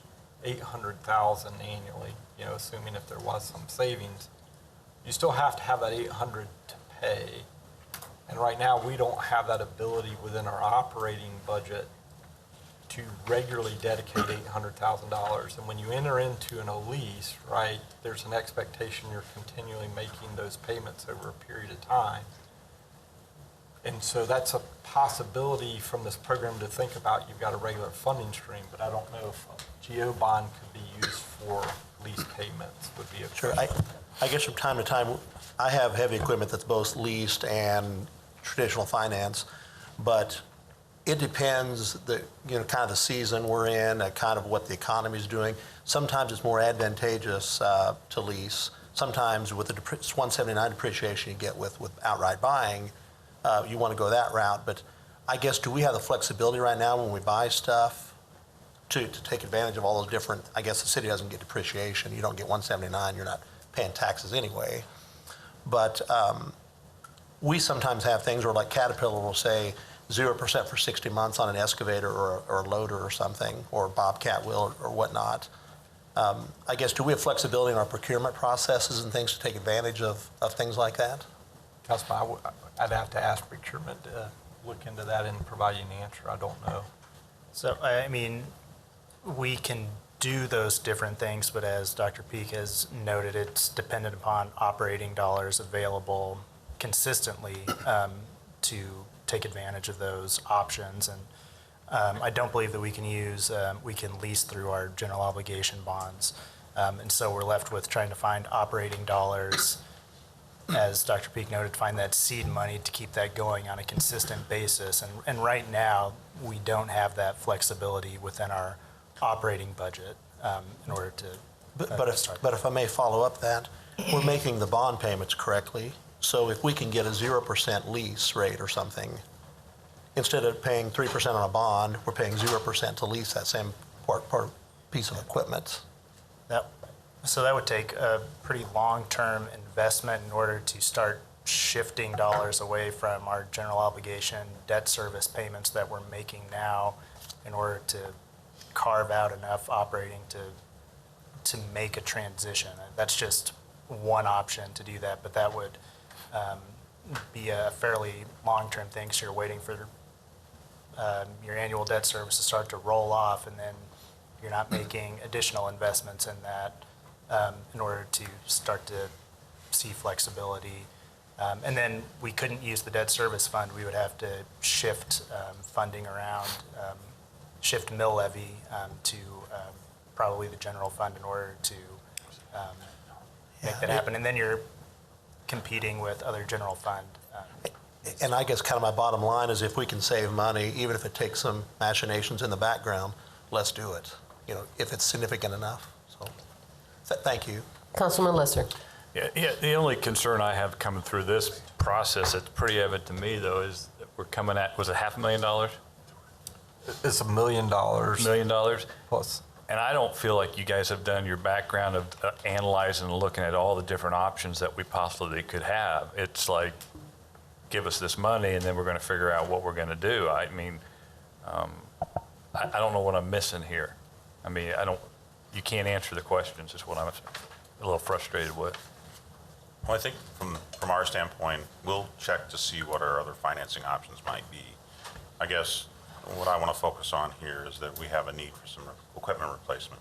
$800,000 annually, you know, assuming if there was some savings. You still have to have that $800,000 to pay. And right now, we don't have that ability within our operating budget to regularly dedicate $800,000. And when you enter into a lease, right, there's an expectation you're continually making those payments over a period of time. And so that's a possibility from this program to think about. You've got a regular funding stream, but I don't know if a GO bond could be used for lease payments would be a question. Sure. I guess from time to time, I have heavy equipment that's both leased and traditional finance, but it depends, kind of the season we're in, kind of what the economy's doing. Sometimes it's more advantageous to lease. Sometimes with the 179 depreciation you get with outright buying, you want to go that route. But I guess, do we have the flexibility right now when we buy stuff to take advantage of all those different, I guess the city doesn't get depreciation. You don't get 179, you're not paying taxes anyway. But we sometimes have things where, like Caterpillar will say 0% for 60 months on an excavator or a loader or something, or Bobcat will or whatnot. I guess, do we have flexibility in our procurement processes and things to take advantage of things like that? Councilman, I'd have to ask procurement to look into that and provide you an answer. I don't know. So, I mean, we can do those different things, but as Dr. Peak has noted, it's dependent upon operating dollars available consistently to take advantage of those options. And I don't believe that we can lease through our general obligation bonds. And so we're left with trying to find operating dollars, as Dr. Peak noted, find that seed money to keep that going on a consistent basis. And right now, we don't have that flexibility within our operating budget in order to start. But if I may follow up that, we're making the bond payments correctly. So if we can get a 0% lease rate or something, instead of paying 3% on a bond, we're paying 0% to lease that same piece of equipment. So that would take a pretty long-term investment in order to start shifting dollars away from our general obligation debt service payments that we're making now in order to carve out enough operating to make a transition. That's just one option to do that, but that would be a fairly long-term thing, so you're waiting for your annual debt service to start to roll off, and then you're not making additional investments in that in order to start to see flexibility. And then we couldn't use the debt service fund. We would have to shift funding around, shift mill levy to probably the general fund in order to make that happen. And then you're competing with other general fund. And I guess kind of my bottom line is, if we can save money, even if it takes some machinations in the background, let's do it, if it's significant enough. So thank you. Councilman Lesser. Yeah, the only concern I have coming through this process, it's pretty evident to me, though, is that we're coming at, was it $500,000? It's $1 million. $1 million? Plus. And I don't feel like you guys have done your background of analyzing and looking at all the different options that we possibly could have. It's like, give us this money, and then we're going to figure out what we're going to do. I mean, I don't know what I'm missing here. I mean, you can't answer the questions, is what I'm a little frustrated with. Well, I think from our standpoint, we'll check to see what our other financing options might be. I guess what I want to focus on here is that we have a need for some equipment replacement.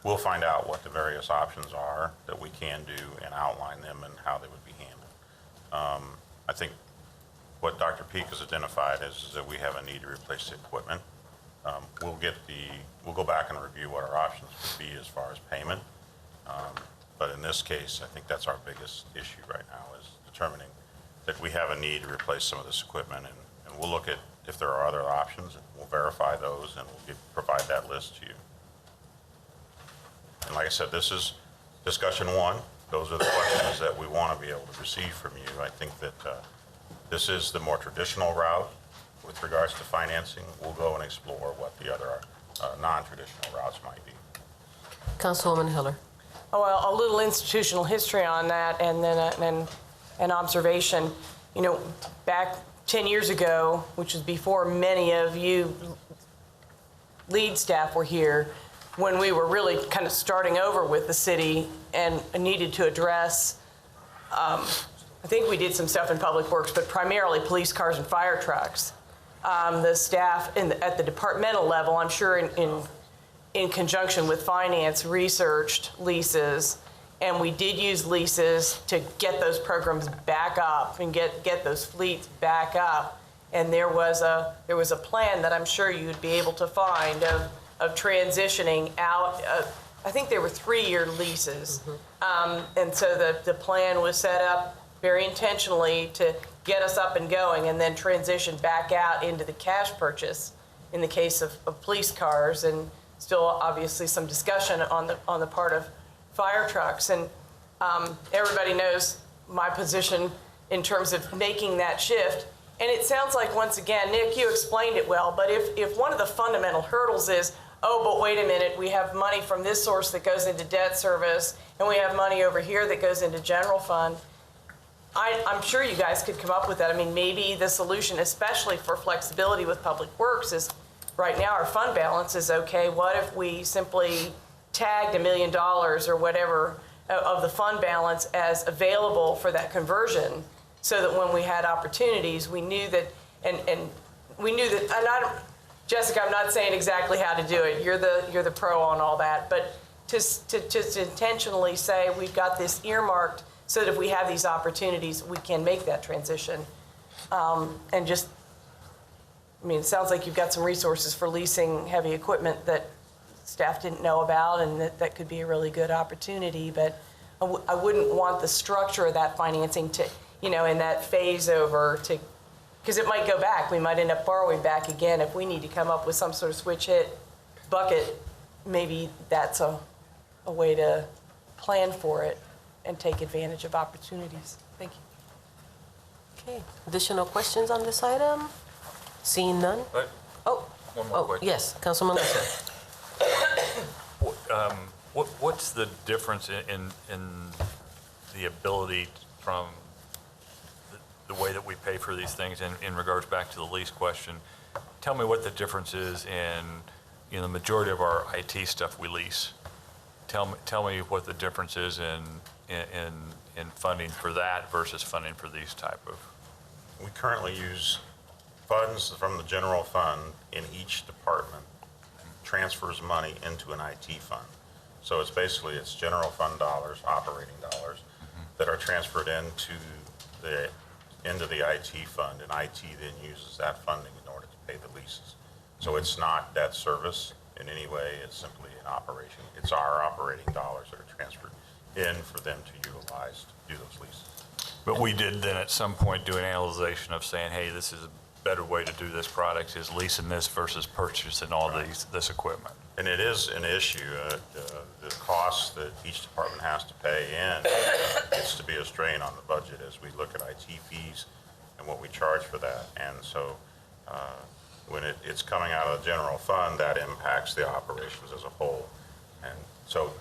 We'll find out what the various options are that we can do and outline them and how they would be handled. I think what Dr. Peak has identified is that we have a need to replace the equipment. We'll go back and review what our options would be as far as payment. But in this case, I think that's our biggest issue right now, is determining that we have a need to replace some of this equipment. And we'll look at if there are other options, and we'll verify those, and we'll provide that list to you. And like I said, this is discussion one. Those are the questions that we want to be able to receive from you. I think that this is the more traditional route with regards to financing. We'll go and explore what the other non-traditional routes might be. Councilwoman Heller. Well, a little institutional history on that, and then an observation. Back 10 years ago, which was before many of you lead staff were here, when we were really kind of starting over with the city and needed to address, I think we did some stuff in public works, but primarily police cars and fire trucks. The staff at the departmental level, I'm sure in conjunction with finance, researched leases, and we did use leases to get those programs back up and get those fleets back up. And there was a plan that I'm sure you'd be able to find of transitioning out. I think there were 3-year leases, and so the plan was set up very intentionally to get us up and going and then transition back out into the cash purchase in the case of police cars, and still obviously some discussion on the part of fire trucks. And everybody knows my position in terms of making that shift. And it sounds like, once again, Nick, you explained it well, but if one of the fundamental hurdles is, oh, but wait a minute, we have money from this source that goes into debt service, and we have money over here that goes into general fund, I'm sure you guys could come up with that. I mean, maybe the solution, especially for flexibility with Public Works, is right now our fund balance is okay. What if we simply tagged $1 million or whatever of the fund balance as available for that conversion, so that when we had opportunities, we knew that, and we knew that, and Jessica, I'm not saying exactly how to do it. You're the pro on all that, but to intentionally say we've got this earmarked so that if we have these opportunities, we can make that transition. And just, I mean, it sounds like you've got some resources for leasing heavy equipment that staff didn't know about, and that could be a really good opportunity. But I wouldn't want the structure of that financing to, in that phase over to, because it might go back. We might end up borrowing back again if we need to come up with some sort of switch hit bucket. Maybe that's a way to plan for it and take advantage of opportunities. Thank you. Okay, additional questions on this item? Seeing none? One more question. Yes, Councilman Lesser. What's the difference in the ability from the way that we pay for these things in regards back to the lease question? Tell me what the difference is in the majority of our IT stuff we lease. Tell me what the difference is in funding for that versus funding for these type of. We currently use funds from the general fund in each department, transfers money into an IT fund. So it's basically, it's general fund dollars, operating dollars, that are transferred into the IT fund, and IT then uses that funding in order to pay the leases. So it's not debt service in any way, it's simply an operation. It's our operating dollars that are transferred in for them to utilize to do those leases. But we did then at some point do an analysis of saying, hey, this is a better way to do this product, is leasing this versus purchasing all this equipment. And it is an issue. The costs that each department has to pay in gets to be a strain on the budget as we look at IT fees and what we charge for that. And so when it's coming out of the general fund, that impacts the operations as a whole. And so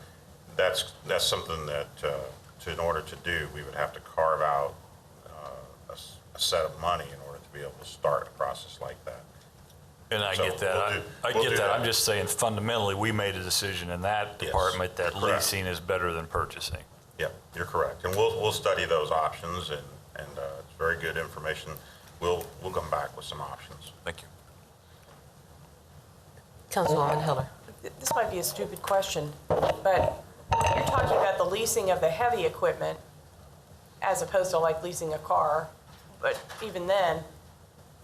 that's something that, in order to do, we would have to carve out a set of money in order to be able to start a process like that. And I get that. I get that. I'm just saying fundamentally, we made a decision in that department that leasing is better than purchasing. Yeah, you're correct. And we'll study those options, and it's very good information. We'll come back with some options. Thank you. Councilwoman Heller. This might be a stupid question, but you're talking about the leasing of the heavy equipment as opposed to like leasing a car. But even then,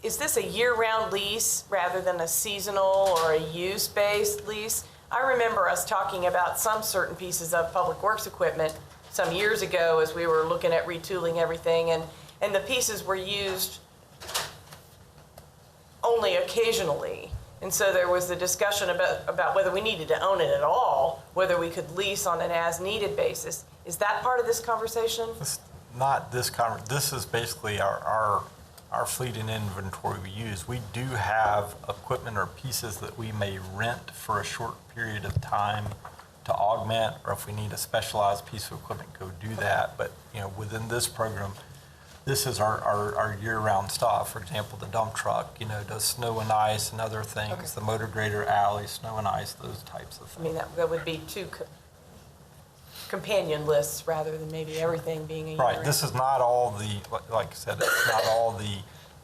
is this a year-round lease rather than a seasonal or a use-based lease? I remember us talking about some certain pieces of Public Works equipment some years ago as we were looking at retooling everything, and the pieces were used only occasionally. And so there was the discussion about whether we needed to own it at all, whether we could lease on an as-needed basis. Is that part of this conversation? It's not this conversation. This is basically our fleet and inventory we use. We do have equipment or pieces that we may rent for a short period of time to augment, or if we need a specialized piece of equipment, go do that. But within this program, this is our year-round stuff. For example, the dump truck, does snow and ice and other things. Okay. The motor grader alley, snow and ice, those types of things. I mean, that would be two companion lists rather than maybe everything being a year. Right. This is not all the, like I said, it's not all the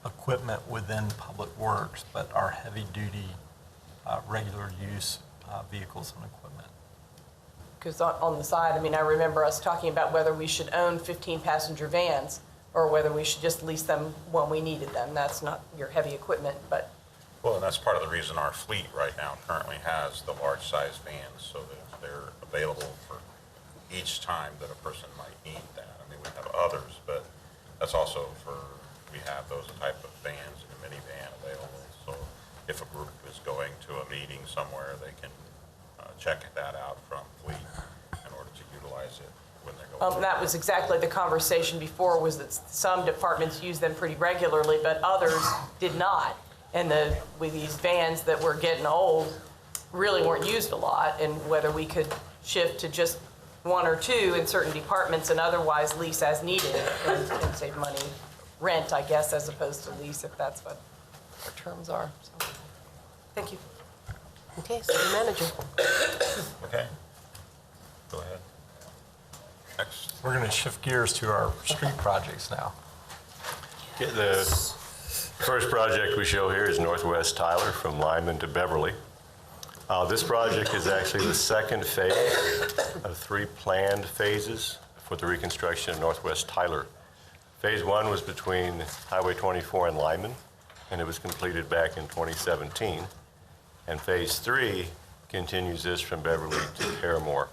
equipment within Public Works, but our heavy-duty, regular use vehicles and equipment. Because on the side, I mean, I remember us talking about whether we should own 15-passenger vans or whether we should just lease them when we needed them. That's not your heavy equipment, but. Well, and that's part of the reason our fleet right now currently has the large-size vans, so that they're available for each time that a person might need that. I mean, we have others, but That's also we have those type of vans and a minivan available. So if a group is going to a meeting somewhere, they can check that out from fleet in order to utilize it when they're going. That was exactly the conversation before, was that some departments use them pretty regularly, but others did not. And with these vans that were getting old, really weren't used a lot, and whether we could shift to just one or two in certain departments and otherwise lease as needed and save money, rent, I guess, as opposed to lease, if that's what our terms are. So, thank you. Okay, city manager. Okay. Go ahead. Next. We're going to shift gears to our street projects now. Okay, the first project we show here is Northwest Tyler from Lyman to Beverly. This project is actually the second phase of 3 planned phases for the reconstruction of Northwest Tyler. Phase 1 was between Highway 24 and Lyman, and it was completed back in 2017. And Phase 3 continues this from Beverly to Paramore.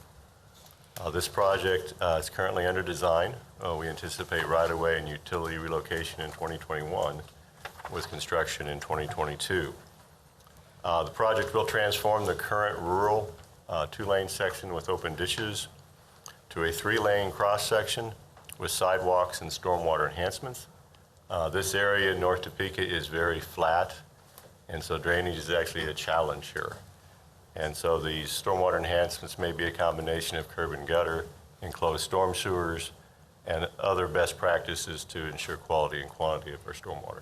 This project is currently under design. We anticipate right-of-way and utility relocation in 2021 with construction in 2022. The project will transform the current rural 2-lane section with open ditches to a 3-lane cross-section with sidewalks and stormwater enhancements. This area in North Topeka is very flat, and so drainage is actually a challenge here. And so these stormwater enhancements may be a combination of curb and gutter, enclosed storm sewers, and other best practices to ensure quality and quantity of our stormwater.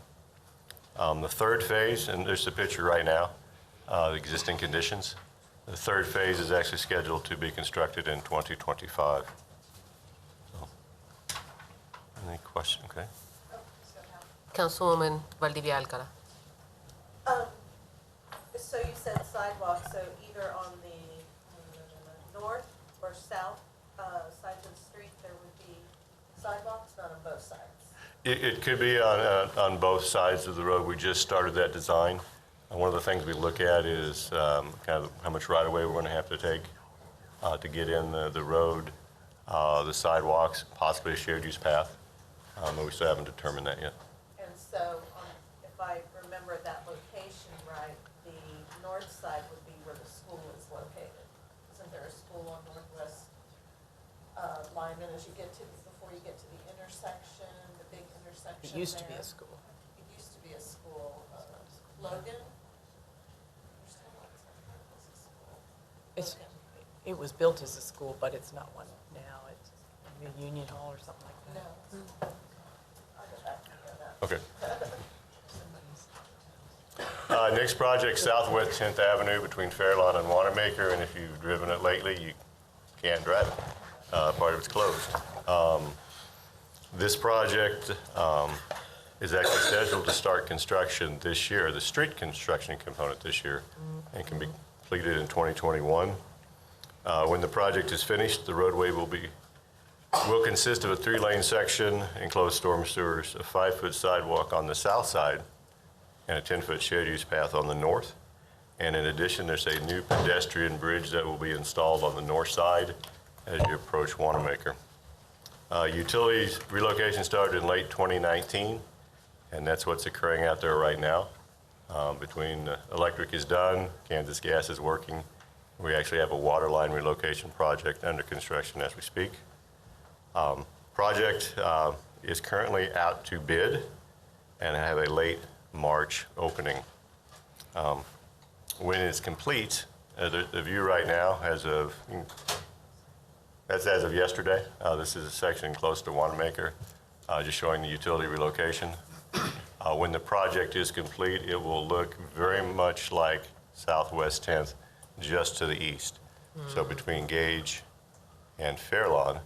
The third phase, and there's a picture right now, the existing conditions. The third phase is actually scheduled to be constructed in 2025. So, any question? Okay. Councilwoman Valdivia Alcala. So you said sidewalks, so either on the north or south sides of the street, there would be sidewalks, not on both sides? It could be on both sides of the road. We just started that design. One of the things we look at is kind of how much right-of-way we're going to have to take to get in the road, the sidewalks, possibly a shared use path, but we still haven't determined that yet. And so, if I remember that location right, the north side would be where the school is located. Isn't there a school on Northwest Lyman as you get to, before you get to the intersection, the big intersection It used to be there? a school. It used to be a school. Logan? It was built as a school, but it's not one now. It's a Union Hall or something like that. No. I'll go back and get that. Okay. Next project, Southwest 10th Avenue between Fairlawn and Wanamaker, and if you've driven it lately, you can't drive it. Part of it's closed. This project is actually scheduled to start construction this year, the street construction component this year, and can be completed in 2021. When the project is finished, the roadway will consist of a 3-lane section, enclosed storm sewers, a 5-foot sidewalk on the south side, and a 10-foot shared use path on the north. And in addition, there's a new pedestrian bridge that will be installed on the north side as you approach Wanamaker. Utilities relocation started in late 2019, and that's what's occurring out there right now. Between electric is done, Kansas Gas is working. We actually have a water line relocation project under construction as we speak. Project is currently out to bid and have a late March opening. When it's complete, the view right now that's as of yesterday. This is a section close to Wanamaker, just showing the utility relocation. When the project is complete, it will look very much like Southwest 10th, just to the east. So between Gage and Fairlawn,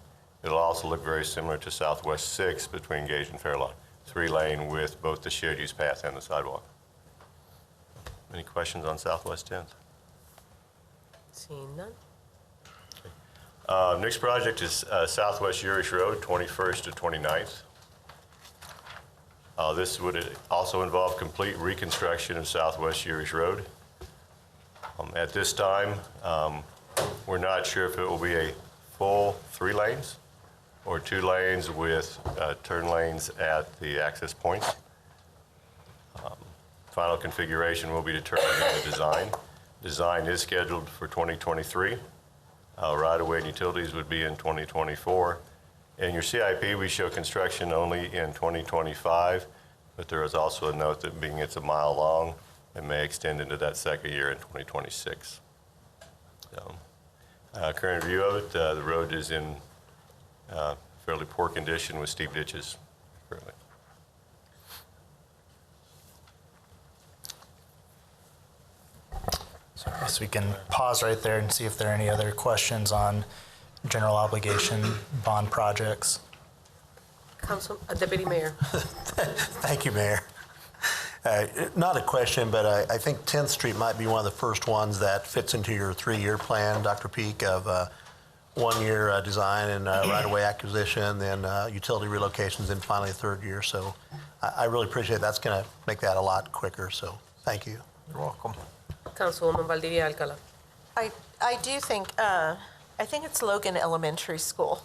it'll also look very similar to Southwest 6 between Gage and Fairlawn. 3-lane with both the shared use path and the sidewalk. Any questions on Southwest 10th? Seeing none. Next project is Southwest Urish Road, 21st to 29th. This would also involve complete reconstruction of Southwest Urish Road. At this time, we're not sure if it will be a full 3 lanes or 2 lanes with turn lanes at the access points. Final configuration will be determined in the design. Design is scheduled for 2023. Right-of-way and utilities would be in 2024. In your CIP, we show construction only in 2025, but there is also a note that being it's a mile long, it may extend into that second year in 2026. So, current view of it, the road is in fairly poor condition with steep ditches currently. So I guess we can pause right there and see if there are any other questions on general obligation bond projects. Deputy Mayor. Thank you, Mayor. Not a question, but I think 10th Street might be one of the first ones that fits into your 3-year plan, Dr. Peak, of 1-year design and right-of-way acquisition, then utility relocations, and finally a 3rd year. So I really appreciate it. That's going to make that a lot quicker. So thank you. You're welcome. Councilwoman Valdivia Alcala. I do think, I think it's Logan Elementary School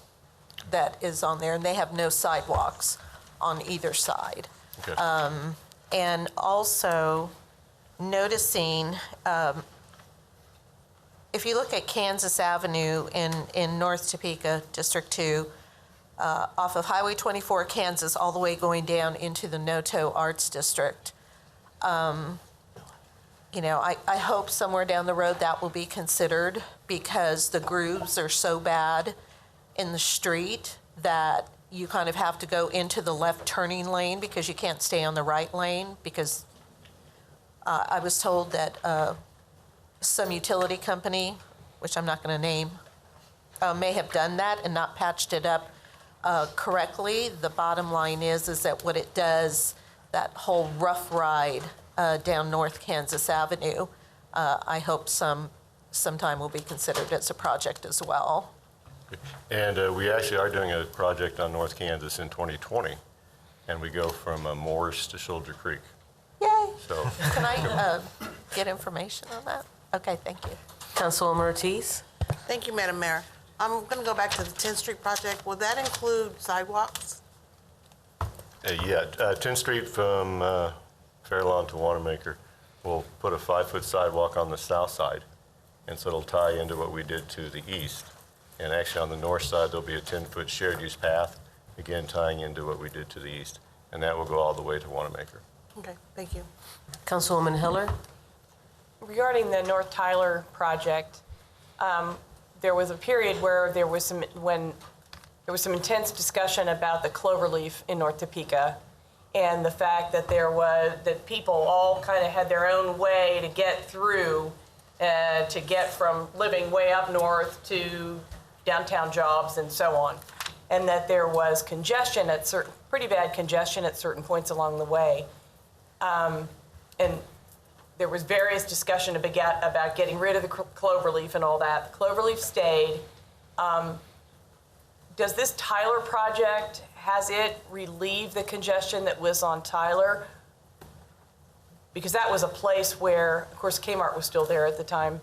that is on there, and they have no sidewalks on either side. Okay. And also noticing, if you look at Kansas Avenue in North Topeka, District 2, off of Highway 24, Kansas, all the way going down into the Noto Arts District, you know, I hope somewhere down the road that will be considered, because the grooves are so bad in the street that you kind of have to go into the left turning lane because you can't stay on the right lane, because I was told that some utility company, which I'm not going to name, may have done that and not patched it up correctly. The bottom line is that what it does, that whole rough ride down North Kansas Avenue, I hope sometime will be considered as a project as well. And we actually are doing a project on North Kansas in 2020, and we go from Morse to Shoulder Creek. Yay! So Can I get information on that? Okay, thank you. Councilwoman Ortiz. Thank you, Madam Mayor. I'm going to go back to the 10th Street project. Will that include sidewalks? yeah, 10th Street from Fairlawn to Wanamaker, we'll put a 5-foot sidewalk on the south side, and so it'll tie into what we did to the east. And actually on the north side, there'll be a 10-foot shared use path, again tying into what we did to the east. And that will go all the way to Wanamaker. Okay, thank you. Councilwoman Hiller. Regarding the North Tyler project, there was a period where there was some intense discussion about the cloverleaf in North Topeka, and the fact that that people all kind of had their own way to get through, to get from living way up north to downtown jobs and so on, and that there was congestion pretty bad congestion at certain points along the way, and there was various discussion about getting rid of the cloverleaf and all that. The cloverleaf stayed. Does this Tyler project, has it relieved the congestion that was on Tyler? Because that was a place where, of course, Kmart was still there at the time,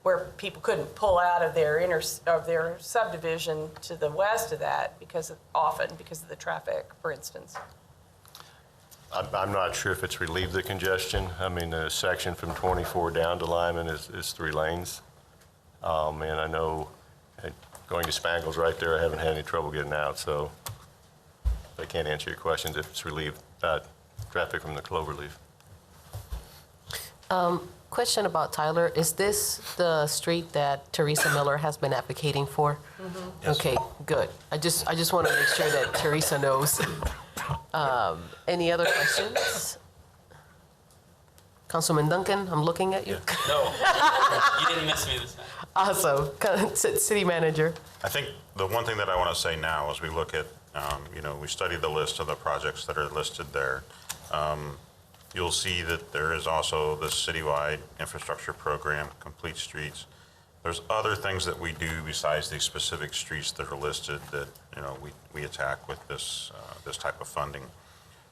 where people couldn't pull out of their subdivision to the west of that because of the traffic, for instance. I'm not sure if it's relieved the congestion. I mean, the section from 24 down to Lyman is 3 lanes. And I know going to Spangles right there, I haven't had any trouble getting out, so I can't answer your questions if it's relieved traffic from the cloverleaf. Question about Tyler. Is this the street that Teresa Miller has been advocating for? Mm-hmm. Yes. Okay, good. I just want to make sure that Teresa knows. Any other questions? Councilman Duncan, I'm looking at you. No, you didn't miss me this time. Awesome. City Manager. I think the one thing that I want to say now as we look at, we study the list of the projects that are listed there. You'll see that there is also this citywide infrastructure program, Complete Streets. There's other things that we do besides these specific streets that are listed that, we attack with this type of funding.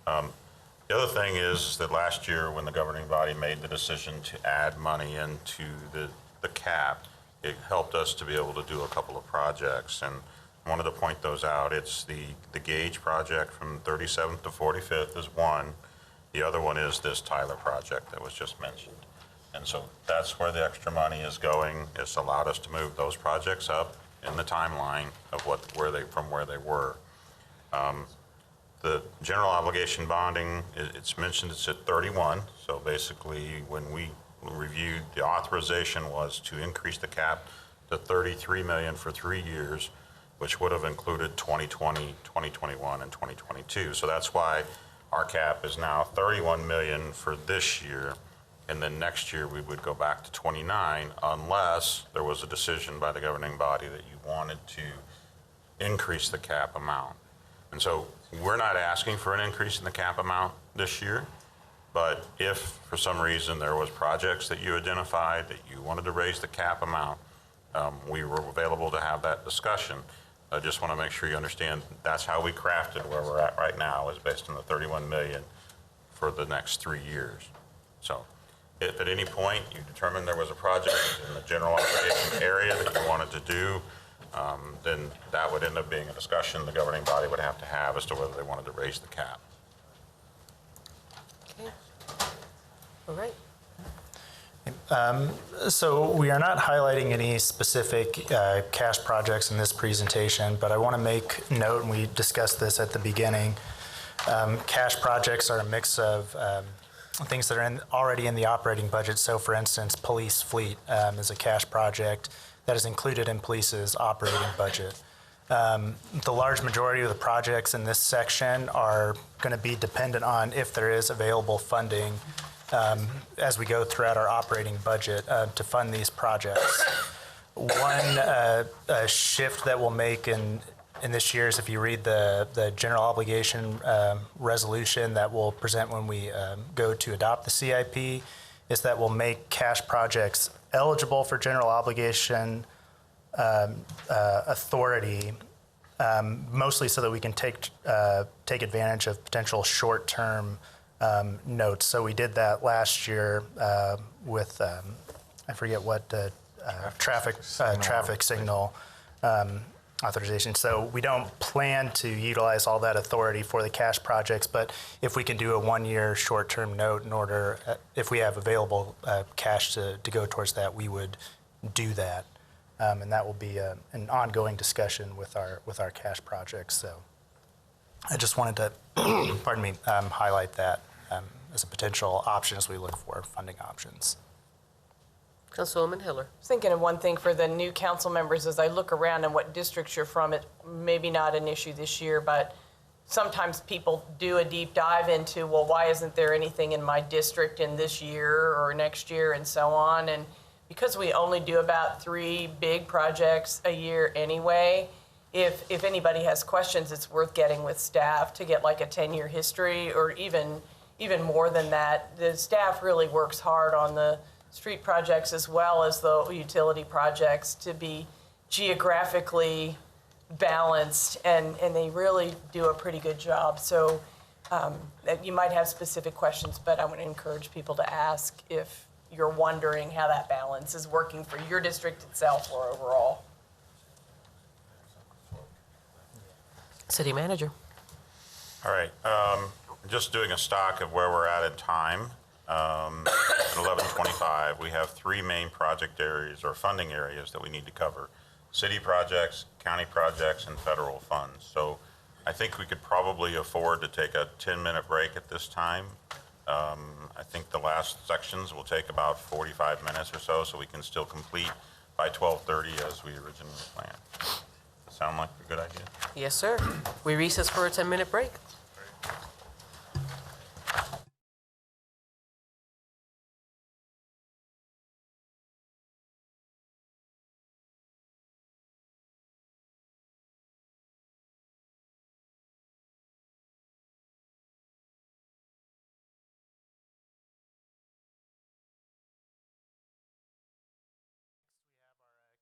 The other thing is that last year when the governing body made the decision to add money into the cap, it helped us to be able to do a couple of projects. And wanted to point those out. It's the gauge project from 37th to 45th is one. The other one is this Tyler project that was just mentioned. And so that's where the extra money is going. It's allowed us to move those projects up in the timeline of from where they were. The general obligation bonding, it's mentioned it's at 31. So basically, when we reviewed, the authorization was to increase the cap to 33 million for 3 years, which would have included 2020, 2021, and 2022. So that's why our cap is now 31 million for this year, and then next year we would go back to 29 unless there was a decision by the governing body that you wanted to increase the cap amount. And so we're not asking for an increase in the cap amount this year, but if for some reason there was projects that you identified that you wanted to raise the cap amount, we were available to have that discussion. I just want to make sure you understand that's how we crafted where we're at right now, is based on the 31 million for the next 3 years. So if at any point you determined there was a project in the general obligation area that you wanted to do, then that would end up being a discussion the governing body would have to have as to whether they wanted to raise the cap. Okay. All right. So we are not highlighting any specific cash projects in this presentation, but I want to make note, and we discussed this at the beginning, cash projects are a mix of things that are already in the operating budget. So for instance, police fleet is a cash project that is included in police's operating budget. The large majority of the projects in this section are going to be dependent on if there is available funding as we go throughout our operating budget to fund these projects. One shift that we'll make in this year is, if you read the general obligation resolution that we'll present when we go to adopt the CIP, is that we'll make cash projects eligible for general obligation authority, mostly so that we can take advantage of potential short-term notes. So we did that last year with I forget what traffic signal authorization. So we don't plan to utilize all that authority for the cash projects, but if we can do a 1-year short-term note in order, if we have available cash to go towards that, we would do that. And that will be an ongoing discussion with our cash projects. So I just wanted to, pardon me, highlight that as a potential option as we look for funding options. Councilwoman Hiller. I was thinking of one thing for the new council members as I look around and what districts you're from. It maybe not an issue this year, but sometimes people do a deep dive into, well, why isn't there anything in my district in this year or next year and so on. And because we only do about 3 big projects a year anyway, if anybody has questions, it's worth getting with staff to get like a 10-year history or even more than that. The staff really works hard on the street projects as well as the utility projects to be geographically balanced, and they really do a pretty good job. So you might have specific questions, but I would encourage people to ask if you're wondering how that balance is working for your district itself or overall. City Manager. All right, just doing a stock of where we're at in time. At 11:25, we have 3 main project areas or funding areas that we need to cover: city projects, county projects, and federal funds. So I think we could probably afford to take a 10-minute break at this time. I think the last sections will take about 45 minutes or so we can still complete by 12:30 as we originally planned. Sound like a good idea? Yes, sir. We recess for a 10-minute break.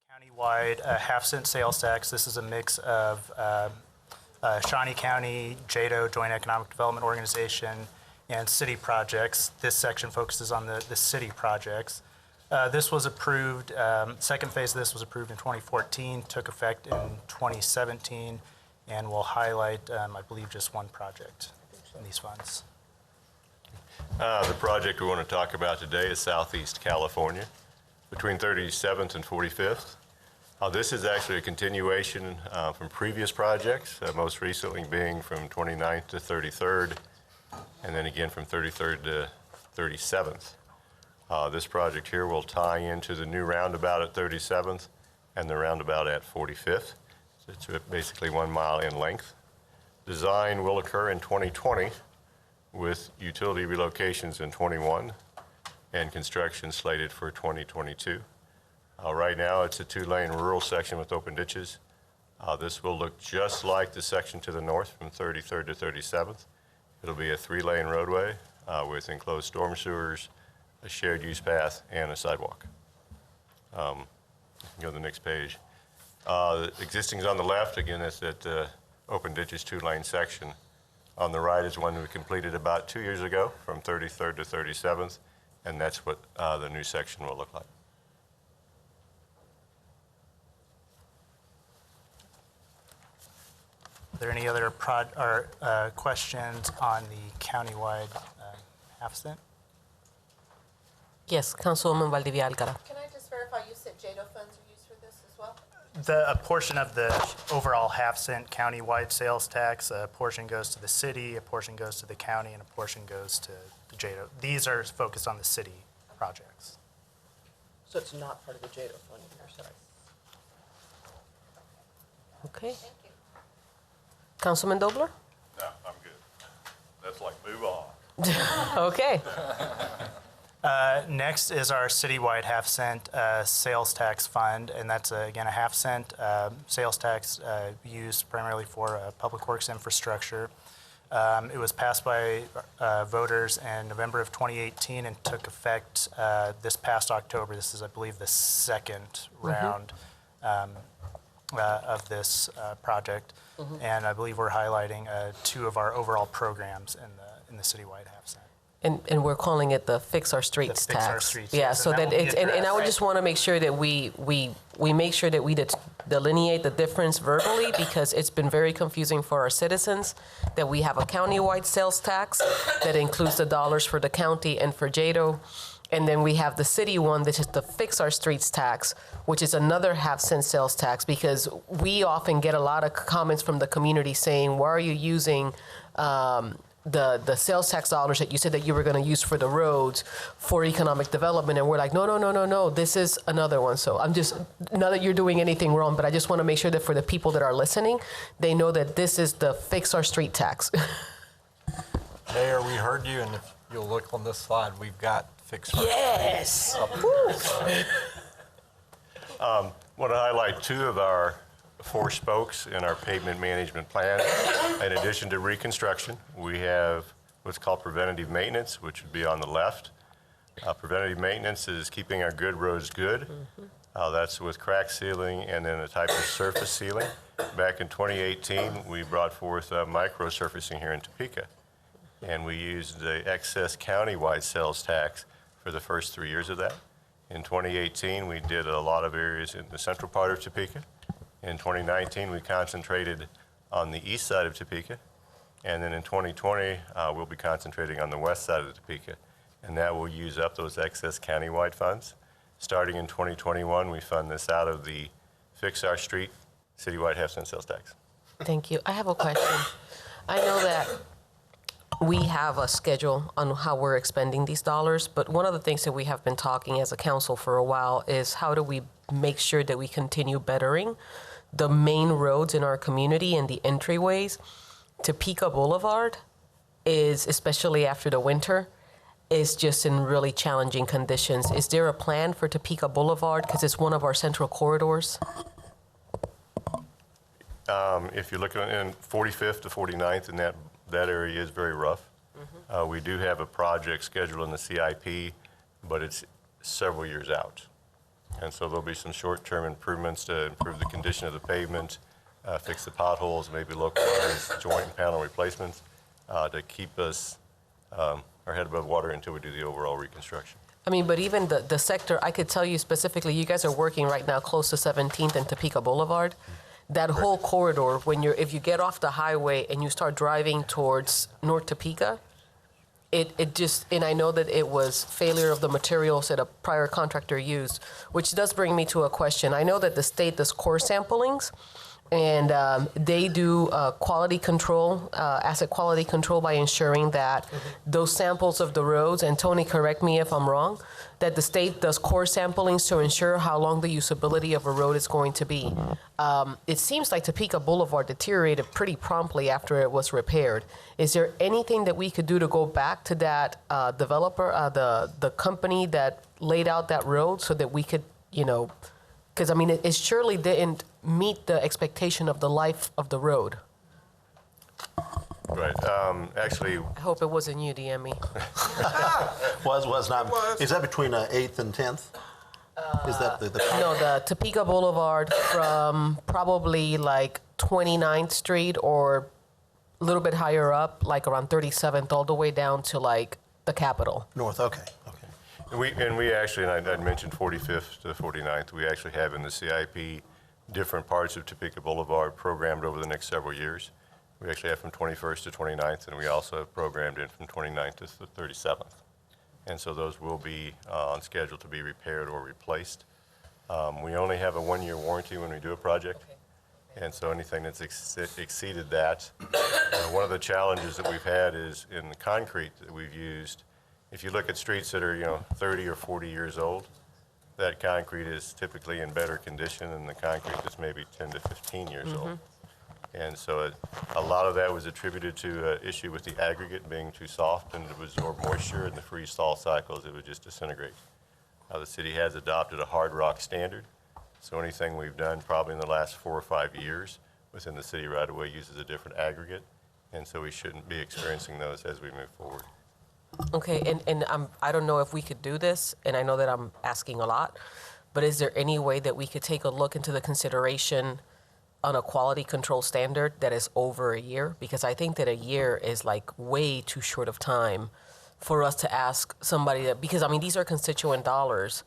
Countywide half-cent sales tax. This is a mix of Shawnee County, JADO, Joint Economic Development Organization, and city projects. This section focuses on the city projects. This was approved, second phase of this was approved in 2014, took effect in 2017, and will highlight, I believe, just one project in these funds. The project we want to talk about today is Southeast California, between 37th and 45th. This is actually a continuation from previous projects, most recently being from 29th to 33rd, and then again from 33rd to 37th. This project here will tie into the new roundabout at 37th and the roundabout at 45th. So it's basically 1 mile in length. Design will occur in 2020 with utility relocations in 21 and construction slated for 2022. Right now, it's a 2-lane rural section with open ditches. This will look just like the section to the north from 33rd to 37th. It'll be a 3-lane roadway with enclosed storm sewers, a shared use path, and a sidewalk. You can go to the next page. Existing is on the left. Again, that's that open ditches 2-lane section. On the right is one we completed about 2 years ago from 33rd to 37th, and that's what the new section will look like. Are there any other questions on the countywide half cent? Yes, Councilwoman Valdivia Alcara. Can I just verify, you said JADO funds are used for this as well? A portion of the overall half cent countywide sales tax, a portion goes to the city, a portion goes to the county, and a portion goes to the JADO. These are focused on the city projects. So it's not part of the JADO fund on your side? Okay. Councilman Dobler? No, I'm good. That's like, move on. Okay. Next is our citywide half cent sales tax fund, and that's again a half cent sales tax used primarily for public works infrastructure. It was passed by voters in November of 2018 and took effect this past October. This is, I believe, the second round of this project, and I believe we're highlighting 2 of our overall programs in the citywide half cent. And we're calling it the Fix Our Streets The Fix tax. Our Streets, Yeah, yes, so and that that will be it's, and I would addressed. just want to make sure that we make sure that we delineate the difference verbally, because it's been very confusing for our citizens that we have a countywide sales tax that includes the dollars for the county and for JADO. And then we have the city one, that is the Fix Our Streets tax, which is another half-cent sales tax, because we often get a lot of comments from the community saying, why are you using the sales tax dollars that you said that you were going to use for the roads for economic development? And we're like, no, this is another one. So I'm just, not that you're doing anything wrong, but I just want to make sure that for the people that are listening, they know that this is the Fix Our Street tax. Mayor, we heard you, and if you'll look on this slide, we've got Fix Our Yes. Want to highlight 2 of our 4 spokes in our pavement management plan. In addition to reconstruction, we have what's called preventative maintenance, which would be on the left. Preventative maintenance is keeping our good roads good. That's with crack sealing and then a type of surface sealing. Back in 2018, we brought forth micro surfacing here in Topeka, and we used the excess countywide sales tax for the first 3 years of that. In 2018, we did a lot of areas in the central part of Topeka. In 2019, we concentrated on the east side of Topeka. And then in 2020, we'll be concentrating on the west side of Topeka. And that will use up those excess countywide funds. Starting in 2021, we fund this out of the Fix Our Street citywide half-cent sales tax. Thank you. I have a question. I know that we have a schedule on how we're expending these dollars, but one of the things that we have been talking as a council for a while is how do we make sure that we continue bettering the main roads in our community and the entryways. Topeka Boulevard is, especially after the winter, is just in really challenging conditions. Is there a plan for Topeka Boulevard? Because it's one of our central corridors. If you're looking in 45th to 49th, and that area is very rough. We do have a project scheduled in the CIP, but it's several years out. And so there'll be some short-term improvements to improve the condition of the pavement, fix the potholes, maybe localize joint and panel replacements to keep us our head above water until we do the overall reconstruction. I mean, but even the sector, I could tell you specifically, you guys are working right now close to 17th and Topeka Boulevard. That whole corridor, if you get off the highway and you start driving towards North Topeka, it just, and I know that it was failure of the materials that a prior contractor used, which does bring me to a question. I know that the state does core samplings, and they do quality control, asset quality control by ensuring that those samples of the roads, and Tony, correct me if I'm wrong, that the state does core samplings to ensure how long the usability of a road is going to be. It seems like Topeka Boulevard deteriorated pretty promptly after it was repaired. Is there anything that we could do to go back to that developer, the company that laid out that road, so that we could, because I mean, it surely didn't meet the expectation of the life of the road. Right. Actually, I hope it wasn't you, DME. Was not. Is that between 8th and 10th? Is that the No, the Topeka Boulevard from probably like 29th Street or a little bit higher up, like around 37th, all the way down to like the Capitol. north? Okay. we actually, and I mentioned 45th to 49th, we actually have in the CIP different parts of Topeka Boulevard programmed over the next several years. We actually have from 21st to 29th, and we also have programmed in from 29th to the 37th. And so those will be on schedule to be repaired or replaced. We only have a 1-year warranty when we do a project. And so anything that's exceeded that, one of the challenges that we've had is in the concrete that we've used. If you look at streets that are 30 or 40 years old, that concrete is typically in better condition than the concrete that's maybe 10 to 15 years old. And so a lot of that was attributed to an issue with the aggregate being too soft and it would absorb moisture, and the freeze-thaw cycles, it would just disintegrate. The city has adopted a hard rock standard. So anything we've done probably in the last 4 or 5 years within the city right-of-way uses a different aggregate. And so we shouldn't be experiencing those as we move forward. Okay, and I don't know if we could do this, and I know that I'm asking a lot, but is there any way that we could take a look into the consideration on a quality control standard that is over a year? Because I think that a year is like way too short of time for us to ask somebody that, because I mean, these are constituent dollars.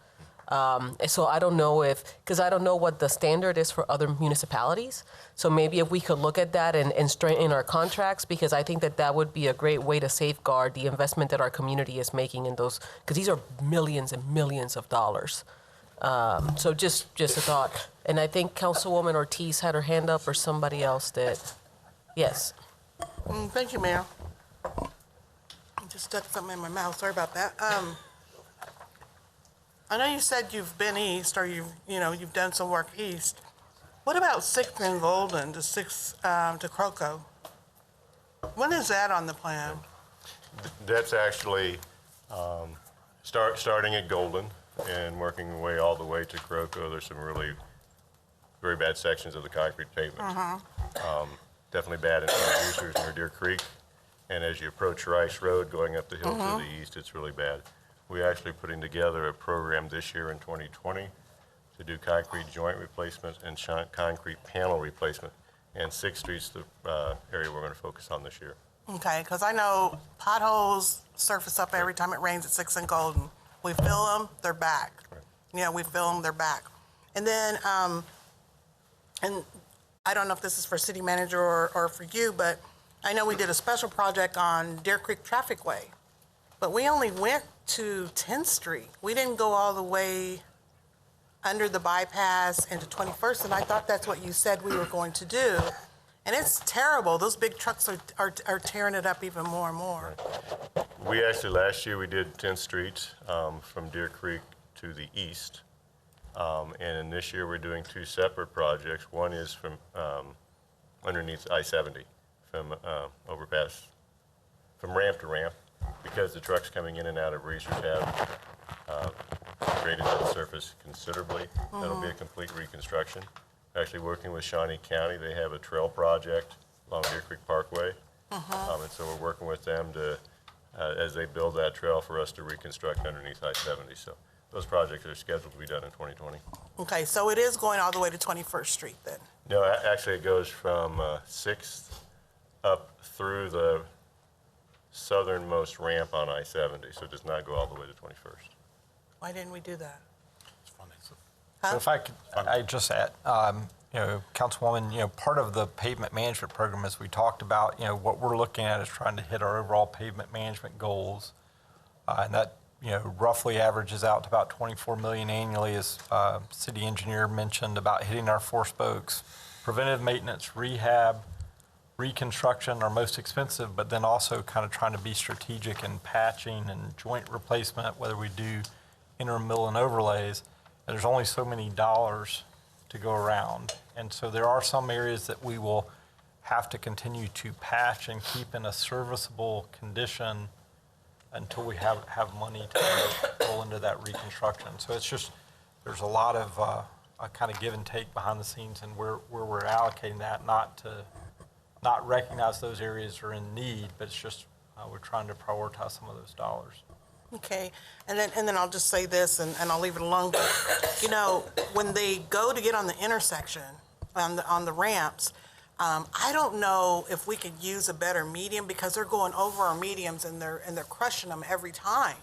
So I don't know because I don't know what the standard is for other municipalities. So maybe if we could look at that and strengthen our contracts, because I think that that would be a great way to safeguard the investment that our community is making in those, because these are millions and millions of dollars. So just a thought. And I think Councilwoman Ortiz had her hand up, or somebody else did. Yes. Thank you, Mayor. I just stuck something in my mouth. Sorry about that. I know you said you've been east, or you've done some work east. What about 6th and Golden to 6th to Croco? When is that on the plan? That's actually starting at Golden and working your way all the way to Croco. There's some really very bad sections of the concrete pavement. Definitely bad in Users near Deer Creek. And as you approach Rice Road going up the hill to the east, it's really bad. We're actually putting together a program this year in 2020 to do concrete joint replacement and concrete panel replacement. And 6th Street's the area we're going to focus on this year. Okay, because I know potholes surface up every time it rains at 6th and Golden. We fill them, they're back. Right. We fill them, they're back. And then, and I don't know if this is for city manager or for you, but I know we did a special project on Deer Creek Traffic Way, but we only went to 10th Street. We didn't go all the way under the bypass into 21st, and I thought that's what you said we were going to do. And it's terrible. Those big trucks are tearing it up even more and more. Right. We actually, last year, we did 10th Street from Deer Creek to the east. And this year, we're doing 2 separate projects. One is from underneath I-70, from overpass, from ramp to ramp, because the trucks coming in and out of Reesers have graded the surface considerably. That'll be a complete reconstruction. Actually working with Shawnee County, they have a trail project along Deer Creek Parkway. And so we're working with them to, as they build that trail, for us to reconstruct underneath I-70. So those projects are scheduled to be done in 2020. Okay, so it is going all the way to 21st Street then? No, actually it goes from 6th up through the southernmost ramp on I-70, so it does not go all the way to 21st. Why didn't we do that? So if I could, I just add, Councilwoman, part of the pavement management program, as we talked about, what we're looking at is trying to hit our overall pavement management goals. And that, roughly averages out to about 24 million annually, as city engineer mentioned, about hitting our 4 spokes. Preventative maintenance, rehab, reconstruction are most expensive, but then also kind of trying to be strategic in patching and joint replacement, whether we do interim mill and overlays. And there's only so many dollars to go around. And so there are some areas that we will have to continue to patch and keep in a serviceable condition until we have money to roll into that reconstruction. So it's just, there's a lot of a kind of give and take behind the scenes, and where we're allocating that, not recognize those areas are in need, but it's just we're trying to prioritize some of those dollars. Okay, and then I'll just say this, and I'll leave it alone. But, when they go to get on the intersection, on the ramps, I don't know if we could use a better medium, because they're going over our mediums and they're crushing them every time.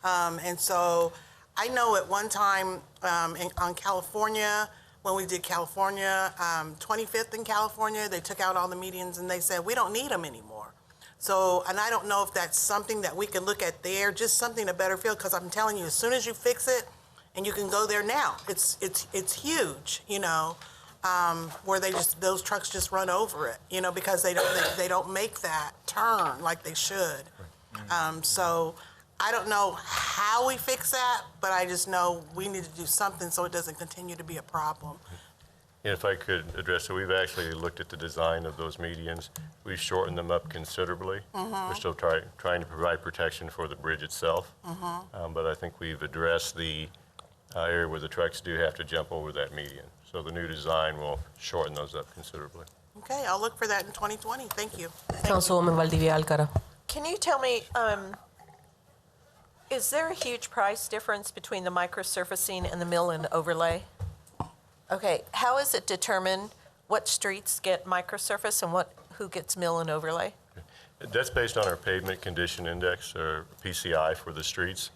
And so I know at one time on California, when we did California, 25th in California, they took out all the medians and they said, we don't need them anymore. So, and I don't know if that's something that we could look at there, just something, a better feel, because I'm telling you, as soon as you fix it, and you can go there now, it's huge, where those trucks just run over it, because they don't make that turn like they should. So I don't know how we fix that, but I just know we need to do something so it doesn't continue to be a problem. And if I could address it, we've actually looked at the design of those medians. We've shortened them up considerably. We're still trying to provide protection for the bridge itself. But I think we've addressed the area where the trucks do have to jump over that median. So the new design will shorten those up considerably. Okay, I'll look for that in 2020. Thank you. Councilwoman Valdivia Alcara. Can you tell me, is there a huge price difference between the microsurfacing and the mill and overlay? Okay, how is it determined what streets get microsurface and who gets mill and overlay? That's based on our pavement condition index, or PCI, for the streets.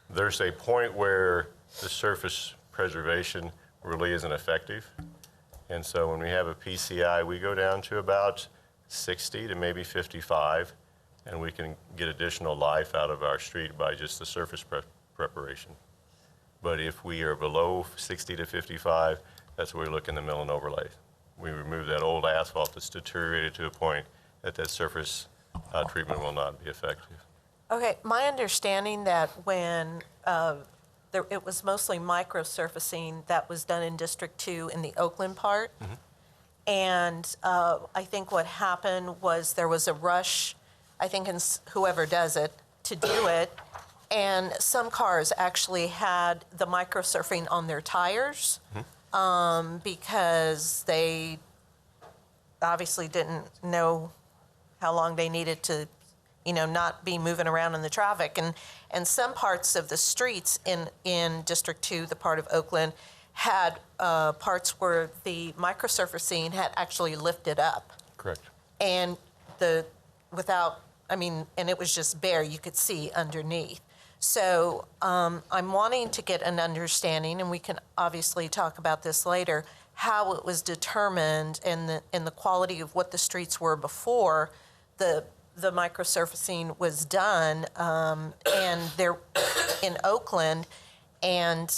There's a point where the surface preservation really isn't effective. And so when we have a PCI, we go down to about 60 to maybe 55, and we can get additional life out of our street by just the surface preparation. But if we are below 60 to 55, that's where we look in the mill and overlay. We remove that old asphalt that's deteriorated to a point that surface treatment will not be effective. Okay, my understanding that when it was mostly microsurfacing that was done in District 2 in the Oakland part. And I think what happened was there was a rush, I think in whoever does it, to do it. And some cars actually had the microsurfing on their tires because they obviously didn't know how long they needed to, not be moving around in the traffic. And some parts of the streets in District 2, the part of Oakland, had parts where the microsurfacing had actually lifted up. Correct. And and it was just bare, you could see underneath. So I'm wanting to get an understanding, and we can obviously talk about this later, how it was determined and the quality of what the streets were before the microsurfacing was done, and there in Oakland. And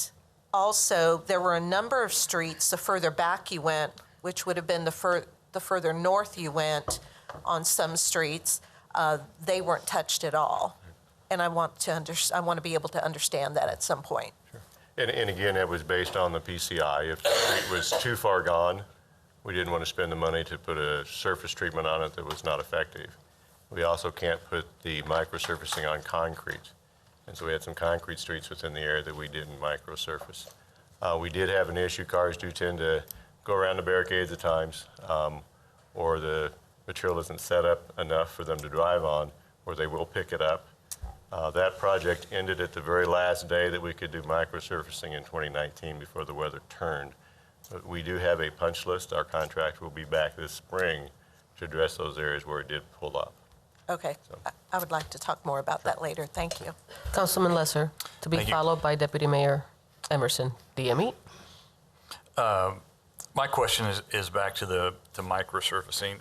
also there were a number of streets, the further back you went, which would have been the further north you went on some streets, they weren't touched at all. And I want to be able to understand that at some point. Sure. And again, it was based on the PCI. If the street was too far gone, we didn't want to spend the money to put a surface treatment on it that was not effective. We also can't put the microsurfacing on concrete. And so we had some concrete streets within the area that we didn't microsurface. We did have an issue. Cars do tend to go around the barricades at times, or the material isn't set up enough for them to drive on, or they will pick it up. That project ended at the very last day that we could do microsurfacing in 2019 before the weather turned. But we do have a punch list. Our contractor will be back this spring to address those areas where it did pull up. Okay, I would like to talk more about that later. Thank you. Councilman Lesser, to be Thank you. followed by Deputy Mayor Emerson. DME? My question is back to the microsurfacing.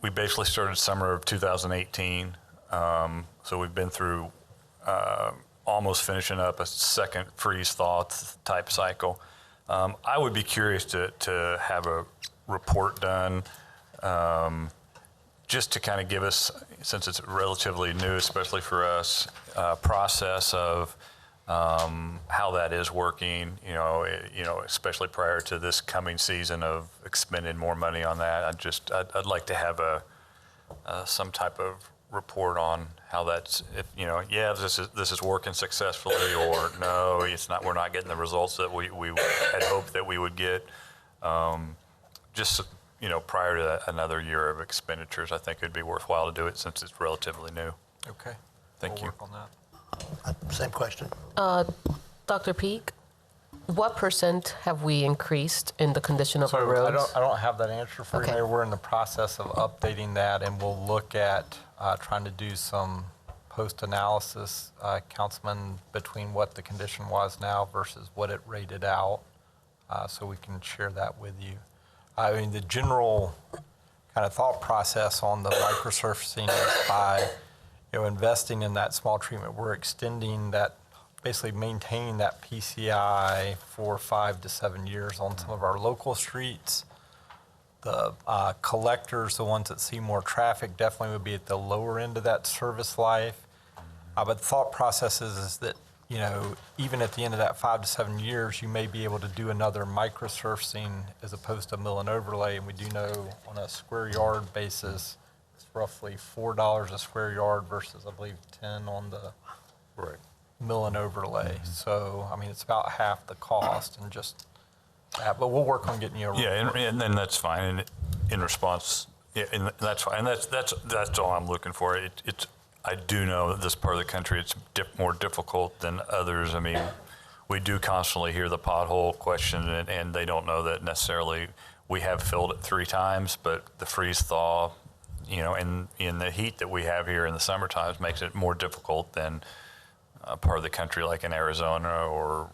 We basically started summer of 2018, so we've been through almost finishing up a second freeze-thaw type cycle. I would be curious to have a report done just to kind of give us, since it's relatively new, especially for us, process of how that is working, especially prior to this coming season of expending more money on that. I'd like to have some type of report on how that's, this is working successfully, or no, it's not. We're not getting the results that we had hoped that we would get. Prior to another year of expenditures, I think it'd be worthwhile to do it since it's relatively new. Okay. Thank you. Work on that. Same question. Dr. Peak, what % have we increased in the condition of our So roads? I don't have that answer for you, Okay. Mayor. We're in the process of updating that, and we'll look at trying to do some post-analysis, Councilman, between what the condition was now versus what it rated out, so we can share that with you. I mean, the general kind of thought process on the microsurfacing is by investing in that small treatment, we're extending that, basically maintaining that PCI for 5 to 7 years on some of our local streets. The collectors, the ones that see more traffic, definitely would be at the lower end of that service life. But the thought process is that, even at the end of that 5 to 7 years, you may be able to do another microsurfacing as opposed to mill and overlay. And we do know on a square yard basis, it's roughly $4 a square yard versus, I believe, 10 on the mill and overlay. So, I mean, it's about half the cost and just that. But we'll work on getting you a report. And then that's fine. And in response, and that's fine. And that's all I'm looking for. I do know that this part of the country, it's more difficult than others. I mean, we do constantly hear the pothole question, and they don't know that necessarily we have filled it 3 times, but the freeze-thaw, in the heat that we have here in the summer times makes it more difficult than a part of the country like in Arizona or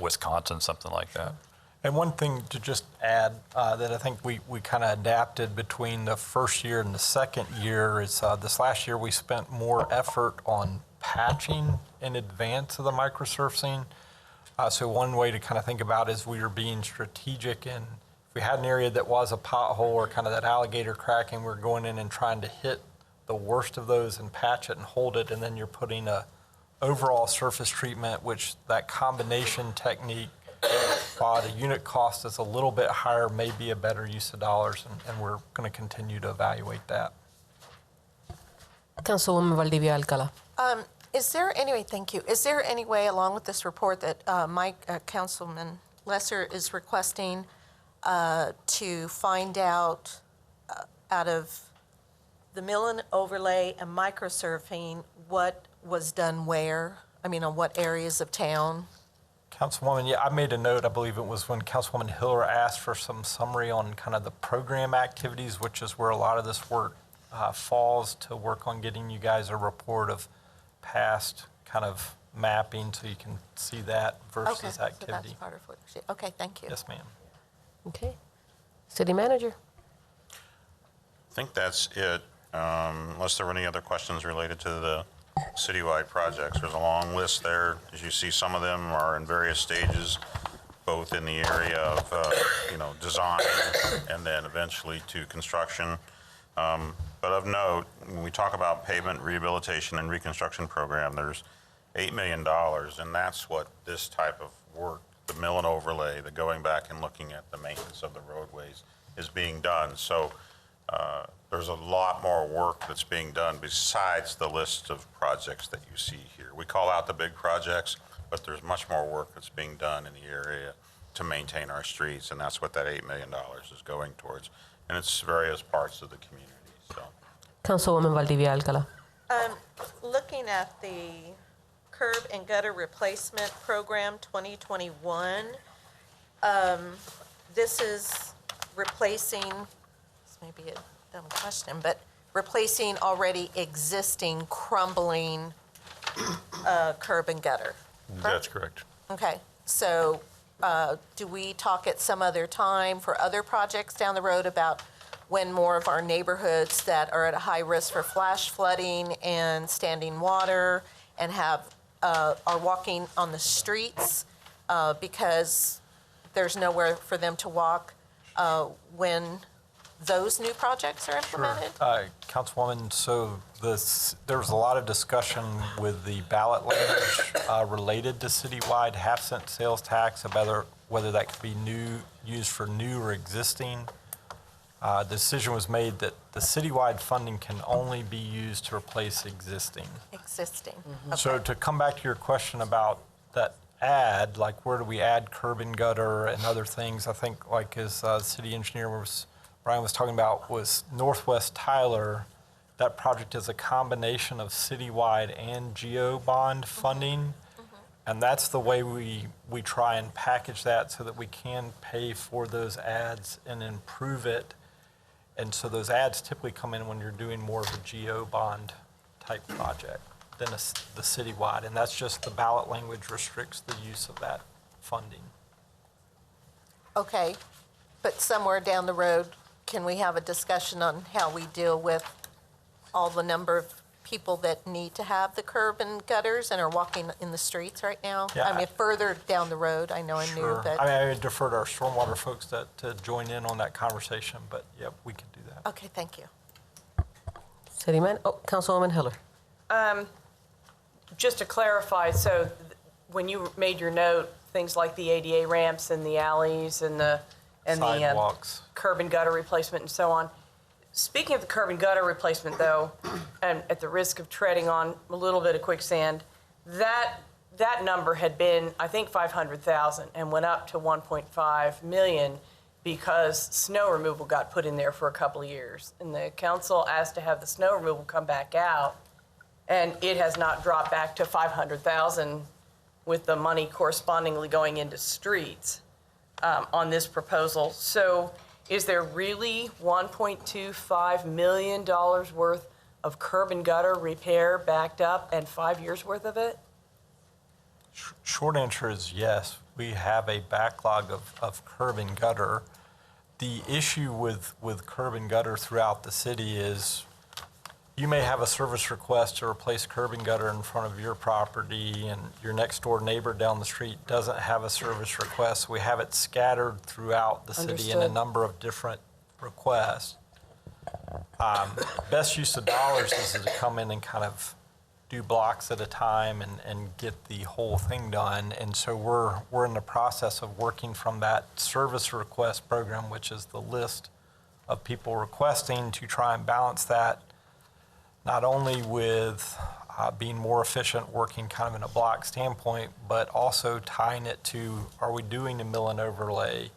Wisconsin, something like that. And one thing to just add that I think we kind of adapted between the first year and the second year is this last year we spent more effort on patching in advance of the microsurfacing. So one way to kind of think about it is we were being strategic, and if we had an area that was a pothole or kind of that alligator cracking, we're going in and trying to hit the worst of those and patch it and hold it, and then you're putting a overall surface treatment, which that combination technique, while the unit cost is a little bit higher, may be a better use of dollars, and we're going to continue to evaluate that. Councilwoman Valdivia Alcala. Thank you. Is there any way, along with this report, that Councilman Lesser is requesting to find out of the mill and overlay and microsurfing, what was done where? I mean, on what areas of town? Councilwoman, I made a note, I believe it was when Councilwoman Hiller asked for some summary on kind of the program activities, which is where a lot of this work falls, to work on getting you guys a report of past kind of mapping so you can see that versus activity. So that's part of what, okay, thank you. Yes, ma'am. Okay. City Manager. I think that's it, unless there were any other questions related to the citywide projects. There's a long list there. As you see, some of them are in various stages, both in the area of, design and then eventually to construction. But of note, when we talk about pavement rehabilitation and reconstruction program, there's $8 million, and that's what this type of work, the mill and overlay, the going back and looking at the maintenance of the roadways is being done. So there's a lot more work that's being done besides the list of projects that you see here. We call out the big projects, but there's much more work that's being done in the area to maintain our streets, and that's what that $8 million is going towards. And it's various parts of the community. So, Councilwoman Valdivia Alcala. Looking at the curb and gutter replacement program 2021, this is replacing, this may be dumb question, but replacing already existing crumbling curb and gutter. That's correct. Okay, so do we talk at some other time for other projects down the road about when more of our neighborhoods that are at a high risk for flash flooding and standing water and are walking on the streets because there's nowhere for them to walk when those new projects are implemented? Councilwoman, so there was a lot of discussion with the ballot language related to citywide half-cent sales tax, about whether that could be used for new or existing. The decision was made that the citywide funding can only be used to replace existing. Existing. So Okay. to come back to your question about that add, like where do we add curb and gutter and other things, I think like as city engineer Brian was talking about was Northwest Tyler. That project is a combination of citywide and GEO bond funding. And that's the way we try and package that so that we can pay for those ads and improve it. And so those ads typically come in when you're doing more of a GEO bond type project than the citywide. And that's just the ballot language restricts the use of that funding. Okay, but somewhere down the road, can we have a discussion on how we deal with all the number of people that need to have the curb and gutters and are walking in the streets right now? Yeah. I mean, further down the road, I know I'm new, Sure. but, I mean, I would defer to our stormwater folks to join in on that conversation, but yeah, we could do that. okay, thank you. City Man, Councilwoman Hiller. Just to clarify, so when you made your note, things like the ADA ramps and the alleys and the Sidewalks. curb and gutter replacement and so on. Speaking of the curb and gutter replacement, though, and at the risk of treading on a little bit of quicksand, that number had been, I think, 500,000 and went up to 1.5 million because snow removal got put in there for a couple of years. And the council asked to have the snow removal come back out, and it has not dropped back to 500,000 with the money correspondingly going into streets on this proposal. So is there really $1.25 million worth of curb and gutter repair backed up and 5 years worth of it? Short answer is yes. We have a backlog of curb and gutter. The issue with curb and gutter throughout the city is you may have a service request to replace curb and gutter in front of your property, and your next door neighbor down the street doesn't have a service request. We have it scattered throughout the city in a Understood. number of different requests. Best use of dollars is to come in and kind of do blocks at a time and get the whole thing done. And so we're in the process of working from that service request program, which is the list of people requesting, to try and balance that not only with being more efficient, working kind of in a block standpoint, but also tying it to, are we doing a mill and overlay?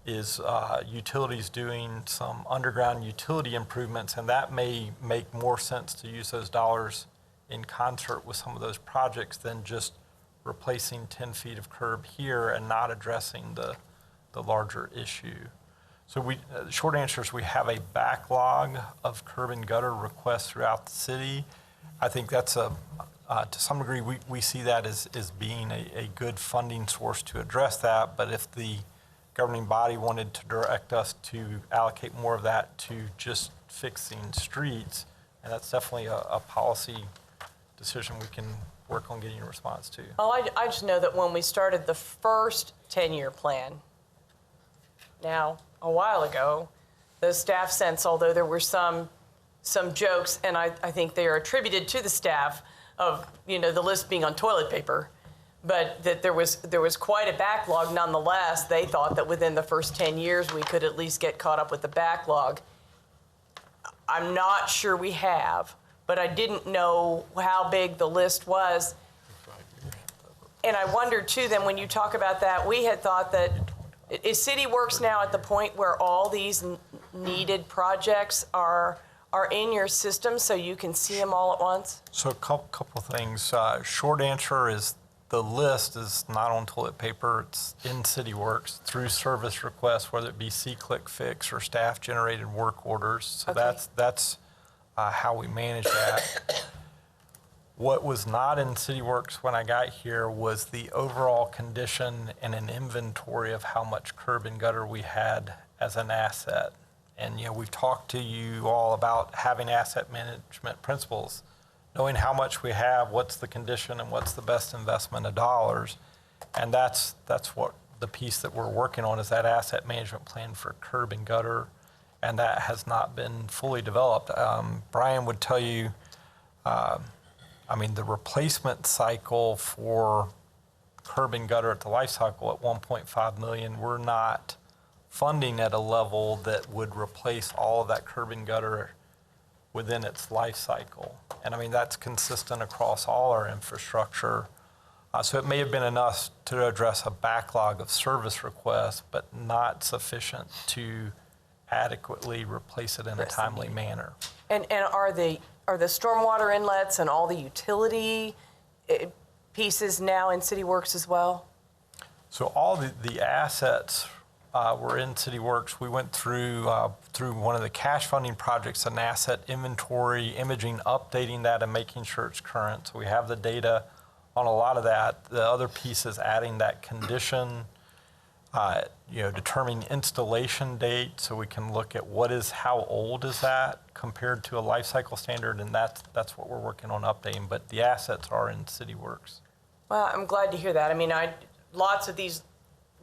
Is utilities doing some underground utility improvements? And that may make more sense to use those dollars in concert with some of those projects than just replacing 10 feet of curb here and not addressing the larger issue. So the short answer is we have a backlog of curb and gutter requests throughout the city. I think that's to some degree, we see that as being a good funding source to address that. But if the governing body wanted to direct us to allocate more of that to just fixing streets, and that's definitely a policy decision we can work on getting a response to. Well, I just know that when we started the first 10-year plan, now, a while ago, the staff sense, although there were some jokes, and I think they are attributed to the staff of, the list being on toilet paper, but that there was quite a backlog. Nonetheless, they thought that within the first 10 years, we could at least get caught up with the backlog. I'm not sure we have, but I didn't know how big the list was. And I wondered too, then when you talk about that, we had thought that, is City Works now at the point where all these needed projects are in your system so you can see them all at once? So a couple things. Short answer is the list is not on toilet paper, it's in City Works through service requests, whether it be C-Click Fix or staff-generated work orders. So Okay. that's how we manage that. What was not in City Works when I got here was the overall condition and an inventory of how much curb and gutter we had as an asset. And, we've talked to you all about having asset management principles, knowing how much we have, what's the condition, and what's the best investment of dollars. And that's what the piece that we're working on is that asset management plan for curb and gutter, and that has not been fully developed. Brian would tell you, the replacement cycle for curb and gutter at the life cycle at 1.5 million, we're not funding at a level that would replace all of that curb and gutter within its life cycle. And that's consistent across all our infrastructure. So it may have been enough to address a backlog of service requests, but not sufficient to adequately replace it in a timely manner. And are the stormwater inlets and all the utility pieces now in City Works as well? So all the assets were in City Works. We went through one of the cash funding projects, an asset inventory, imaging, updating that and making sure it's current. So we have the data on a lot of that. The other piece is adding that condition, determining installation date so we can look at how old is that compared to a life cycle standard, and that's what we're working on updating. But the assets are in City Works. Well, I'm glad to hear that. Lots of these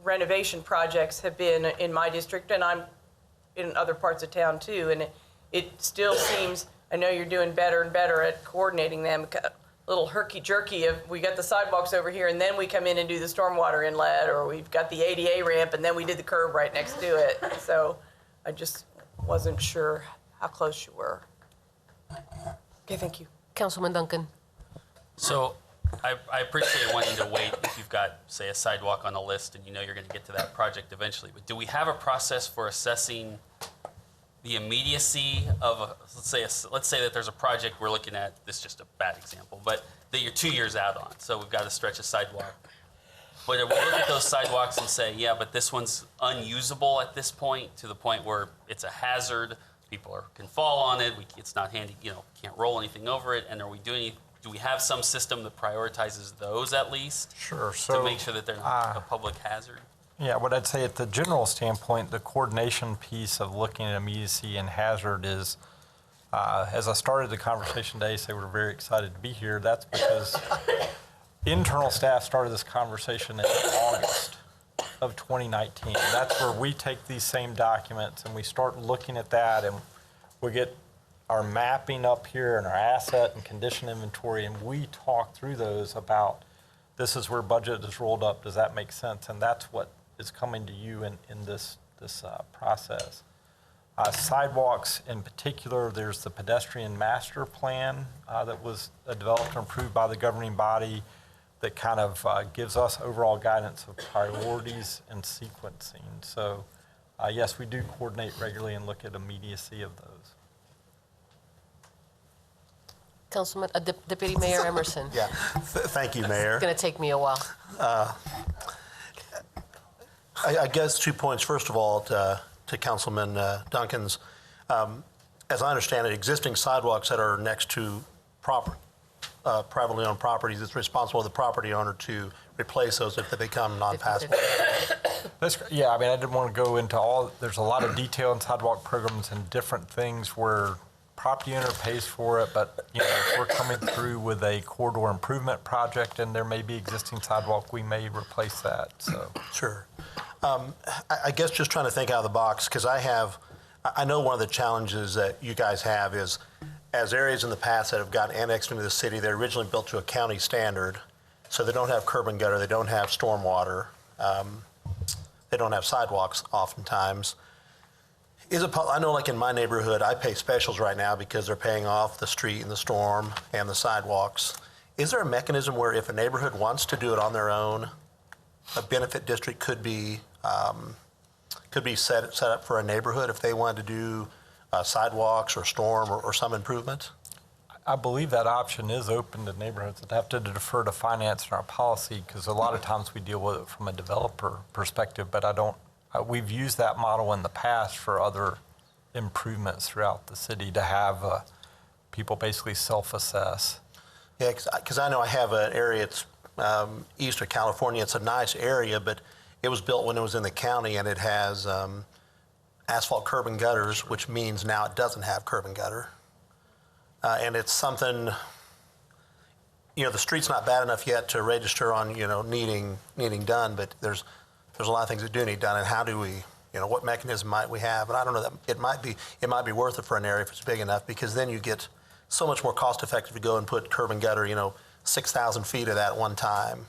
renovation projects have been in my district, and I'm in other parts of town too, and it still seems, I know you're doing better and better at coordinating them, a little herky-jerky of we got the sidewalks over here and then we come in and do the stormwater inlet, or we've got the ADA ramp and then we did the curb right next to it. So I just wasn't sure how close you were. Okay, thank you. Councilman Duncan. So I appreciate wanting to wait if you've got, say, a sidewalk on a list and you're going to get to that project eventually. But do we have a process for assessing the immediacy of, let's say that there's a project we're looking at, this is just a bad example, but that you're 2 years out on, so we've got to stretch a sidewalk. But we look at those sidewalks and say, yeah, but this one's unusable at this point, to the point where it's a hazard, people can fall on it, it's not handy, can't roll anything over it, and do we have some system that prioritizes those at least? Sure. To make sure that they're not a public hazard? Yeah, what I'd say at the general standpoint, the coordination piece of looking at immediacy and hazard is, as I started the conversation today, say we're very excited to be here. That's because internal staff started this conversation in August of 2019. That's where we take these same documents and we start looking at that, and we get our mapping up here and our asset and condition inventory, and we talk through those about this is where budget is rolled up. Does that make sense? And that's what is coming to you in this process. Sidewalks in particular, there's the pedestrian master plan that was developed and approved by the governing body that kind of gives us overall guidance of priorities and sequencing. So yes, we do coordinate regularly and look at immediacy of those. Councilman, Deputy Mayor Emerson. Yeah, thank you, Mayor. It's going to take me a while. I guess 2 points. First of all, to Councilman Duncan's, as I understand it, existing sidewalks that are next to privately owned properties, it's responsible for the property owner to replace those if they become non-passable. Yeah, I didn't want to go into all, there's a lot of detail in sidewalk programs and different things where property owner pays for it, but if we're coming through with a corridor improvement project and there may be existing sidewalk, we may replace that. So sure. I guess just trying to think out of the box, because I know one of the challenges that you guys have is, as areas in the past that have gotten annexed into the city, they're originally built to a county standard, so they don't have curb and gutter, they don't have stormwater, they don't have sidewalks oftentimes. I know, like in my neighborhood, I pay specials right now because they're paying off the street and the storm and the sidewalks. Is there a mechanism where if a neighborhood wants to do it on their own, a benefit district could be set up for a neighborhood if they wanted to do sidewalks or storm or some improvement? I believe that option is open to neighborhoods that have to defer to finance in our policy, because a lot of times we deal with it from a developer perspective, but we've used that model in the past for other improvements throughout the city to have people basically self-assess. Yeah, because I know I have an area, it's Eastern California. It's a nice area, but it was built when it was in the county, and it has asphalt curb and gutters, which means now it doesn't have curb and gutter. And it's something, the street's not bad enough yet to register on, needing done, but there's a lot of things that do need done, and how do we, what mechanism might we have? And I don't know, that it might be worth it for an area if it's big enough, because then you get so much more cost effective to go and put curb and gutter, 6,000 feet of that at one time,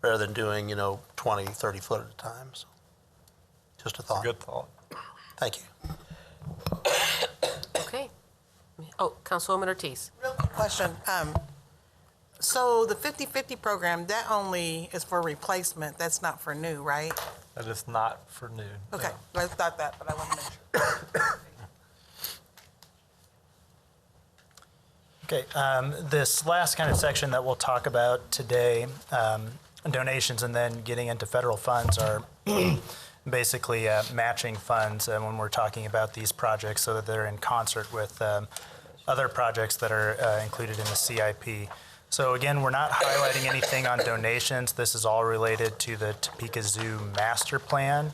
rather than doing, 20, 30 foot at a time. So just a thought. Good thought. Thank you. Okay. Oh, Councilwoman Ortiz. Real quick question. So the 50/50 program, that only is for replacement. That's not for new, right? That is not for new. Okay, no. I thought that, but I want to make sure. Okay, this last kind of section that we'll talk about today, donations and then getting into federal funds, are basically matching funds when we're talking about these projects, so that they're in concert with other projects that are included in the CIP. So again, we're not highlighting anything on donations. This is all related to the Topeka Zoo Master Plan.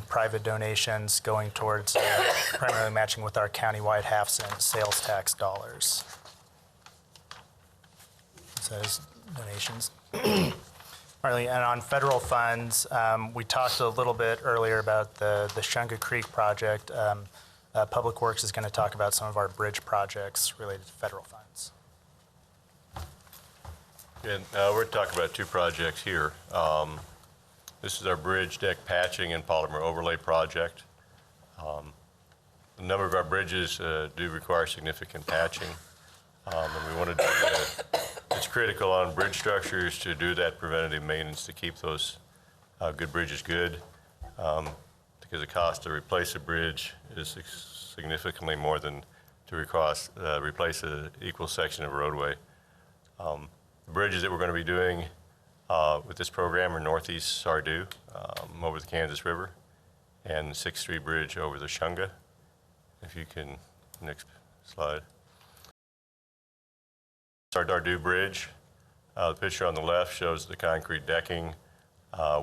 Private donations going towards primarily matching with our countywide half-cent sales tax dollars. Says donations. Marley, and on federal funds, we talked a little bit earlier about the Shunga Creek project. Public Works is going to talk about some of our bridge projects related to federal funds. And we're talking about two projects here. This is our bridge deck patching and polymer overlay project. A number of our bridges do require significant patching, and we want to do that. It's critical on bridge structures to do that preventative maintenance to keep those good bridges good, because the cost to replace a bridge is significantly more than to replace an equal section of roadway. The bridges that we're going to be doing with this program are Northeast Sardu over the Kansas River, and the 6th Street Bridge over the Shunga. If you can, next slide. Sardu Bridge. The picture on the left shows the concrete decking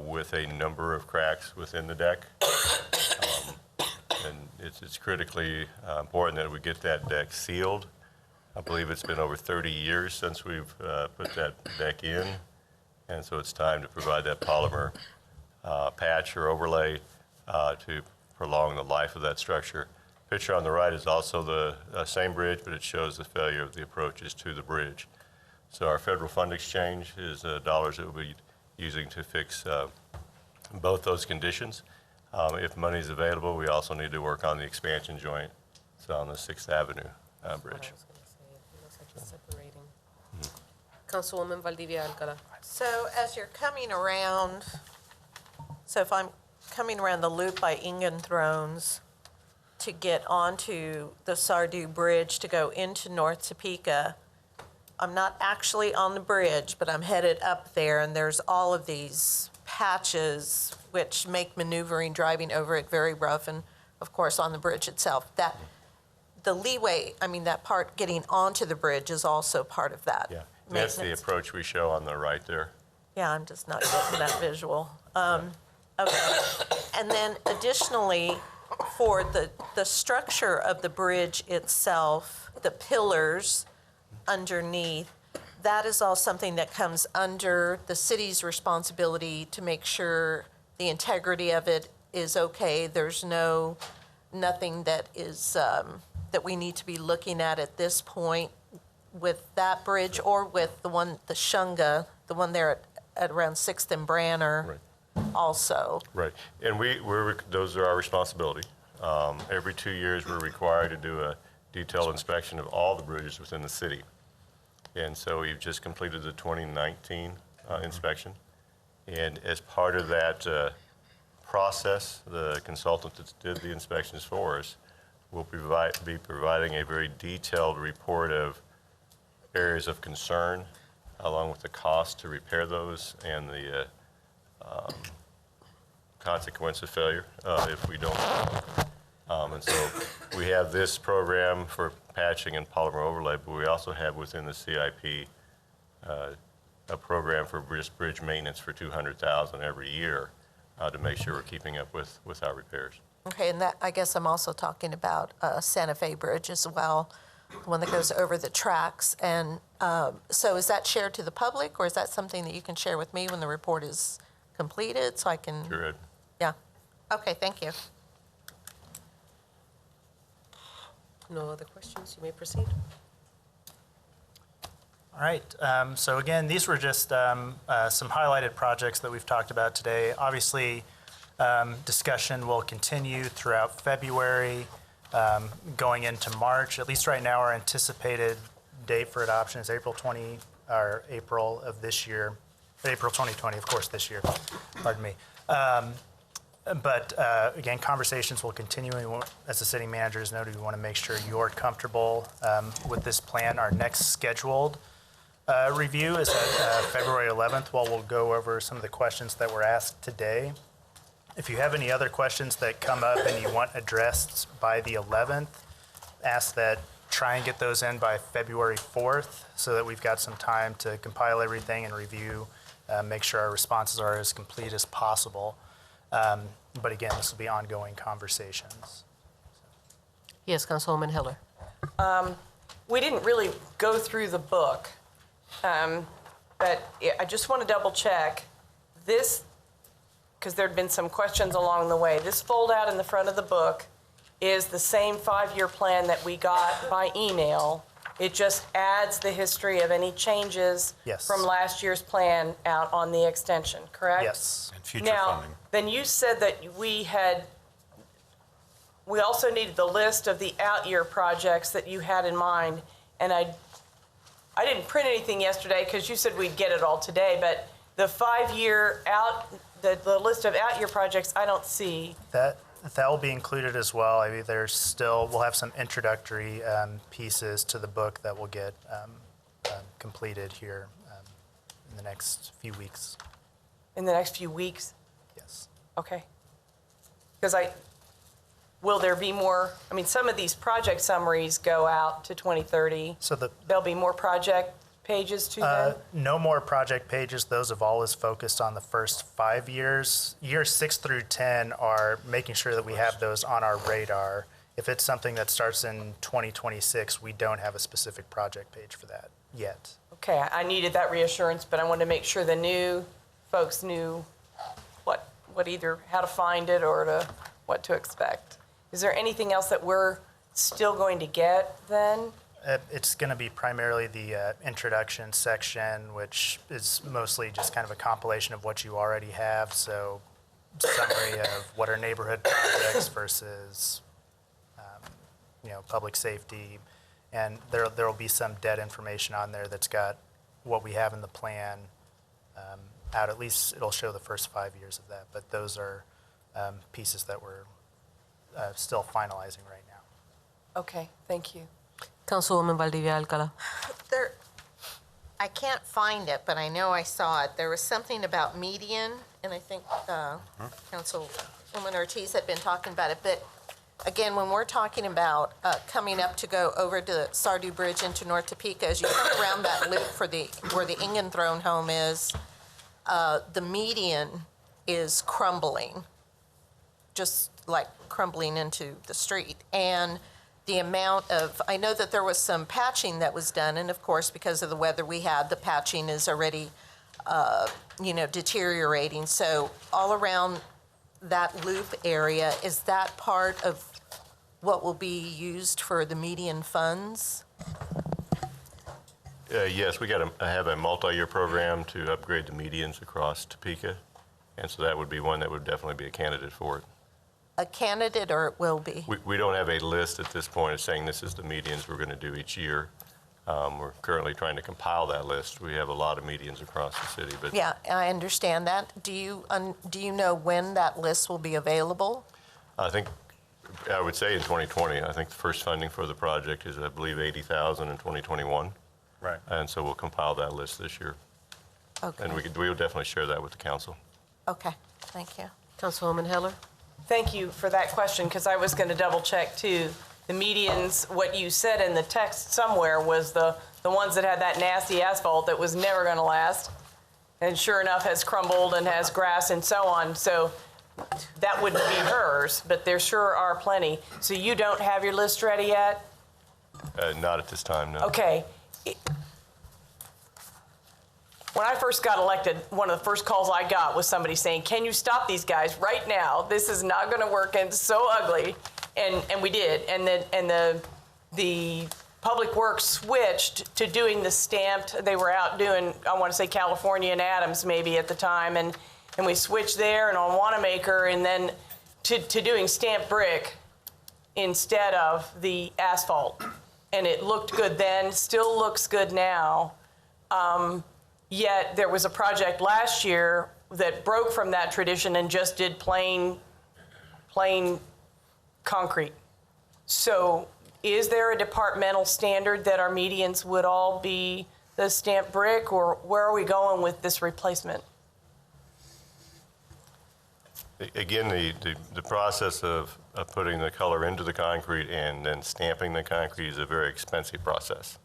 with a number of cracks within the deck. And it's critically important that we get that deck sealed. I believe it's been over 30 years since we've put that deck in, and so it's time to provide that polymer patch or overlay to prolong the life of that structure. Picture on the right is also the same bridge, but it shows the failure of the approaches to the bridge. So our federal fund exchange is dollars that we'll be using to fix both those conditions. If money is available, we also need to work on the expansion joint. It's on the 6th Avenue bridge. Councilwoman Valdivia Alcala. So as you're coming around, so if I'm coming around the loop by Ingen Thrones to get onto the Sardu Bridge to go into North Topeka, I'm not actually on the bridge, but I'm headed up there, and there's all of these patches which make maneuvering, driving over it very rough, and of course on the bridge itself. The leeway, that part getting onto the bridge is also part of that. Yeah, that's the approach we show on the right there. Yeah, I'm just not getting that visual. Okay. And then additionally, for the structure of the bridge itself, the pillars underneath, that is all something that comes under the city's responsibility to make sure the integrity of it is okay. There's nothing that is that we need to be looking at this point with that bridge or with the Shunga, the one there at around 6th and Branner. Right. Also. Right, and those are our responsibility. Every 2 years, we're required to do a detailed inspection of all the bridges within the city. And so we've just completed the 2019 inspection. And as part of that process, the consultant that did the inspections for us we'll be providing a very detailed report of areas of concern, along with the cost to repair those and the consequence of failure if we don't. And so we have this program for patching and polymer overlay, but we also have within the CIP a program for bridge maintenance for $200,000 every year to make sure we're keeping up with our repairs. Okay, and that, I guess I'm also talking about Santa Fe Bridge as well, the one that goes over the tracks. And so is that shared to the public, or is that something that you can share with me when the report is completed, so I can? Sure. Yeah. Okay, thank you. No other questions? You may proceed. All right, so again, these were just some highlighted projects that we've talked about today. Obviously, discussion will continue throughout February, going into March. At least right now, our anticipated date for adoption is April of this year, April 2020, of course, this year, pardon me. But again, conversations will continue. As the city manager has noted, we want to make sure you're comfortable with this plan. Our next scheduled review is at February 11th, while we'll go over some of the questions that were asked today. If you have any other questions that come up and you want addressed by the 11th, ask that try and get those in by February 4th so that we've got some time to compile everything and review, make sure our responses are as complete as possible. But again, this will be ongoing conversations. Yes, Councilwoman Heller. We didn't really go through the book, but I just want to double check this, because there'd been some questions along the way. This fold-out in the front of the book is the same 5-year plan that we got by email. It just adds the history of any changes from last year's plan out on the extension, correct? Yes. And future now, funding. then you said that we also needed the list of the out-year projects that you had in mind, and I didn't print anything yesterday because you said we'd get it all today, but the 5-year out, the list of out-year projects, I don't see. That will be included as well. I mean, we'll have some introductory pieces to the book that will get completed here in the next few weeks. In the next few weeks? Yes. Okay. Because will there be more? I mean, some of these project summaries go out to 2030. So there'll be more project pages to them? No more project pages. Those have always focused on the first 5 years. Years 6 through 10 are making sure that we have those on our radar. If it's something that starts in 2026, we don't have a specific project page for that yet. Okay, I needed that reassurance, but I wanted to make sure the new folks knew what either how to find it or what to expect. Is there anything else that we're still going to get then? It's going to be primarily the introduction section, which is mostly just kind of a compilation of what you already have. So summary of what are neighborhood projects versus, public safety. And there will be some debt information on there that's got what we have in the plan out. At least it'll show the first 5 years of that. But those are pieces that we're still finalizing right now. Okay, thank you. Councilwoman Valdivia Alcala. I can't find it, but I know I saw it. There was something about median, and I think Councilwoman Ortiz had been talking about it. But again, when we're talking about coming up to go over to Sardu Bridge into North Topeka, as you come around that loop where the Ingen Throne home is, the median is crumbling, just like crumbling into the street. And the amount of, I know that there was some patching that was done, and of course, because of the weather we had, the patching is already, deteriorating. So all around that loop area, is that part of what will be used for the median funds? Yes, we have a multi-year program to upgrade the medians across Topeka, and so that would be one that would definitely be a candidate for it. A candidate, or it will be? We don't have a list at this point of saying this is the medians we're going to do each year. We're currently trying to compile that list. We have a lot of medians across the city. But yeah, I understand that. Do you know when that list will be available? I think I would say in 2020. I think the first funding for the project is, I believe, $80,000 in 2021. Right. And so we'll compile that list this year. Okay. And we will definitely share that with the council. Okay, thank you. Councilwoman Heller? Thank you for that question, because I was going to double check too. The medians, what you said in the text somewhere was the ones that had that nasty asphalt that was never going to last. And sure enough has crumbled and has grass and so on. So that wouldn't be hers, but there sure are plenty. So you don't have your list ready yet? Not at this time, no. Okay. When I first got elected, one of the first calls I got was somebody saying, can you stop these guys right now? This is not going to work and it's so ugly. And we did. And the Public Works switched to doing the stamped. They were out doing, I want to say California and Adams maybe at the time. And we switched there and on Wanamaker and then to doing stamped brick instead of the asphalt. And it looked good then, still looks good now. Yet there was a project last year that broke from that tradition and just did plain concrete. So is there a departmental standard that our medians would all be the stamped brick, or where are we going with this replacement? Again, the process of putting the color into the concrete and then stamping the concrete is a very expensive process.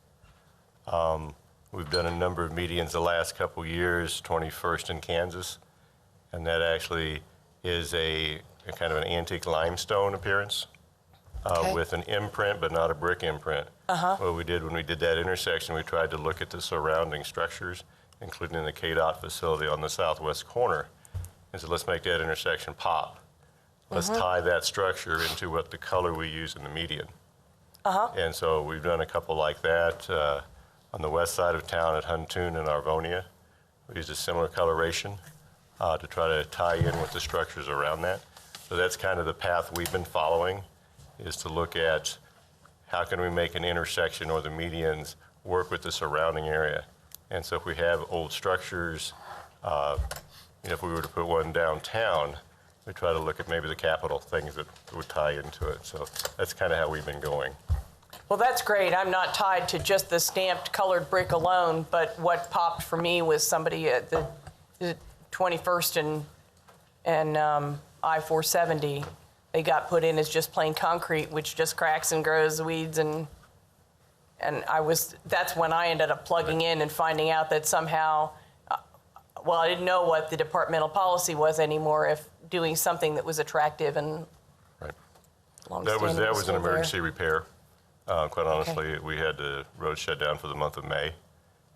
We've done a number of medians the last couple years, 21st in Kansas, and that actually is a kind of an antique limestone appearance with an imprint, but not a brick imprint. What we did when we did that intersection, we tried to look at the surrounding structures, including the KDOT facility on the southwest corner, and so let's make that intersection pop. Let's tie that structure into what the color we use in the median. And so we've done a couple like that. On the west side of town at Huntoon and Arvonia, we used a similar coloration to try to tie in with the structures around that. So that's kind of the path we've been following, is to look at how can we make an intersection or the medians work with the surrounding area. And so if we have old structures, if we were to put one downtown, we try to look at maybe the Capitol things that would tie into it. So that's kind of how we've been going. Well, that's great. I'm not tied to just the stamped colored brick alone, but what popped for me was somebody at the 21st and I-470. They got put in as just plain concrete, which just cracks and grows weeds, and that's when I ended up plugging in and finding out that somehow, well, I didn't know what the departmental policy was anymore, if doing something that was attractive and long-standing. That was an emergency repair. Quite honestly, we had the road shut down for the month of May,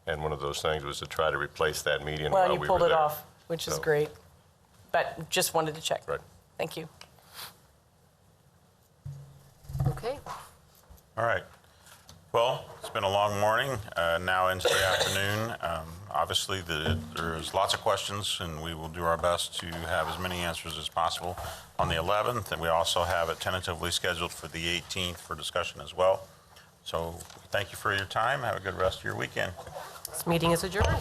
and one of those things was to try to replace that median while we were there. Well, you pulled it off, which is great, but just wanted to check. Right. Thank you. Okay. All right. Well, it's been a long morning, now into the afternoon. Obviously, there's lots of questions, and we will do our best to have as many answers as possible on the 11th, and we also have it tentatively scheduled for the 18th for discussion as well. So thank you for your time. Have a good rest of your weekend. This meeting is adjourned.